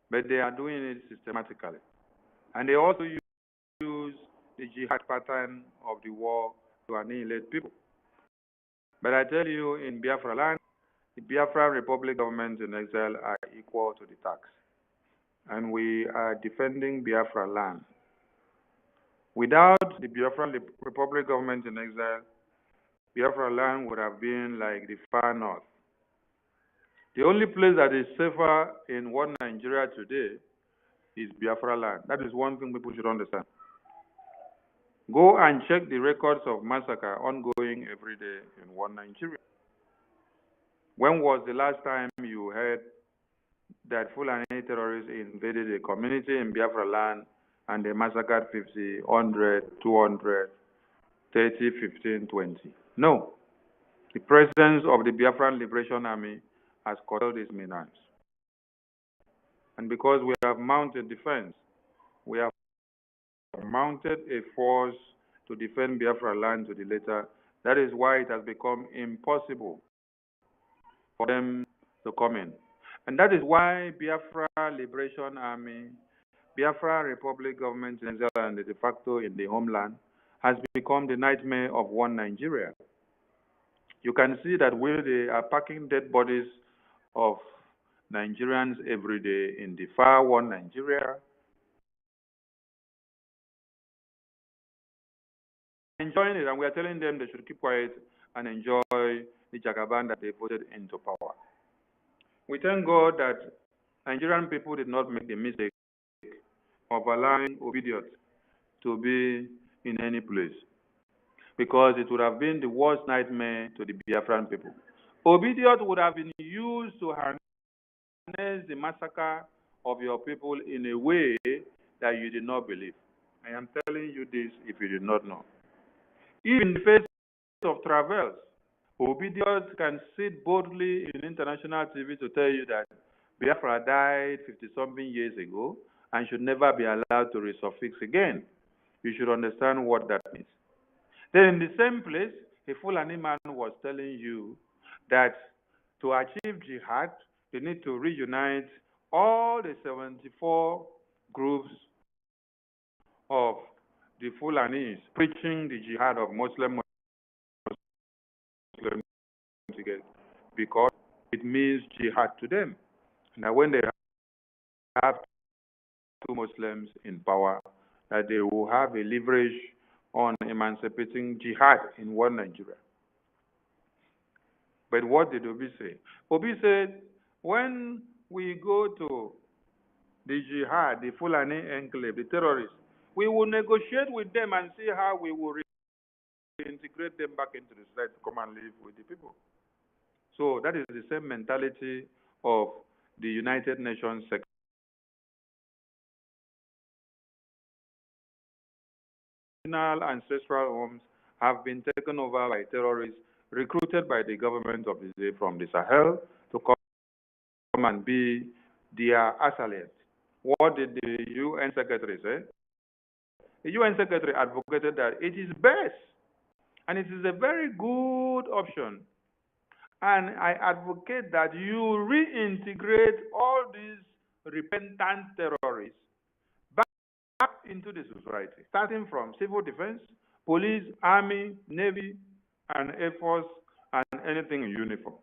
but they are doing it systematically. And they also use the jihad pattern of the war to annihilate people. But I tell you, in Biafra land, the Biafra Republic government in exile are equal to the tax. And we are defending Biafra land. Without the Biafra Republic government in exile, Biafra land would have been like the far north. The only place that is safer in one Nigeria today is Biafra land. That is one thing people should understand. Go and check the records of massacre ongoing every day in one Nigeria. When was the last time you heard that Fulani terrorists invaded a community in Biafra land and they massacred 50, 100, 200, 30, 15, 20? No. The presence of the Biafran Liberation Army has curtailed these menace. And because we have mounted defense, we have mounted a force to defend Biafra land to the letter. That is why it has become impossible for them to come in. And that is why Biafra Liberation Army, Biafra Republic Government in exile and the de facto in the homeland has become the nightmare of one Nigeria. You can see that they are packing dead bodies of Nigerians every day in the far one Nigeria, enjoying it, and we are telling them they should keep quiet and enjoy the Jagaban that they voted into power. We thank God that Nigerian people did not make the mistake of allowing Obidiot to be in any place, because it would have been the worst nightmare to the Biafran people. Obidiot would have been used to harness the massacre of your people in a way that you did not believe. I am telling you this if you did not know. Even in the face of travels, Obidiot can sit boldly in international TV to tell you that Biafra died 50-something years ago and should never be allowed to resurface again. You should understand what that means. Then in the same place, a Fulani man was telling you that to achieve jihad, you need to reunite all the 74 groups of the Fulanis preaching the jihad of Muslims together, because it means jihad to them. Now when they have two Muslims in power, that they will have a leverage on emancipating jihad in one Nigeria. But what did Obi say? Obi said, when we go to the jihad, the Fulani enclave, the terrorists, we will negotiate with them and see how we will reintegrate them back into the society to come and live with the people. So that is the same mentality of the United Nations ancestral homes have been taken over by terrorists recruited by the government of the day from the Sahel to come and be their assailant. What did the UN Secretary say? The UN Secretary advocated that it is best and it is a very good option. And I advocate that you reintegrate all these repentant terrorists back into the society, starting from civil defense, police, army, navy, and air force, and anything in uniform,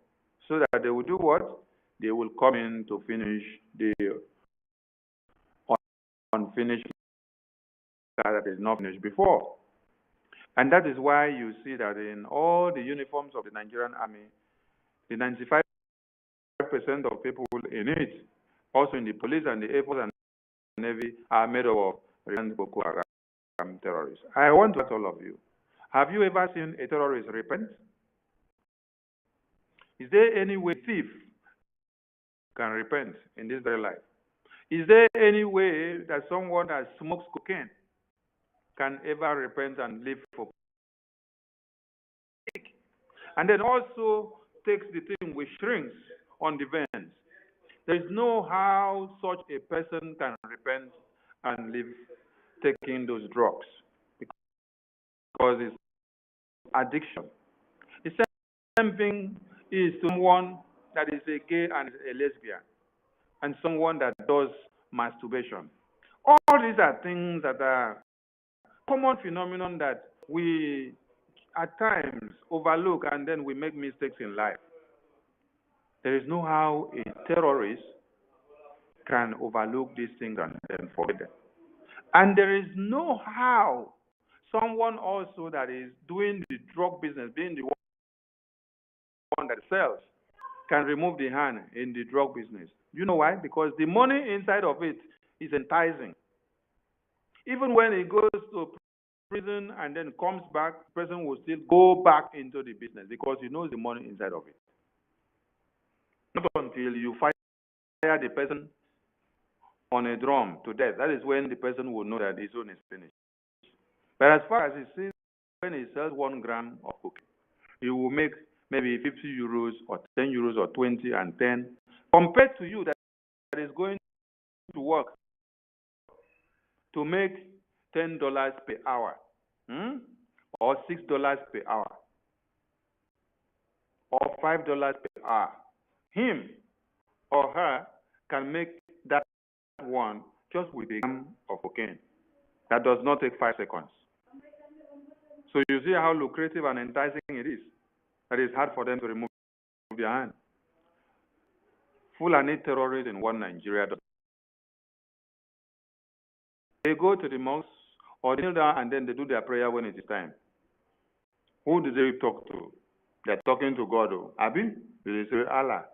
so that they will do what? They will come in to finish the unfinished that is not finished before. And that is why you see that in all the uniforms of the Nigerian army, the 95% of people in it, also in the police and the air force and the navy, are made up of Boko Haram terrorists. I want to ask all of you, have you ever seen a terrorist repent? Is there any way a thief can repent in this very life? Is there any way that someone that smokes cocaine can ever repent and live for peace? And then also takes the thing with shrinks on the veins. There is no how such a person can repent and live taking those drugs, because it's addiction. The same thing is someone that is a gay and a lesbian, and someone that does masturbation. All these are things that are common phenomenon that we at times overlook, and then we make mistakes in life. There is no how a terrorist can overlook these things and then forget them. And there is no how someone also that is doing the drug business, being the one that sells, can remove the hand in the drug business. You know why? Because the money inside of it is enticing. Even when he goes to prison and then comes back, the person will still go back into the business because he knows the money inside of it. Not until you fire the person on a drum to death, that is when the person will know that his own is finished. But as far as he sees, when he sells 1 gram of cocaine, he will make maybe 50 euros or 10 euros or 20 and 10, compared to you that is going to work to make $10 per hour, or $6 per hour, or $5 per hour. Him, or her can make that one just with a gram of cocaine. That does not take 5 seconds. So you see how lucrative and enticing it is. That it's hard for them to remove their hand. Fulani terrorists in one Nigeria, they go to the mosque or kneel down and then they do their prayer when it is time. Who do they talk to? They're talking to God. Abi? They say Allah.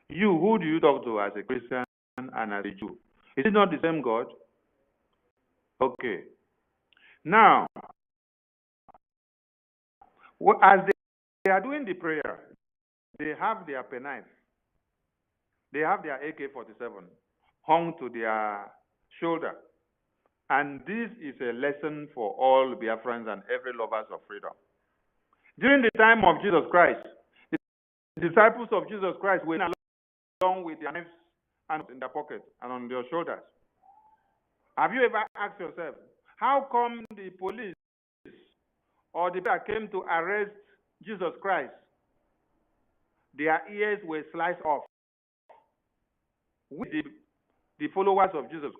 You, who do you talk to as a Christian and as a Jew? Is it not the same God? Okay. Now, as they are doing the prayer, they have their penknife. They have their AK-47 hung to their shoulder. And this is a lesson for all Biafrans and every lovers of freedom. During the time of Jesus Christ, the disciples of Jesus Christ went along with their knives and in their pockets and on their shoulders. Have you ever asked yourself, how come the police or the people that came to arrest Jesus Christ, their ears were sliced off? With the followers of Jesus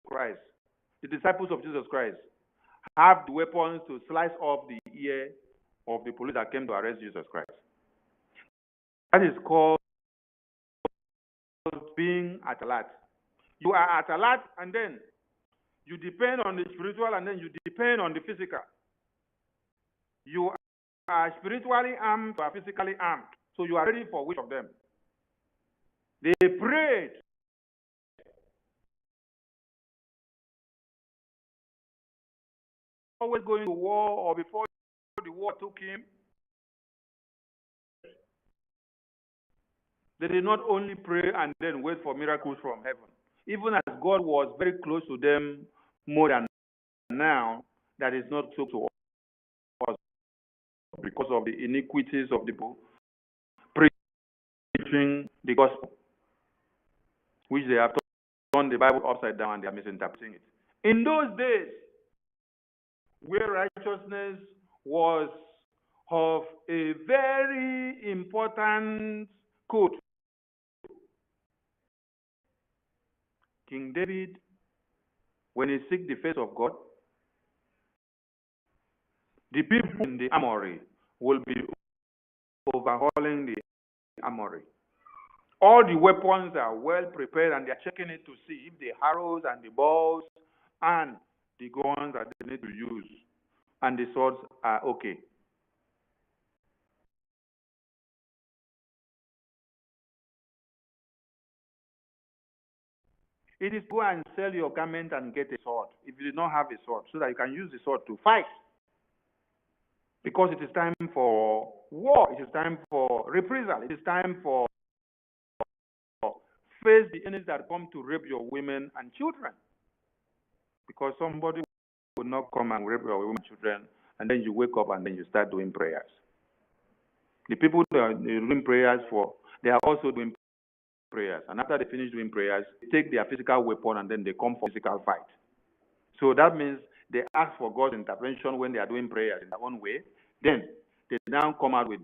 Christ, the disciples of Jesus Christ, have the weapons to slice off the ear of the police that came to arrest Jesus Christ. That is called being at alert. You are at alert and then you depend on the spiritual and then you depend on the physical. You are spiritually armed, you are physically armed. So you are ready for which of them? They prayed. Always going to war or before the war took him. They did not only pray and then wait for miracles from heaven. Even as God was very close to them more than now, that is not so to us because of the iniquities of the people preaching the gospel, which they have turned the Bible upside down and they are misinterpreting it. In those days, where righteousness was of a very important code, King David, when he seek the face of God, the people in the armory will be overhauling the armory. All the weapons are well prepared and they are checking it to see if the arrows and the bows and the guns that they need to use and the swords are okay. It is go and sell your garment and get a sword if you do not have a sword, so that you can use the sword to fight. Because it is time for war, it is time for reprisal, it is time for face the enemies that come to rape your women and children. Because somebody will not come and rape your women and children, and then you wake up and then you start doing prayers. The people that are doing prayers for, they are also doing prayers. And after they finish doing prayers, they take their physical weapon and then they come for physical fight. So that means they ask for God's intervention when they are doing prayers in their own way. Then they now come out with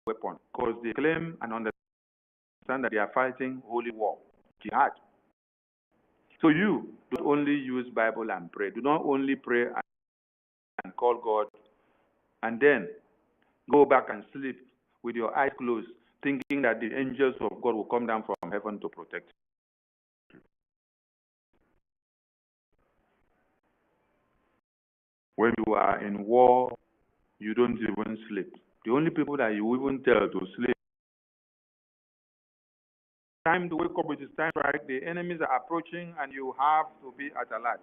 weapons because they claim and understand that they are fighting holy war, jihad. So you don't only use Bible and pray. Do not only pray and call God and then go back and sleep with your eyes closed, thinking that the angels of God will come down from heaven to protect you. When you are in war, you don't even sleep. The only people that you even tell to sleep, time to wake up, it is time, right? The enemies are approaching and you have to be at alert.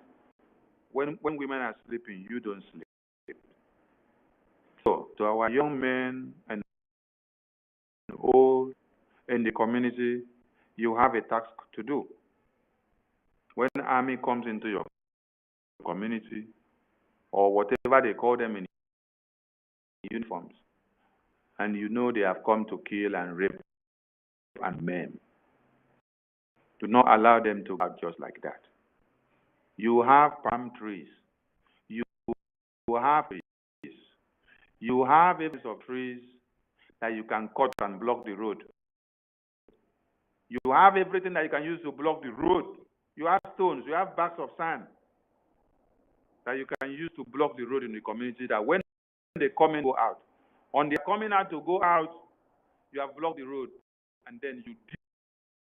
When women are sleeping, you don't sleep. So, to our young men and old in the community, you have a task to do. When the army comes into your community, or whatever they call them in uniforms, and you know they have come to kill and rape and maim, do not allow them to go out just like that. You have palm trees. You have trees. You have areas of trees that you can cut and block the road. You have everything that you can use to block the road. You have stones, you have bags of sand that you can use to block the road in the community, that when they come in, go out. On their coming out to go out, you have blocked the road, and then you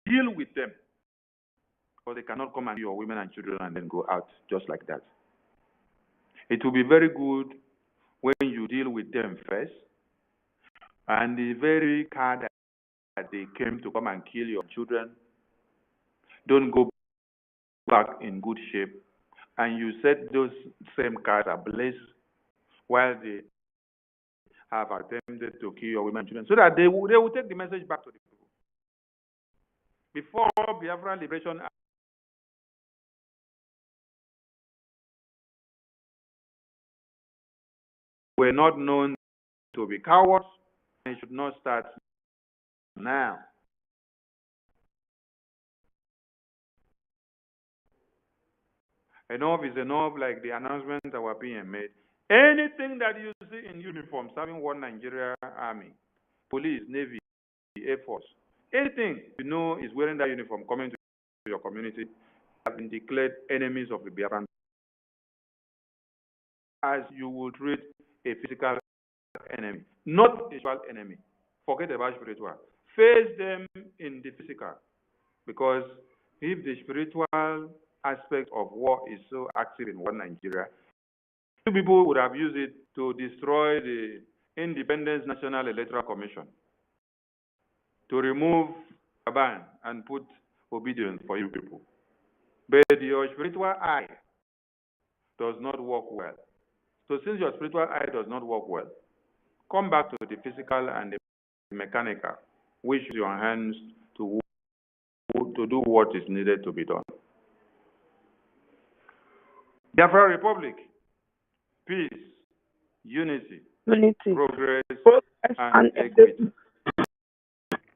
deal with them. Because they cannot come and your women and children and then go out just like that. It will be very good when you deal with them first. And the very car that they came to come and kill your children, don't go back in good shape. And you set those same cars ablaze while they have attempted to kill your women and children, so that they will take the message back to the people. Before Biafra Liberation were not known to be cowards, they should not start now. Enough is enough, like the announcements that were being made. Anything that you see in uniform serving one Nigeria Army, police, Navy, Air Force, anything you know is wearing that uniform coming to your community have been declared enemies of the Biafran. As you would treat a physical enemy, not a spiritual enemy. Forget about spiritual. Face them in the physical. Because if the spiritual aspect of war is so active in one Nigeria, people would have used it to destroy the Independence National Electoral Commission, to remove a ban and put obedience for you people. But your spiritual eye does not work well. So since your spiritual eye does not work well, come back to the physical and the mechanical, which use your hands to do what is needed to be done. Biafra Republic, peace, unity, progress and equity.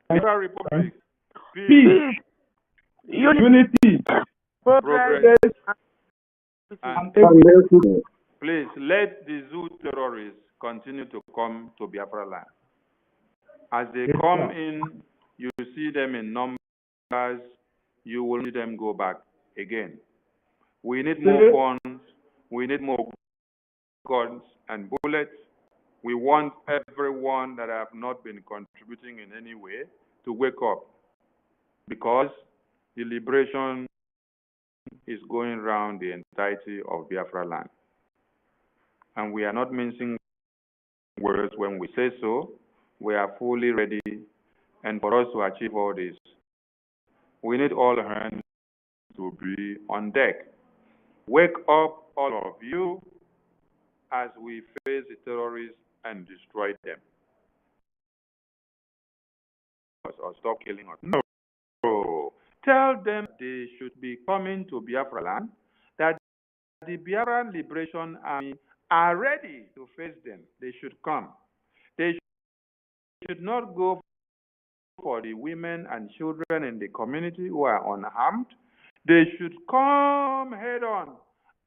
Biafra Republic, peace, unity, progress and equity. Please let the zoo terrorists continue to come to Biafra land. As they come in, you see them in numbers, you will see them go back again. We need more funds, we need more guns and bullets. We want everyone that have not been contributing in any way to wake up, because the liberation is going around the entirety of Biafra land. And we are not mincing words when we say so. We are fully ready, and for us to achieve all this, we need all hands to be on deck. Wake up, all of you, as we face the terrorists and destroy them. Or stop killing us. No. Tell them they should be coming to Biafra land, that the Biafran Liberation Army are ready to face them. They should come. They should not go for the women and children in the community who are unharmed. They should come head on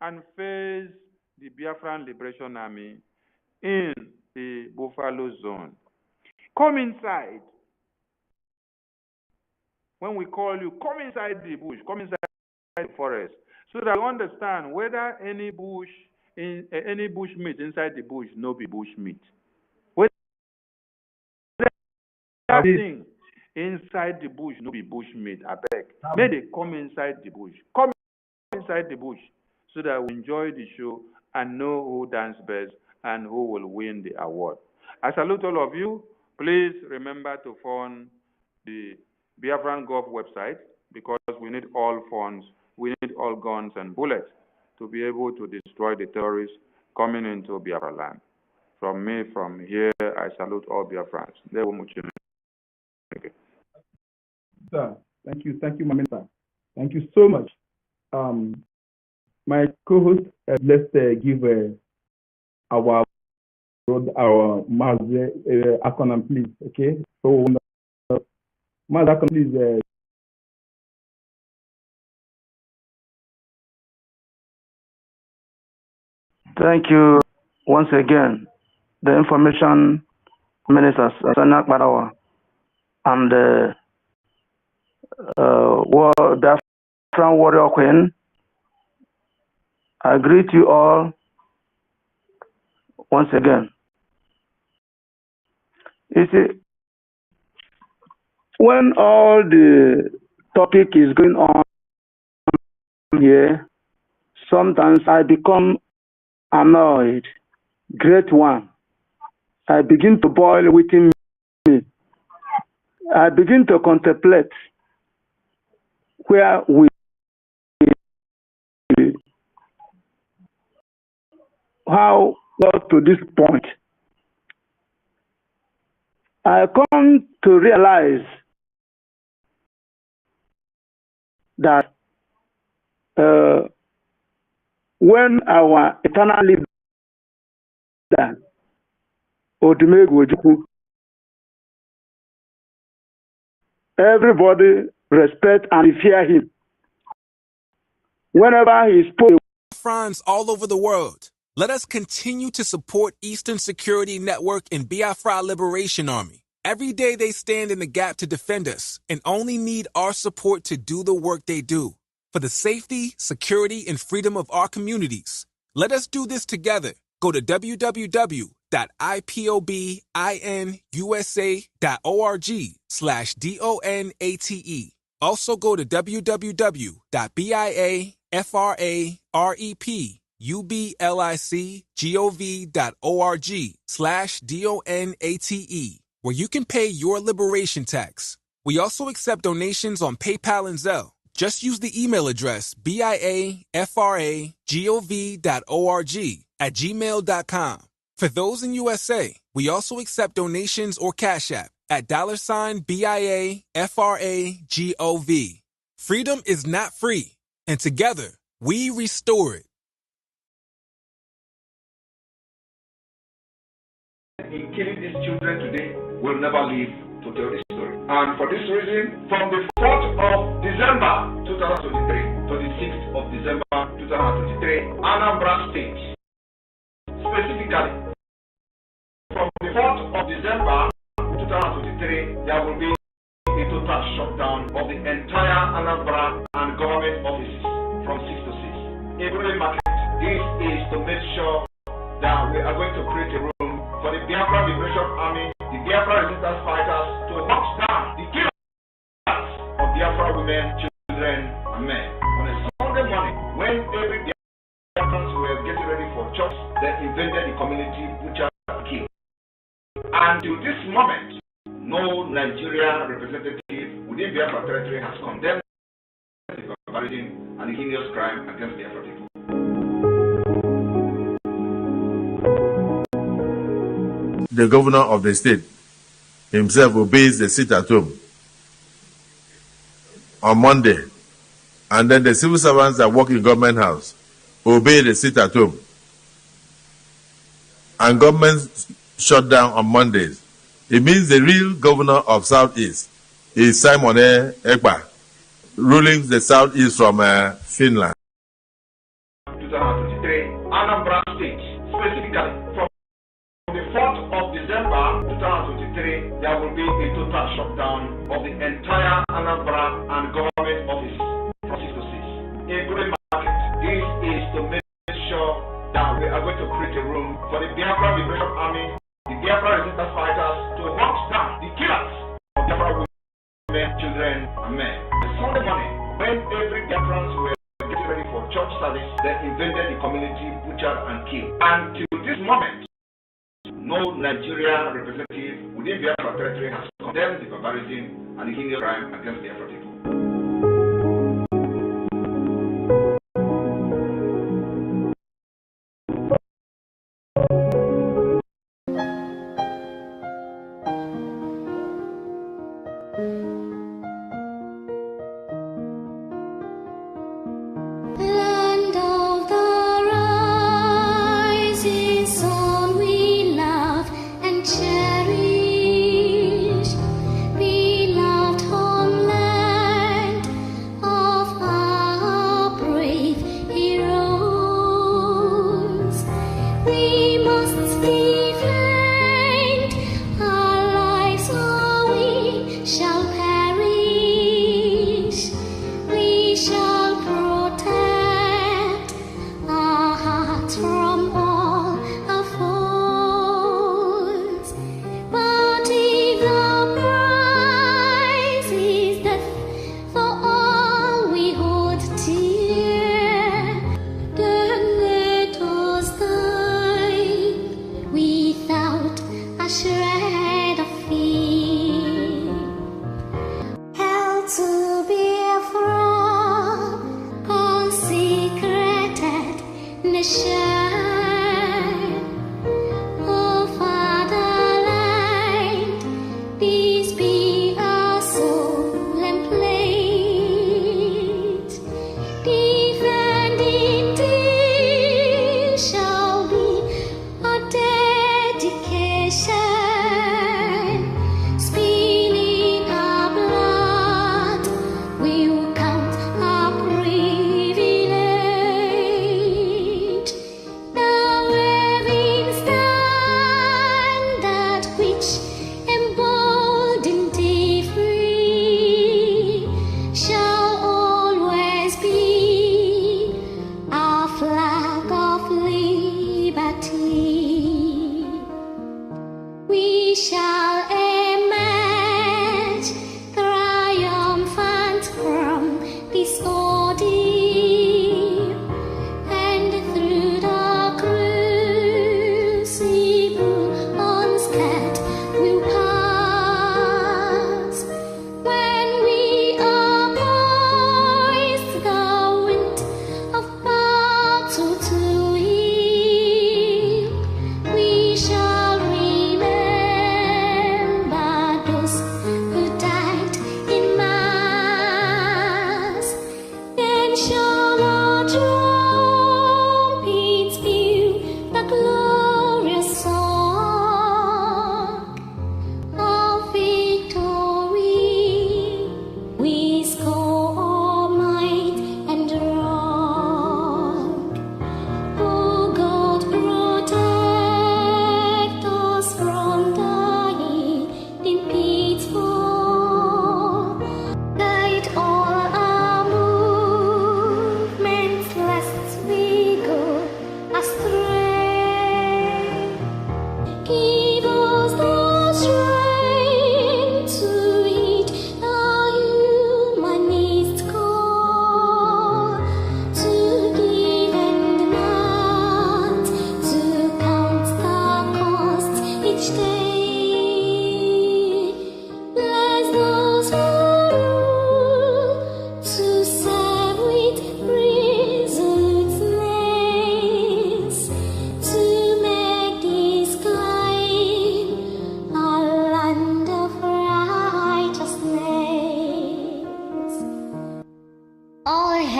and face the Biafran Liberation Army in the Buffalo Zone. Come inside. When we call you, come inside the bush, come inside the forest, so that you understand whether any bush meat inside the bush no be bush meat. Whether thing inside the bush no be bush meat, I beg. May they come inside the bush. Come inside the bush, so that we enjoy the show and know who dance best and who will win the award. I salute all of you. Please remember to fund the Biafran Gov website, because we need all funds, we need all guns and bullets to be able to destroy the terrorists coming into Biafra land. From me, from here, I salute all Biafrans. Sir, thank you, my minister. Thank you so much. My co-host, let's give our Master Akon, please. Okay, so Master Akon, please. Thank you once again, the information ministers, Sanak Barawa, and Biafran Warrior Queen, I greet you all once again. You see, when all the topic is going on here, sometimes I become annoyed. Great one. I begin to boil within me. I begin to contemplate where we how got to this point. I come to realize that when our eternal leader, Odumegwu Ojukwu, everybody respect and fear him. Whenever he spoke, BIAFRANS all over the world, let us continue to support Eastern Security Network and Biafra Liberation Army. Every day they stand in the gap to defend us and only need our support to do the work they do for the safety, security, and freedom of our communities. Let us do this together. Go to www.ipobinUSA.org/DONATE. Also go to www.biafrarepublicgov.org/DONATE, where you can pay your liberation tax. We also accept donations on PayPal and Zelle. Just use the email address biafragov.org@gmail.com. For those in USA, we also accept donations or Cash App at $BIAFRAGOV. Freedom is not free, and together we restore it. In killing these children today will never live to tell the story. And for this reason, from the 4th of December 2023 to the 6th of December 2023, Anambra State, specifically, from the 4th of December 2023, there will be a total shutdown of the entire Anambra and government offices from 6 to 6, including market. This is to make sure that we are going to create a room for the Biafra Liberation Army, the Biafra resistance fighters, to hunt down the killers of Biafra women, children, and men. On a Sunday morning, when every Biafrans were getting ready for church, they invaded the community, butchered and killed. And to this moment, no Nigeria representative within Biafra territory has condemned the barbarism and the heinous crime against Biafra people. The governor of the state himself obeys the sit at home on Monday, and then the civil servants that work in government house obey the sit at home, and government shut down on Mondays. It means the real governor of Southeast is Simon Ekpa, ruling the Southeast from Finland. 2023, Anambra State, specifically from the 4th of December 2023, there will be a total shutdown of the entire Anambra and government offices from 6 to 6, including market. This is to make sure that we are going to create a room for the Biafra Liberation Army, the Biafra resistance fighters, to hunt down the killers of Biafra women, children, and men. The Sunday morning, when every Biafrans were getting ready for church service, they invaded the community, butchered and killed. And till this moment, no Nigeria representative within Biafra territory has condemned the barbarism and the heinous crime against Biafra people. Land of the rising sun, we love and cherish, beloved homeland of our brave heroes. We must defend our lives, or we shall perish.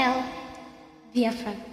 Hail Biafra.